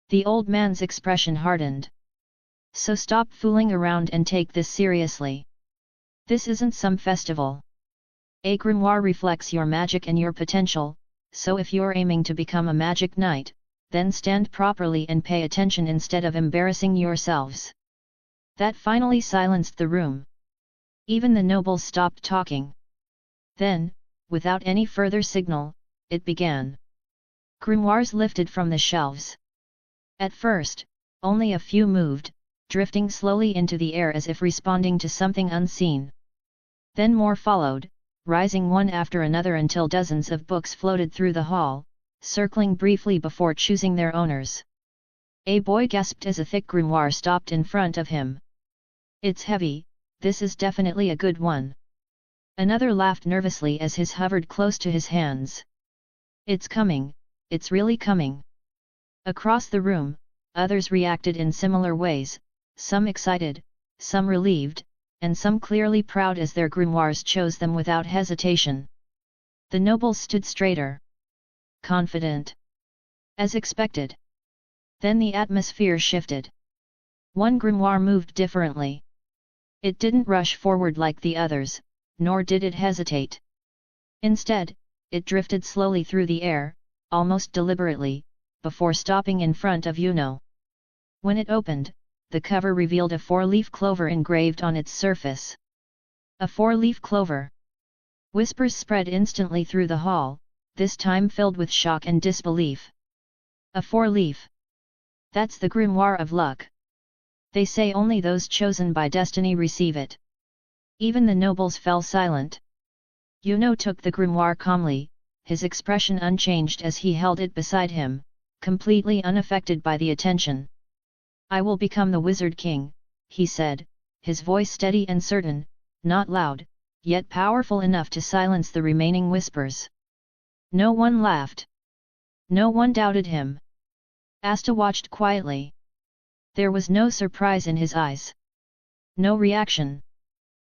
The old man's expression hardened. "So stop fooling around and take this seriously. This isn't some festival. A grimoire reflects your magic and your potential, so if you're aiming to become a magic knight, then stand properly and pay attention instead of embarrassing yourselves." That finally silenced the room. Even the nobles stopped talking. Then, without any further signal, it began. Grimoires lifted from the shelves. At first, only a few moved, drifting slowly into the air as if responding to something unseen. Then more followed, rising one after another until dozens of books floated through the hall, circling briefly before choosing their owners. A boy gasped as a thick grimoire stopped in front of him. "It's heavy, this is definitely a good one." Another laughed nervously as his hovered close to his hands. "It's coming, it's really coming." Across the room, others reacted in similar ways, some excited, some relieved, and some clearly proud as their grimoires chose them without hesitation. The nobles stood straighter. Confident. As expected. Then the atmosphere shifted. One grimoire moved differently. It didn't rush forward like the others, nor did it hesitate. Instead, it drifted slowly through the air, almost deliberately, before stopping in front of Yuno. When it opened, the cover revealed a four-leaf clover engraved on its surface. A four-leaf clover. Whispers spread instantly through the hall, this time filled with shock and disbelief. A four-leaf. That's the grimoire of luck. They say only those chosen by destiny receive it. Even the nobles fell silent. Yuno took the grimoire calmly, his expression unchanged as he held it beside him, completely unaffected by the attention. "I will become the Wizard King," he said, his voice steady and certain, not loud, yet powerful enough to silence the remaining whispers. No one laughed. No one doubted him. Asta watched quietly. There was no surprise in his eyes. No reaction.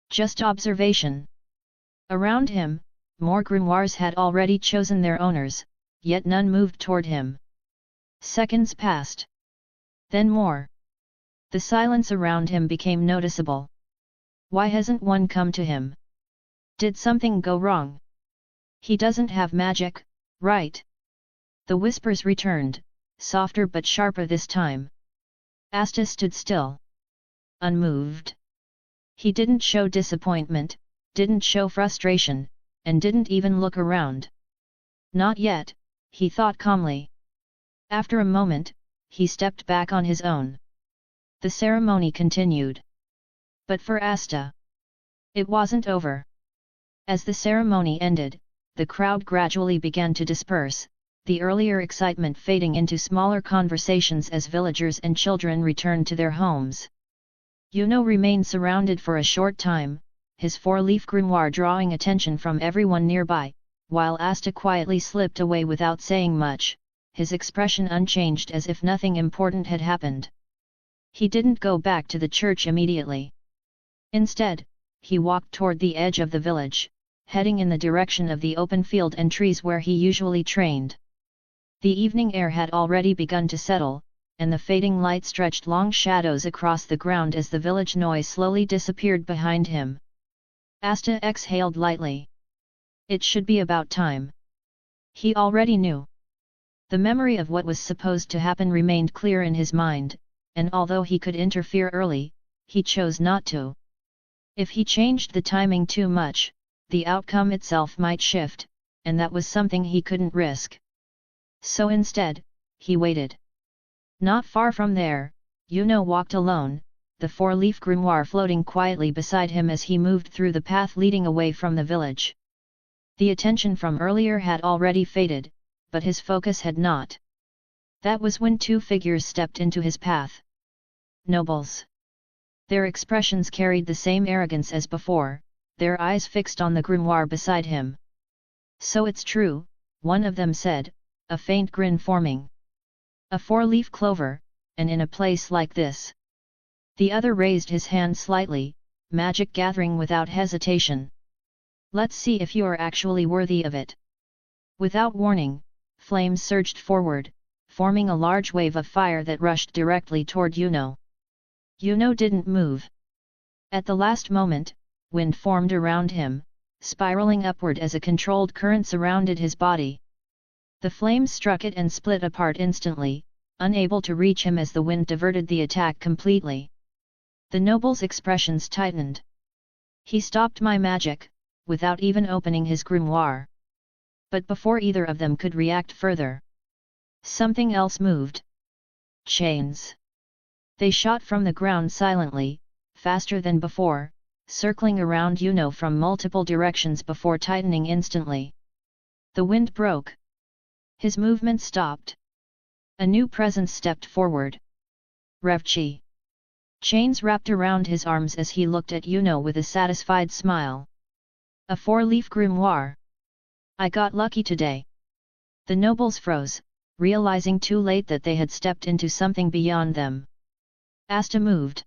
Just observation. Around him, more grimoires had already chosen their owners, yet none moved toward him. Seconds passed. Then more. The silence around him became noticeable. Why hasn't one come to him? Did something go wrong? He doesn't have magic, right? The whispers returned, softer but sharper this time. Asta stood still. Unmoved. He didn't show disappointment, didn't show frustration, and didn't even look around. Not yet, he thought calmly. After a moment, he stepped back on his own. The ceremony continued. But for Asta, it wasn't over. As the ceremony ended, the crowd gradually began to disperse, the earlier excitement fading into smaller conversations as villagers and children returned to their homes. Yuno remained surrounded for a short time, his four-leaf grimoire drawing attention from everyone nearby, while Asta quietly slipped away without saying much, his expression unchanged as if nothing important had happened. He didn't go back to the church immediately. Instead, he walked toward the edge of the village, heading in the direction of the open field and trees where he usually trained. The evening air had already begun to settle, and the fading light stretched long shadows across the ground as the village noise slowly disappeared behind him. Asta exhaled lightly. It should be about time. He already knew. The memory of what was supposed to happen remained clear in his mind, and although he could interfere early, he chose not to. If he changed the timing too much, the outcome itself might shift, and that was something he couldn't risk. So instead, he waited. Not far from there, Yuno walked alone, the four-leaf grimoire floating quietly beside him as he moved through the path leading away from the village. The attention from earlier had already faded, but his focus had not. That was when two figures stepped into his path. Nobles. Their expressions carried the same arrogance as before, their eyes fixed on the grimoire beside him. So it's true, one of them said, a faint grin forming. A four-leaf clover, and in a place like this. The other raised his hand slightly, magic gathering without hesitation. Let's see if you are actually worthy of it. Without warning, flames surged forward, forming a large wave of fire that rushed directly toward Yuno. Yuno didn't move. At the last moment, wind formed around him, spiraling upward as a controlled current surrounded his body. The flames struck it and split apart instantly, unable to reach him as the wind diverted the attack completely. The noble's expressions tightened. He stopped my magic, without even opening his grimoire. But before either of them could react further, something else moved. Chains. They shot from the ground silently, faster than before, circling around Yuno from multiple directions before tightening instantly. The wind broke. His movement stopped. A new presence stepped forward. Revchi. Chains wrapped around his arms as he looked at Yuno with a satisfied smile. A four-leaf grimoire. I got lucky today. The nobles froze, realizing too late that they had stepped into something beyond them. Asta moved.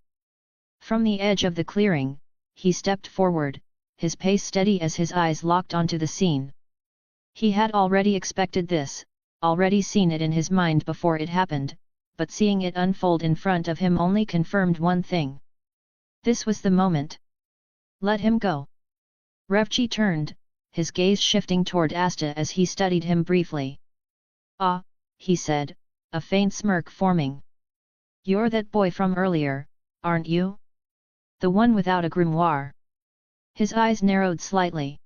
From the edge of the clearing, he stepped forward, his pace steady as his eyes locked onto the scene. He had already expected this, already seen it in his mind before it happened, but seeing it unfold in front of him only confirmed one thing. This was the moment. Let him go. Revchi turned, his gaze shifting toward Asta as he studied him briefly. Ah, he said, a faint smirk forming. You're that boy from earlier, aren't you? The one without a grimoire. His eyes narrowed slightly.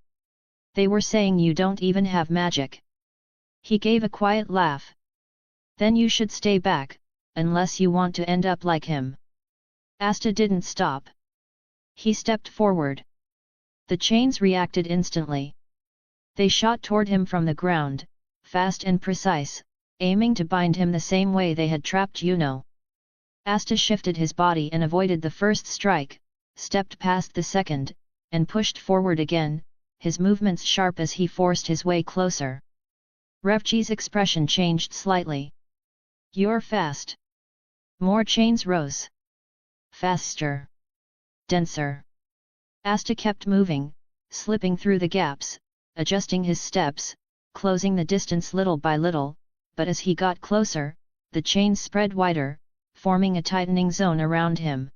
They were saying you don't even have magic. He gave a quiet laugh. Then you should stay back, unless you want to end up like him. Asta didn't stop. He stepped forward. The chains reacted instantly. They shot toward him from the ground, fast and precise, aiming to bind him the same way they had trapped Yuno. Asta shifted his body and avoided the first strike, stepped past the second, and pushed forward again, his movements sharp as he forced his way closer. Revchi's expression changed slightly. You're fast. More chains rose. Faster. Denser. Asta kept moving, slipping through the gaps, adjusting his steps, closing the distance little by little, but as he got closer, the chains spread wider, forming a tightening zone around him.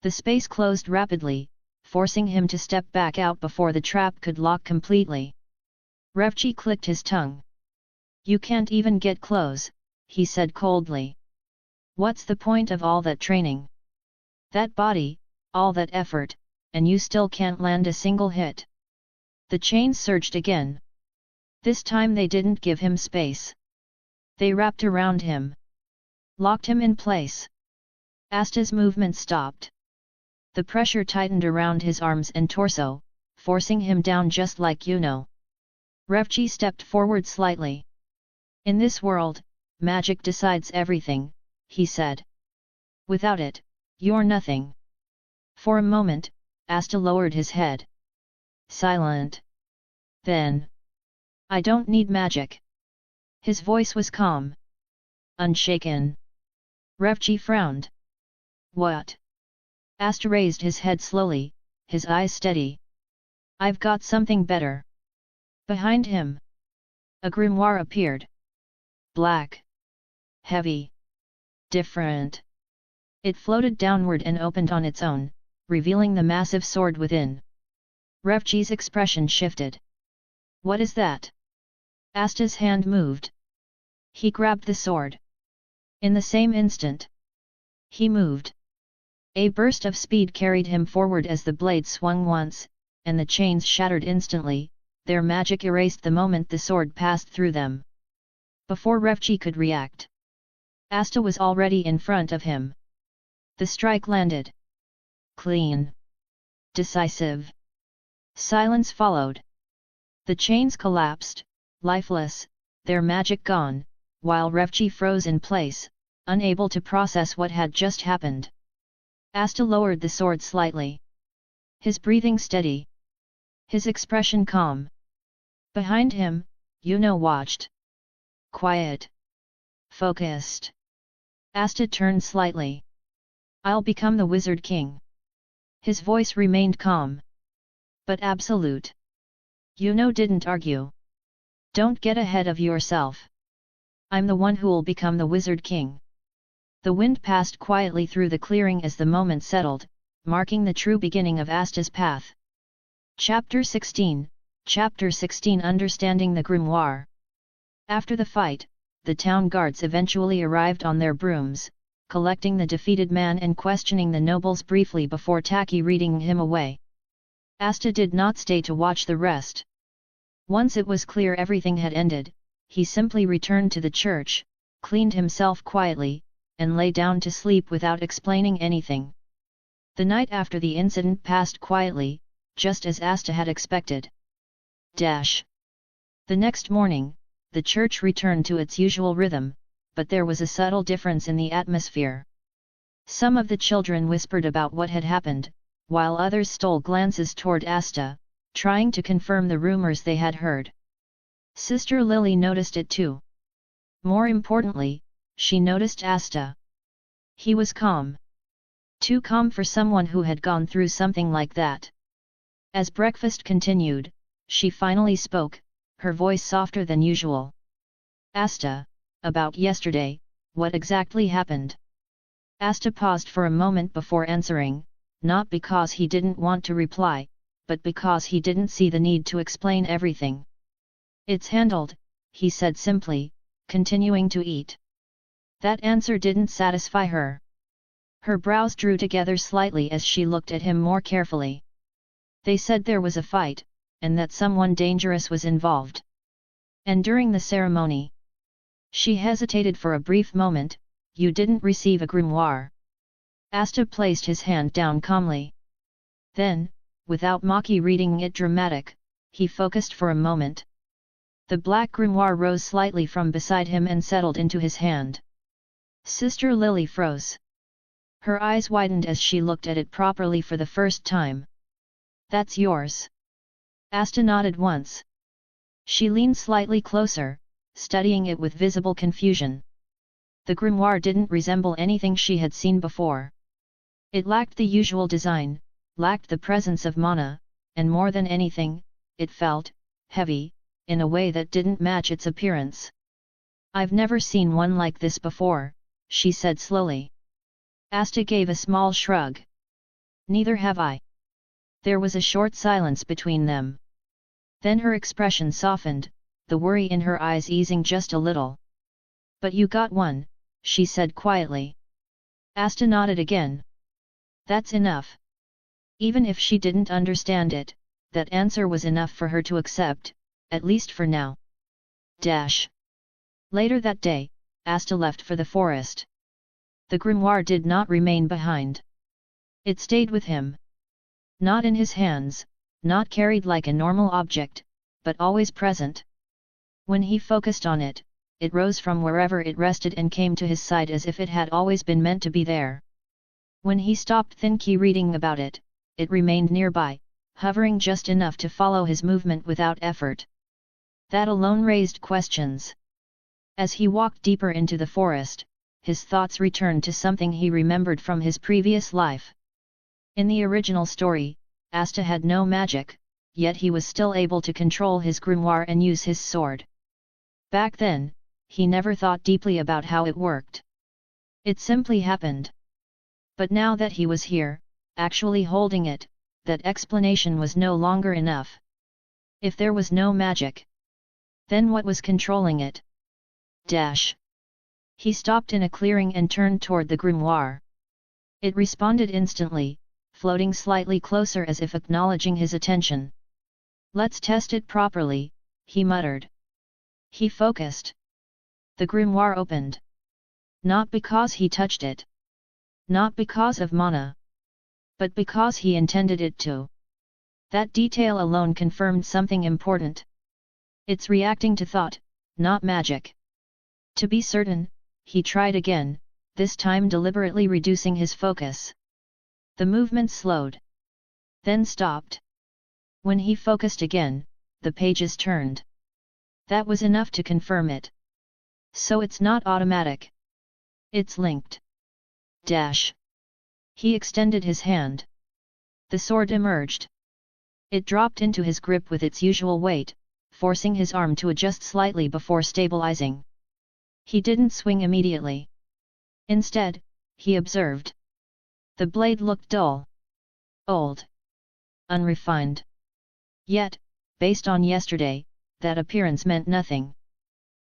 The space closed rapidly, forcing him to step back out before the trap could lock completely. Revchi clicked his tongue. You can't even get close, he said coldly. What's the point of all that training? That body, all that effort, and you still can't land a single hit. The chains surged again. This time they didn't give him space. They wrapped around him. Locked him in place. Asta's movement stopped. The pressure tightened around his arms and torso, forcing him down just like Yuno. Revchi stepped forward slightly. In this world, magic decides everything, he said. Without it, you're nothing. For a moment, Asta lowered his head. Silent. Then. I don't need magic. His voice was calm. Unshaken. Revchi frowned. What? Asta raised his head slowly, his eyes steady. I've got something better. Behind him. A grimoire appeared. Black. Heavy. Different. It floated downward and opened on its own, revealing the massive sword within. Revchi's expression shifted. What is that? Asta's hand moved. He grabbed the sword. In the same instant, he moved. A burst of speed carried him forward as the blade swung once, and the chains shattered instantly, their magic erased the moment the sword passed through them. Before Revchi could react, Asta was already in front of him. The strike landed. Clean. Decisive. Silence followed. The chains collapsed, lifeless, their magic gone, while Revchi froze in place, unable to process what had just happened. Asta lowered the sword slightly. His breathing steady. His expression calm. Behind him, Yuno watched. Quiet. Focused. Asta turned slightly. I'll become the Wizard King. His voice remained calm. But absolute. Yuno didn't argue. Don't get ahead of yourself. I'm the one who'll become the Wizard King. The wind passed quietly through the clearing as the moment settled, marking the true beginning of Asta's path. Chapter 16 Understanding the Grimoire. After the fight, the town guards eventually arrived on their brooms, collecting the defeated man and questioning the nobles briefly before Taki reading him away. Asta did not stay to watch the rest. Once it was clear everything had ended, he simply returned to the church, cleaned himself quietly, and lay down to sleep without explaining anything. The night after the incident passed quietly, just as Asta had expected. The next morning, the church returned to its usual rhythm, but there was a subtle difference in the atmosphere. Some of the children whispered about what had happened, while others stole glances toward Asta, trying to confirm the rumors they had heard. Sister Lily noticed it too. More importantly, she noticed Asta. He was calm. Too calm for someone who had gone through something like that. As breakfast continued, she finally spoke, her voice softer than usual. Asta, about yesterday, what exactly happened? Asta paused for a moment before answering, not because he didn't want to reply, but because he didn't see the need to explain everything. It's handled, he said simply, continuing to eat. That answer didn't satisfy her. Her brows drew together slightly as she looked at him more carefully. They said there was a fight, and that someone dangerous was involved. And during the ceremony, she hesitated for a brief moment. You didn't receive a grimoire. Asta placed his hand down calmly. Then, without Maki reading it dramatic, he focused for a moment. The black grimoire rose slightly from beside him and settled into his hand. Sister Lily froze. Her eyes widened as she looked at it properly for the first time. That's yours. Asta nodded once. She leaned slightly closer, studying it with visible confusion. The grimoire didn't resemble anything she had seen before. It lacked the usual design, lacked the presence of mana, and more than anything, it felt heavy, in a way that didn't match its appearance. I've never seen one like this before, she said slowly. Asta gave a small shrug. Neither have I. There was a short silence between them. Then her expression softened, the worry in her eyes easing just a little. But you got one, she said quietly. Asta nodded again. That's enough. Even if she didn't understand it, that answer was enough for her to accept, at least for now. Later that day, Asta left for the forest. The grimoire did not remain behind. It stayed with him. Not in his hands, not carried like a normal object, but always present. When he focused on it, it rose from wherever it rested and came to his side as if it had always been meant to be there. When he stopped thinking reading about it, it remained nearby, hovering just enough to follow his movement without effort. That alone raised questions. As he walked deeper into the forest, his thoughts returned to something he remembered from his previous life. In the original story, Asta had no magic, yet he was still able to control his grimoire and use his sword. Back then, he never thought deeply about how it worked. It simply happened. But now that he was here, actually holding it, that explanation was no longer enough. If there was no magic, then what was controlling it? He stopped in a clearing and turned toward the grimoire. It responded instantly, floating slightly closer as if acknowledging his attention. Let's test it properly, he muttered. He focused. The grimoire opened. Not because he touched it. Not because of mana. But because he intended it to. That detail alone confirmed something important. It's reacting to thought, not magic. To be certain, he tried again, this time deliberately reducing his focus. The movement slowed. Then stopped. When he focused again, the pages turned. That was enough to confirm it. So it's not automatic. It's linked. Dash. He extended his hand. The sword emerged. It dropped into his grip with its usual weight, forcing his arm to adjust slightly before stabilizing. He didn't swing immediately. Instead, he observed. The blade looked dull. Old. Unrefined. Yet, based on yesterday, that appearance meant nothing.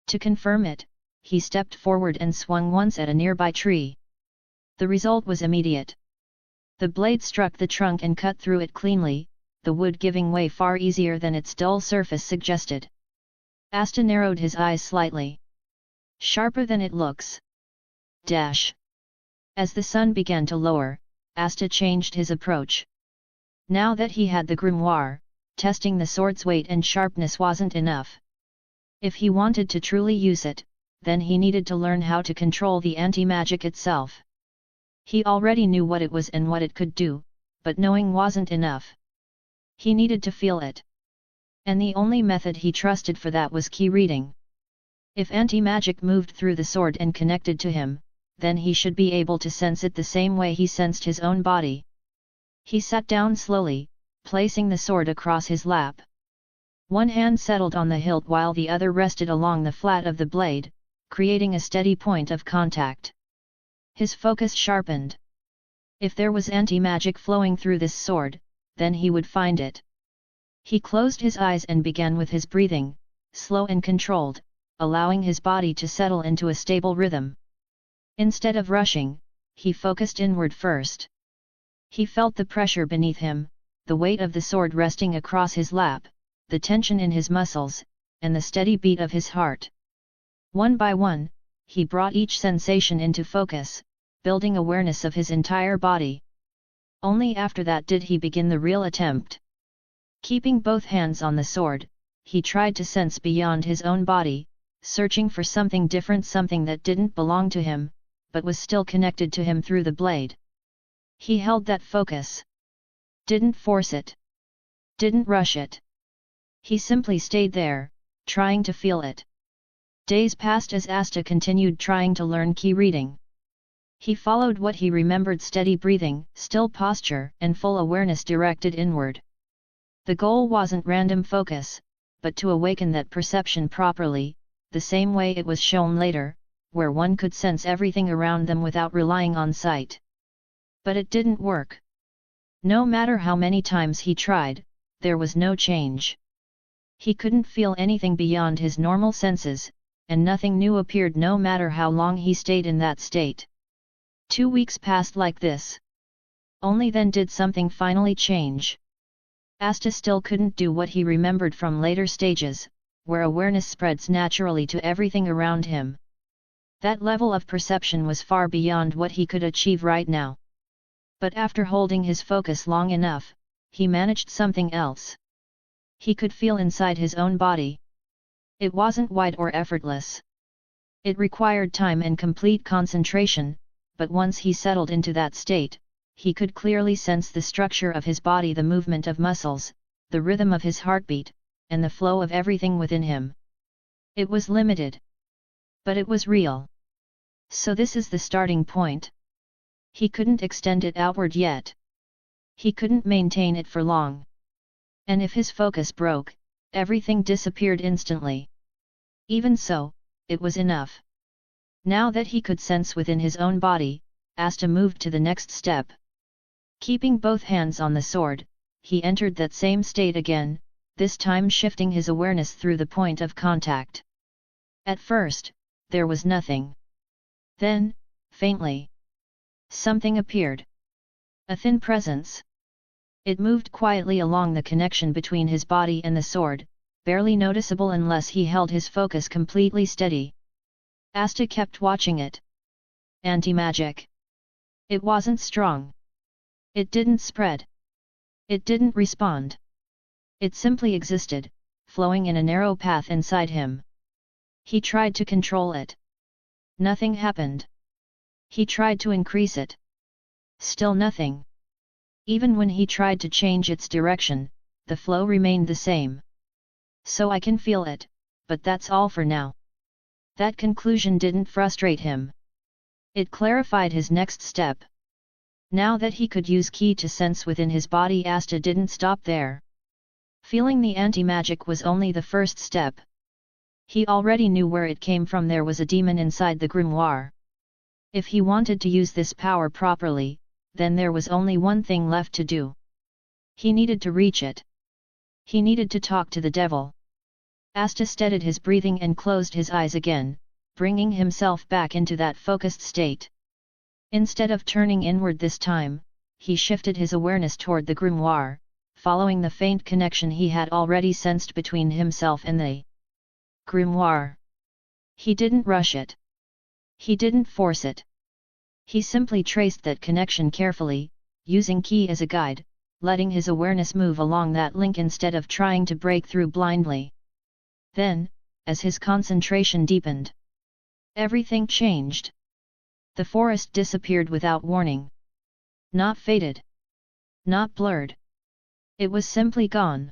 To confirm it, he stepped forward and swung once at a nearby tree. The result was immediate. The blade struck the trunk and cut through it cleanly, the wood giving way far easier than its dull surface suggested. Asta narrowed his eyes slightly. Sharper than it looks. Dash. As the sun began to lower, Asta changed his approach. Now that he had the grimoire, testing the sword's weight and sharpness wasn't enough. If he wanted to truly use it, then he needed to learn how to control the anti-magic itself. He already knew what it was and what it could do, but knowing wasn't enough. He needed to feel it. And the only method he trusted for that was key reading. If anti-magic moved through the sword and connected to him, then he should be able to sense it the same way he sensed his own body. He sat down slowly, placing the sword across his lap. One hand settled on the hilt while the other rested along the flat of the blade, creating a steady point of contact. His focus sharpened. If there was anti-magic flowing through this sword, then he would find it. He closed his eyes and began with his breathing, slow and controlled, allowing his body to settle into a stable rhythm. Instead of rushing, he focused inward first. He felt the pressure beneath him, the weight of the sword resting across his lap, the tension in his muscles, and the steady beat of his heart. One by one, he brought each sensation into focus, building awareness of his entire body. Only after that did he begin the real attempt. Keeping both hands on the sword, he tried to sense beyond his own body, searching for something different, something that didn't belong to him, but was still connected to him through the blade. He held that focus. Didn't force it. Didn't rush it. He simply stayed there, trying to feel it. Days passed as Asta continued trying to learn key reading. He followed what he remembered: steady breathing, still posture, and full awareness directed inward. The goal wasn't random focus, but to awaken that perception properly, the same way it was shown later, where one could sense everything around them without relying on sight. But it didn't work. No matter how many times he tried, there was no change. He couldn't feel anything beyond his normal senses, and nothing new appeared no matter how long he stayed in that state. 2 weeks passed like this. Only then did something finally change. Asta still couldn't do what he remembered from later stages, where awareness spreads naturally to everything around him. That level of perception was far beyond what he could achieve right now. But after holding his focus long enough, he managed something else. He could feel inside his own body. It wasn't wide or effortless. It required time and complete concentration, but once he settled into that state, he could clearly sense the structure of his body, the movement of muscles, the rhythm of his heartbeat, and the flow of everything within him. It was limited. But it was real. So this is the starting point. He couldn't extend it outward yet. He couldn't maintain it for long. And if his focus broke, everything disappeared instantly. Even so, it was enough. Now that he could sense within his own body, Asta moved to the next step. Keeping both hands on the sword, he entered that same state again, this time shifting his awareness through the point of contact. At first, there was nothing. Then, faintly, something appeared. A thin presence. It moved quietly along the connection between his body and the sword, barely noticeable unless he held his focus completely steady. Asta kept watching it. Anti-magic. It wasn't strong. It didn't spread. It didn't respond. It simply existed, flowing in a narrow path inside him. He tried to control it. Nothing happened. He tried to increase it. Still nothing. Even when he tried to change its direction, the flow remained the same. So I can feel it, but that's all for now. That conclusion didn't frustrate him. It clarified his next step. Now that he could use ki to sense within his body, Asta didn't stop there. Feeling the anti-magic was only the first step. He already knew where it came from. There was a demon inside the grimoire. If he wanted to use this power properly, then there was only one thing left to do. He needed to reach it. He needed to talk to the devil. Asta steadied his breathing and closed his eyes again, bringing himself back into that focused state. Instead of turning inward this time, he shifted his awareness toward the grimoire, following the faint connection he had already sensed between himself and the grimoire. He didn't rush it. He didn't force it. He simply traced that connection carefully, using ki as a guide, letting his awareness move along that link instead of trying to break through blindly. Then, as his concentration deepened, everything changed. The forest disappeared without warning. Not faded. Not blurred. It was simply gone.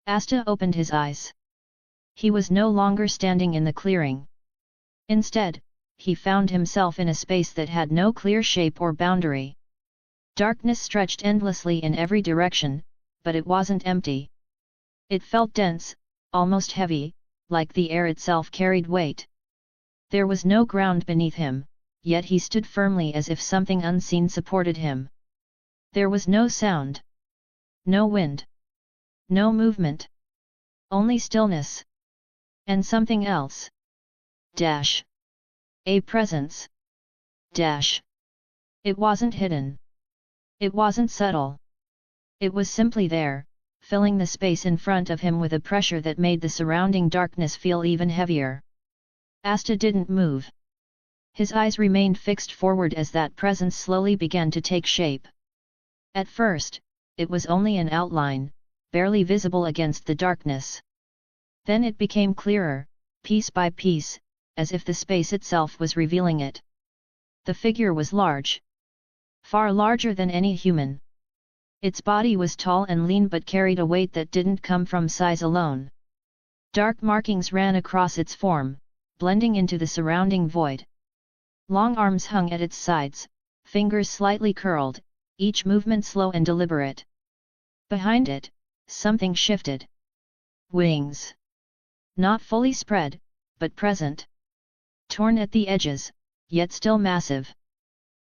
Asta opened his eyes. He was no longer standing in the clearing. Instead, he found himself in a space that had no clear shape or boundary. Darkness stretched endlessly in every direction, but it wasn't empty. It felt dense, almost heavy, like the air itself carried weight. There was no ground beneath him, yet he stood firmly as if something unseen supported him. There was no sound. No wind. No movement. Only stillness. And something else. A presence. It wasn't hidden. It wasn't subtle. It was simply there, filling the space in front of him with a pressure that made the surrounding darkness feel even heavier. Asta didn't move. His eyes remained fixed forward as that presence slowly began to take shape. At first, it was only an outline, barely visible against the darkness. Then it became clearer, piece by piece, as if the space itself was revealing it. The figure was large. Far larger than any human. Its body was tall and lean but carried a weight that didn't come from size alone. Dark markings ran across its form, blending into the surrounding void. Long arms hung at its sides, fingers slightly curled, each movement slow and deliberate. Behind it, something shifted. Wings. Not fully spread, but present. Torn at the edges, yet still massive.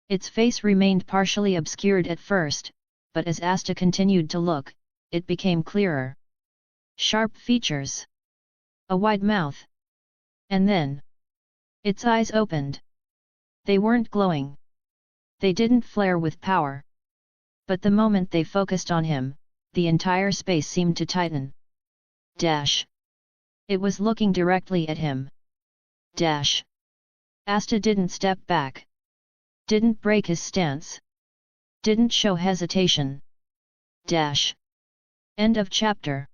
Its face remained partially obscured at first, but as Asta continued to look, it became clearer. Sharp features. A wide mouth. And then, its eyes opened. They weren't glowing. They didn't flare with power. But the moment they focused on him, the entire space seemed to tighten. It was looking directly at him. Asta didn't step back. Didn't break his stance. Didn't show hesitation. End of chapter.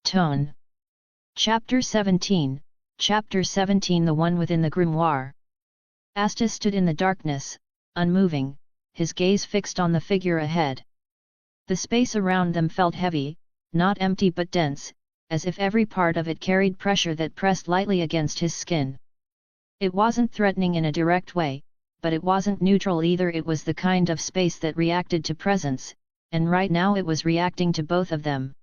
Tone. Chapter 17, Chapter 17. The one within the grimoire. Asta stood in the darkness, unmoving, his gaze fixed on the figure ahead. The space around them felt heavy, not empty but dense, as if every part of it carried pressure that pressed lightly against his skin. It wasn't threatening in a direct way, but it wasn't neutral either. It was the kind of space that reacted to presence, and right now it was reacting to both of them.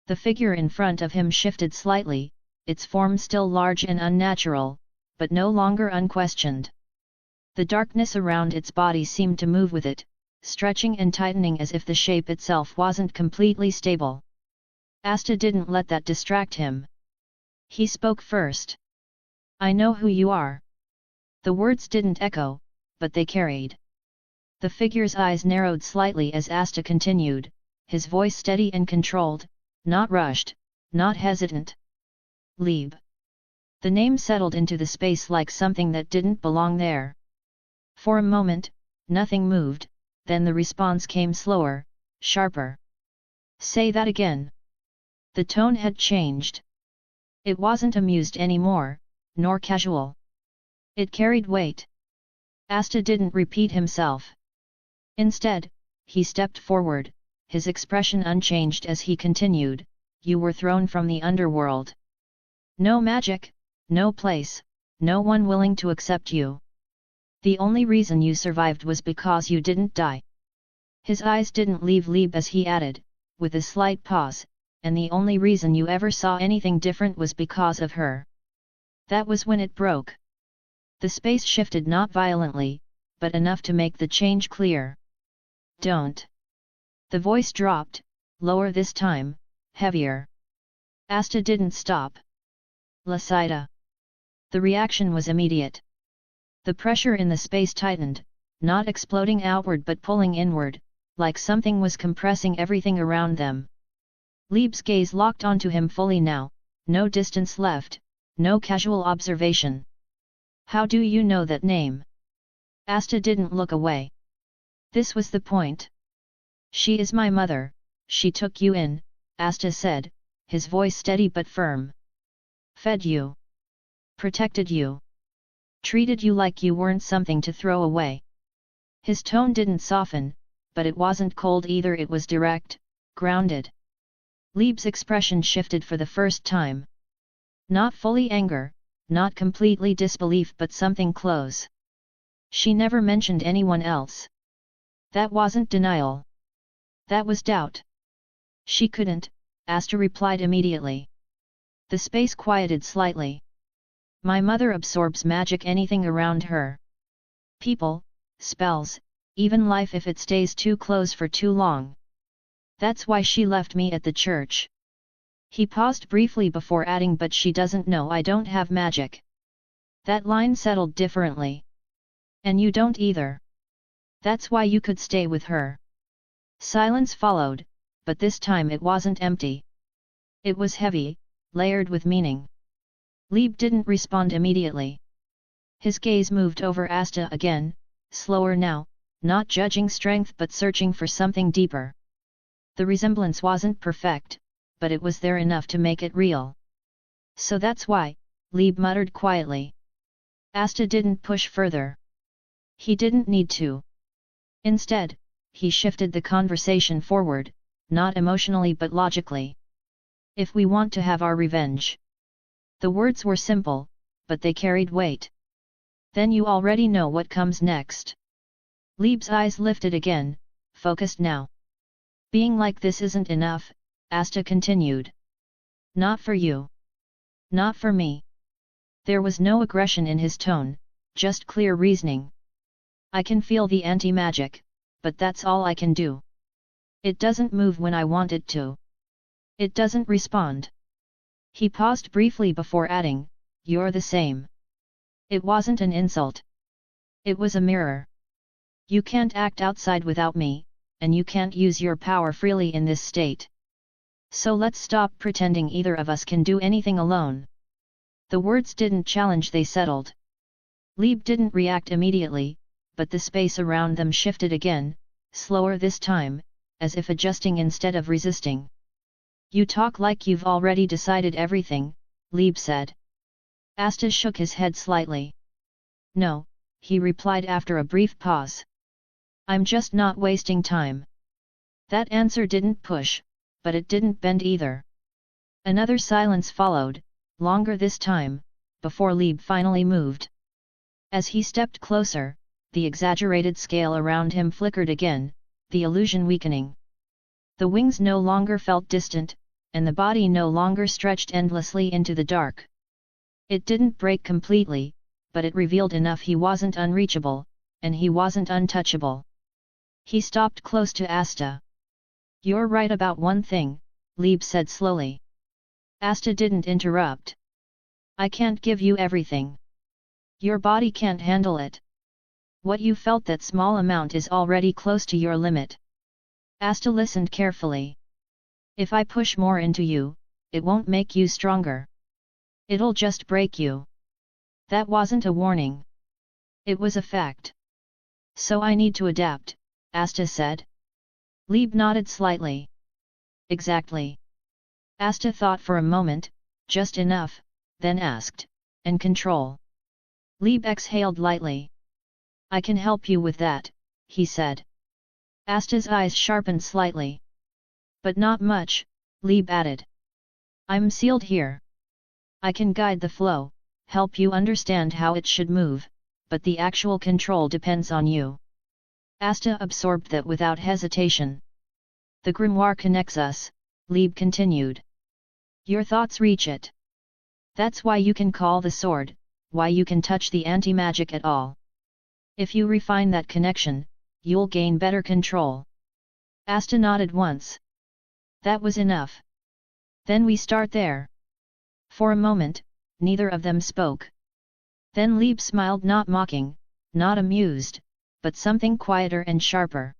The figure in front of him shifted slightly, its form still large and unnatural, but no longer unquestioned. The darkness around its body seemed to move with it, stretching and tightening as if the shape itself wasn't completely stable. Asta didn't let that distract him. He spoke first. "I know who you are." The words didn't echo, but they carried. The figure's eyes narrowed slightly as Asta continued, his voice steady and controlled, not rushed, not hesitant. Lieb. The name settled into the space like something that didn't belong there. For a moment, nothing moved, then the response came slower, sharper. Say that again. The tone had changed. It wasn't amused anymore, nor casual. It carried weight. Asta didn't repeat himself. Instead, he stepped forward, his expression unchanged as he continued, "You were thrown from the underworld. No magic, no place, no one willing to accept you. The only reason you survived was because you didn't die." His eyes didn't leave Lieb as he added, with a slight pause, "And the only reason you ever saw anything different was because of her." That was when it broke. The space shifted not violently, but enough to make the change clear. "Don't." The voice dropped, lower this time, heavier. Asta didn't stop. "Lasida." The reaction was immediate. The pressure in the space tightened, not exploding outward but pulling inward, like something was compressing everything around them. Lieb's gaze locked onto him fully now, no distance left, no casual observation. "How do you know that name?" Asta didn't look away. This was the point. "She is my mother, she took you in," Asta said, his voice steady but firm. "Fed you. Protected you. Treated you like you weren't something to throw away." His tone didn't soften, but it wasn't cold either, it was direct, grounded. Lieb's expression shifted for the first time. Not fully anger, not completely disbelief, but something close. "She never mentioned anyone else." That wasn't denial. That was doubt. "She couldn't," Asta replied immediately. The space quieted slightly. "My mother absorbs magic, anything around her. People, spells, even life if it stays too close for too long. That's why she left me at the church." He paused briefly before adding, "But she doesn't know I don't have magic." That line settled differently. "And you don't either. That's why you could stay with her." Silence followed, but this time it wasn't empty. It was heavy, layered with meaning. Lieb didn't respond immediately. His gaze moved over Asta again, slower now, not judging strength but searching for something deeper. The resemblance wasn't perfect, but it was there enough to make it real. "So that's why," Lieb muttered quietly. Asta didn't push further. He didn't need to. Instead, he shifted the conversation forward, not emotionally but logically. "If we want to have our revenge." The words were simple, but they carried weight. "Then you already know what comes next." Lieb's eyes lifted again, focused now. "Being like this isn't enough," Asta continued. "Not for you. Not for me." There was no aggression in his tone, just clear reasoning. "I can feel the anti-magic, but that's all I can do. It doesn't move when I want it to. It doesn't respond." He paused briefly before adding, "You're the same." It wasn't an insult. It was a mirror. "You can't act outside without me, and you can't use your power freely in this state. So let's stop pretending either of us can do anything alone." The words didn't challenge, they settled. Lieb didn't react immediately, but the space around them shifted again, slower this time, as if adjusting instead of resisting. "You talk like you've already decided everything," Lieb said. Asta shook his head slightly. "No," he replied after a brief pause. "I'm just not wasting time." That answer didn't push, but it didn't bend either. Another silence followed, longer this time, before Lieb finally moved. As he stepped closer, the exaggerated scale around him flickered again, the illusion weakening. The wings no longer felt distant, and the body no longer stretched endlessly into the dark. It didn't break completely, but it revealed enough: he wasn't unreachable, and he wasn't untouchable. He stopped close to Asta. "You're right about one thing," Lieb said slowly. Asta didn't interrupt. "I can't give you everything. Your body can't handle it. What you felt, that small amount, is already close to your limit. Asta listened carefully. If I push more into you, it won't make you stronger. It'll just break you. That wasn't a warning. It was a fact. So I need to adapt, Asta said. Lieb nodded slightly. Exactly. Asta thought for a moment, just enough, then asked, and control? Lieb exhaled lightly. I can help you with that, he said. Asta's eyes sharpened slightly. But not much, Lieb added. I'm sealed here. I can guide the flow, help you understand how it should move, but the actual control depends on you. Asta absorbed that without hesitation. The grimoire connects us, Lieb continued. Your thoughts reach it. That's why you can call the sword, why you can touch the anti-magic at all. If you refine that connection, you'll gain better control. Asta nodded once. That was enough. Then we start there. For a moment, neither of them spoke. Then Lieb smiled, not mocking, not amused, but something quieter and sharper.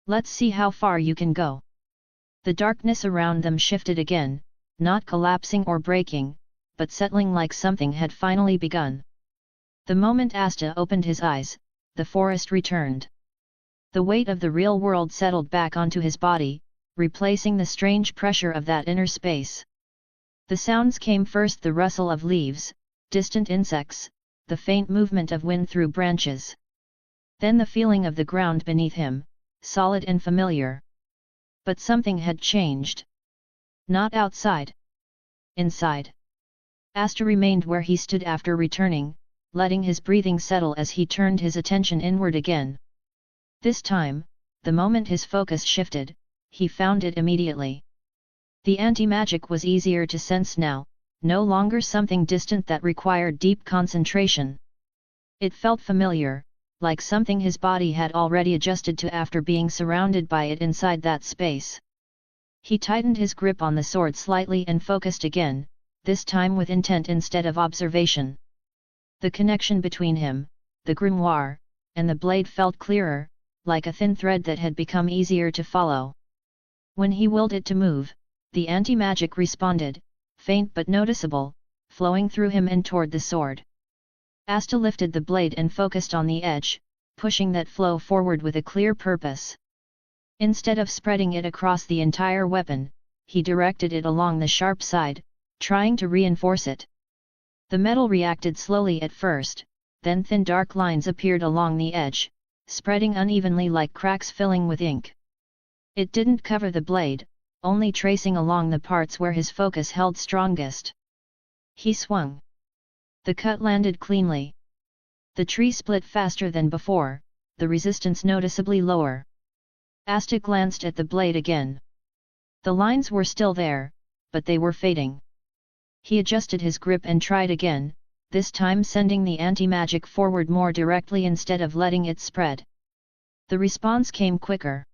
Let's see how far you can go. The darkness around them shifted again, not collapsing or breaking, but settling like something had finally begun. The moment Asta opened his eyes, the forest returned. The weight of the real world settled back onto his body, replacing the strange pressure of that inner space. The sounds came first: the rustle of leaves, distant insects, the faint movement of wind through branches. Then the feeling of the ground beneath him, solid and familiar. But something had changed. Not outside. Inside. Asta remained where he stood after returning, letting his breathing settle as he turned his attention inward again. This time, the moment his focus shifted, he found it immediately. The anti-magic was easier to sense now, no longer something distant that required deep concentration. It felt familiar, like something his body had already adjusted to after being surrounded by it inside that space. He tightened his grip on the sword slightly and focused again, this time with intent instead of observation. The connection between him, the grimoire, and the blade felt clearer, like a thin thread that had become easier to follow. When he willed it to move, the anti-magic responded, faint but noticeable, flowing through him and toward the sword. Asta lifted the blade and focused on the edge, pushing that flow forward with a clear purpose. Instead of spreading it across the entire weapon, he directed it along the sharp side, trying to reinforce it. The metal reacted slowly at first, then thin dark lines appeared along the edge, spreading unevenly like cracks filling with ink. It didn't cover the blade, only tracing along the parts where his focus held strongest. He swung. The cut landed cleanly. The tree split faster than before, the resistance noticeably lower. Asta glanced at the blade again. The lines were still there, but they were fading. He adjusted his grip and tried again, this time sending the anti-magic forward more directly instead of letting it spread. The response came quicker.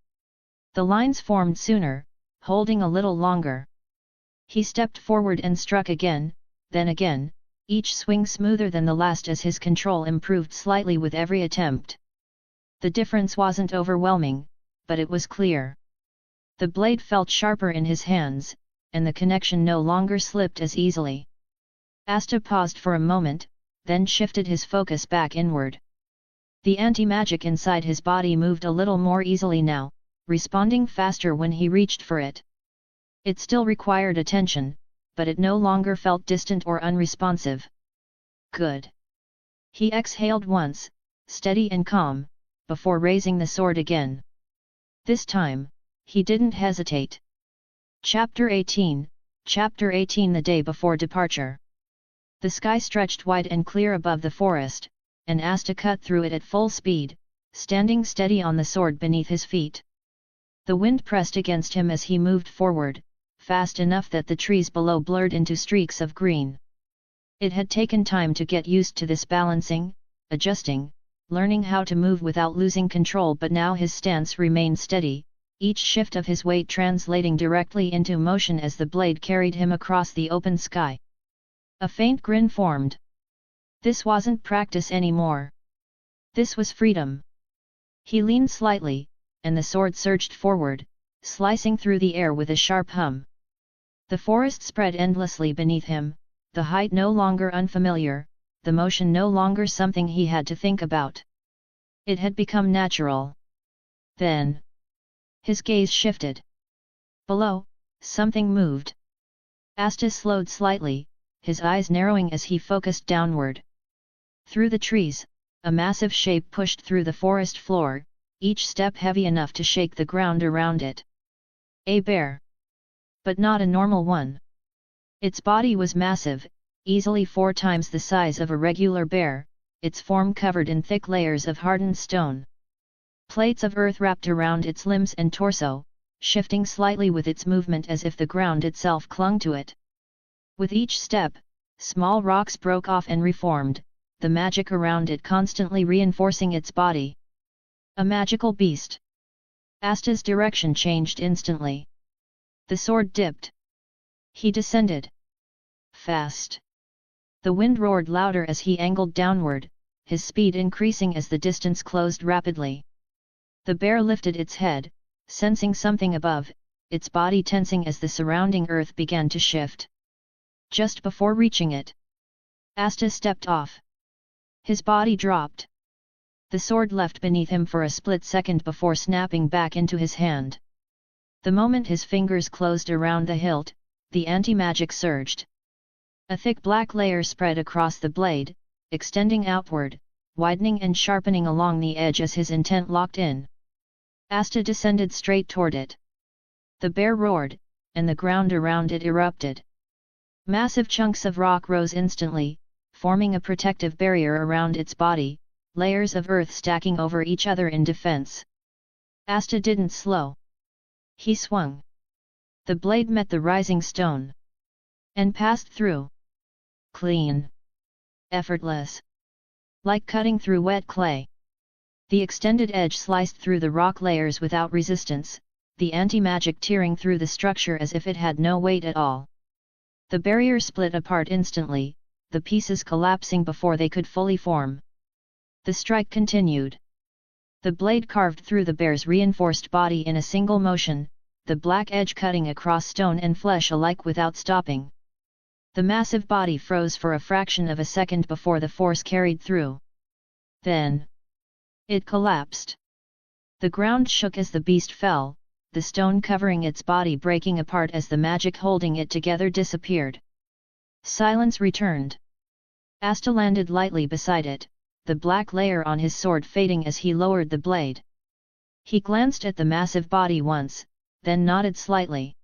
The lines formed sooner, holding a little longer. He stepped forward and struck again, then again, each swing smoother than the last as his control improved slightly with every attempt. The difference wasn't overwhelming, but it was clear. The blade felt sharper in his hands, and the connection no longer slipped as easily. Asta paused for a moment, then shifted his focus back inward. The anti-magic inside his body moved a little more easily now, responding faster when he reached for it. It still required attention, but it no longer felt distant or unresponsive. Good. He exhaled once, steady and calm, before raising the sword again. This time, he didn't hesitate. Chapter 18, Chapter 18. The day before departure. The sky stretched wide and clear above the forest, and Asta cut through it at full speed, standing steady on the sword beneath his feet. The wind pressed against him as he moved forward, fast enough that the trees below blurred into streaks of green. It had taken time to get used to this balancing, adjusting, learning how to move without losing control, but now his stance remained steady, each shift of his weight translating directly into motion as the blade carried him across the open sky. A faint grin formed. This wasn't practice anymore. This was freedom. He leaned slightly, and the sword surged forward, slicing through the air with a sharp hum. The forest spread endlessly beneath him, the height no longer unfamiliar, the motion no longer something he had to think about. It had become natural. Then, his gaze shifted. Below, something moved. Asta slowed slightly, his eyes narrowing as he focused downward. Through the trees, a massive shape pushed through the forest floor, each step heavy enough to shake the ground around it. A bear. But not a normal one. Its body was massive, easily 4 times the size of a regular bear, its form covered in thick layers of hardened stone. Plates of earth wrapped around its limbs and torso, shifting slightly with its movement as if the ground itself clung to it. With each step, small rocks broke off and reformed, the magic around it constantly reinforcing its body. A magical beast. Asta's direction changed instantly. The sword dipped. He descended. Fast. The wind roared louder as he angled downward, his speed increasing as the distance closed rapidly. The bear lifted its head, sensing something above, its body tensing as the surrounding earth began to shift. Just before reaching it, Asta stepped off. His body dropped. The sword left beneath him for a split second before snapping back into his hand. The moment his fingers closed around the hilt, the anti-magic surged. A thick black layer spread across the blade, extending outward, widening and sharpening along the edge as his intent locked in. Asta descended straight toward it. The bear roared, and the ground around it erupted. Massive chunks of rock rose instantly, forming a protective barrier around its body, layers of earth stacking over each other in defense. Asta didn't slow. He swung. The blade met the rising stone. And passed through. Clean. Effortless. Like cutting through wet clay. The extended edge sliced through the rock layers without resistance, the anti-magic tearing through the structure as if it had no weight at all. The barrier split apart instantly, the pieces collapsing before they could fully form. The strike continued. The blade carved through the bear's reinforced body in a single motion, the black edge cutting across stone and flesh alike without stopping. The massive body froze for a fraction of a second before the force carried through. Then, it collapsed. The ground shook as the beast fell, the stone covering its body breaking apart as the magic holding it together disappeared. Silence returned. Asta landed lightly beside it, the black layer on his sword fading as he lowered the blade. He glanced at the massive body once, then nodded slightly.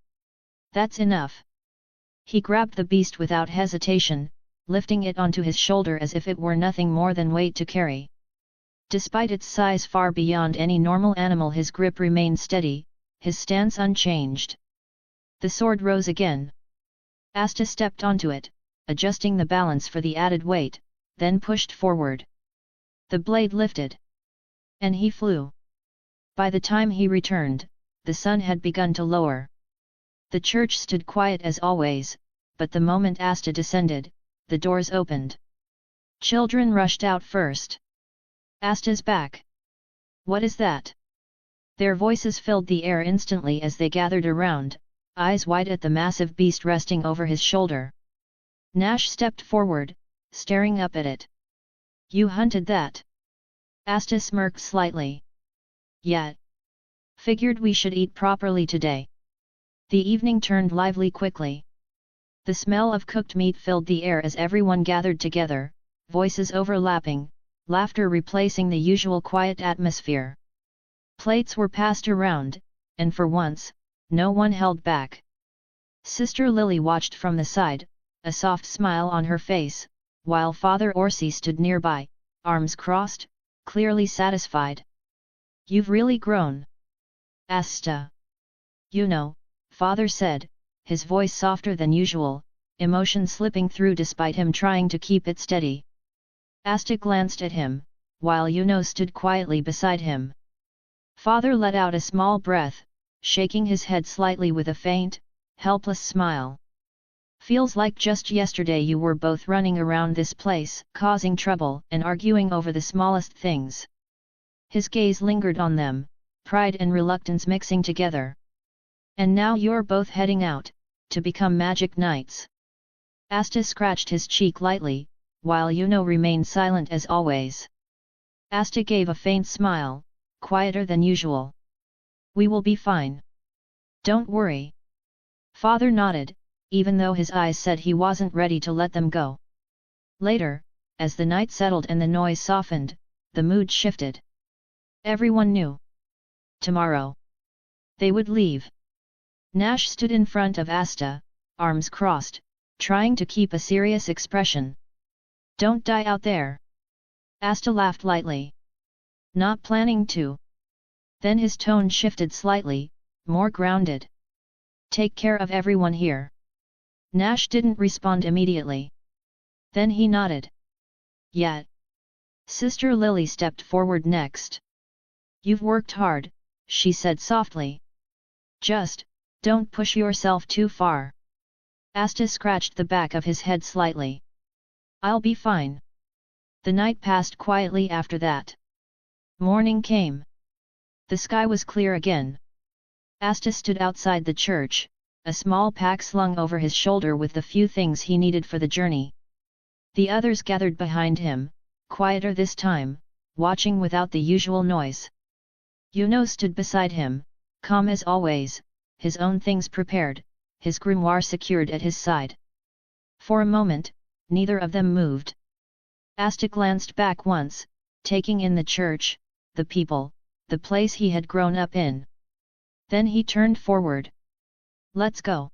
That's enough. He grabbed the beast without hesitation, lifting it onto his shoulder as if it were nothing more than weight to carry. Despite its size far beyond any normal animal, his grip remained steady, his stance unchanged. The sword rose again. Asta stepped onto it, adjusting the balance for the added weight, then pushed forward. The blade lifted. And he flew. By the time he returned, the sun had begun to lower. The church stood quiet as always, but the moment Asta descended, the doors opened. Children rushed out first. Asta's back. What is that? Their voices filled the air instantly as they gathered around, eyes wide at the massive beast resting over his shoulder. Nash stepped forward, staring up at it. You hunted that? Asta smirked slightly. Yeah. Figured we should eat properly today. The evening turned lively quickly. The smell of cooked meat filled the air as everyone gathered together, voices overlapping, laughter replacing the usual quiet atmosphere. Plates were passed around, and for once, no one held back. Sister Lily watched from the side, a soft smile on her face, while Father Orsi stood nearby, arms crossed, clearly satisfied. You've really grown. Asta. You know, Father said, his voice softer than usual, emotion slipping through despite him trying to keep it steady. Asta glanced at him, while Yuno stood quietly beside him. Father let out a small breath, shaking his head slightly with a faint, helpless smile. Feels like just yesterday you were both running around this place, causing trouble and arguing over the smallest things. His gaze lingered on them, pride and reluctance mixing together. And now you're both heading out, to become magic knights. Asta scratched his cheek lightly, while Yuno remained silent as always. Asta gave a faint smile, quieter than usual. We will be fine. Don't worry. Father nodded, even though his eyes said he wasn't ready to let them go. Later, as the night settled and the noise softened, the mood shifted. Everyone knew. Tomorrow. They would leave. Nash stood in front of Asta, arms crossed, trying to keep a serious expression. Don't die out there. Asta laughed lightly. Not planning to. Then his tone shifted slightly, more grounded. Take care of everyone here. Nash didn't respond immediately. Then he nodded. Yet. Sister Lily stepped forward next. You've worked hard, she said softly. Just, don't push yourself too far. Asta scratched the back of his head slightly. I'll be fine. The night passed quietly after that. Morning came. The sky was clear again. Asta stood outside the church, a small pack slung over his shoulder with the few things he needed for the journey. The others gathered behind him, quieter this time, watching without the usual noise. Yuno stood beside him, calm as always, his own things prepared, his grimoire secured at his side. For a moment, neither of them moved. Asta glanced back once, taking in the church, the people, the place he had grown up in. Then he turned forward. Let's go.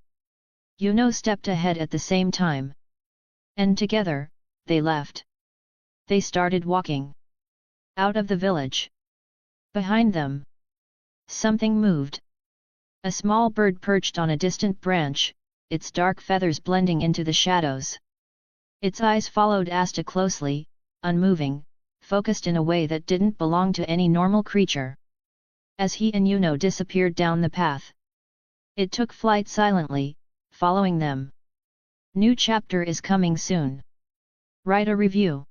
Yuno stepped ahead at the same time. And together, they left. They started walking. Out of the village. Behind them. Something moved. A small bird perched on a distant branch, its dark feathers blending into the shadows. Its eyes followed Asta closely, unmoving, focused in a way that didn't belong to any normal creature. As he and Yuno disappeared down the path, it took flight silently, following them. New chapter is coming soon. Write a review.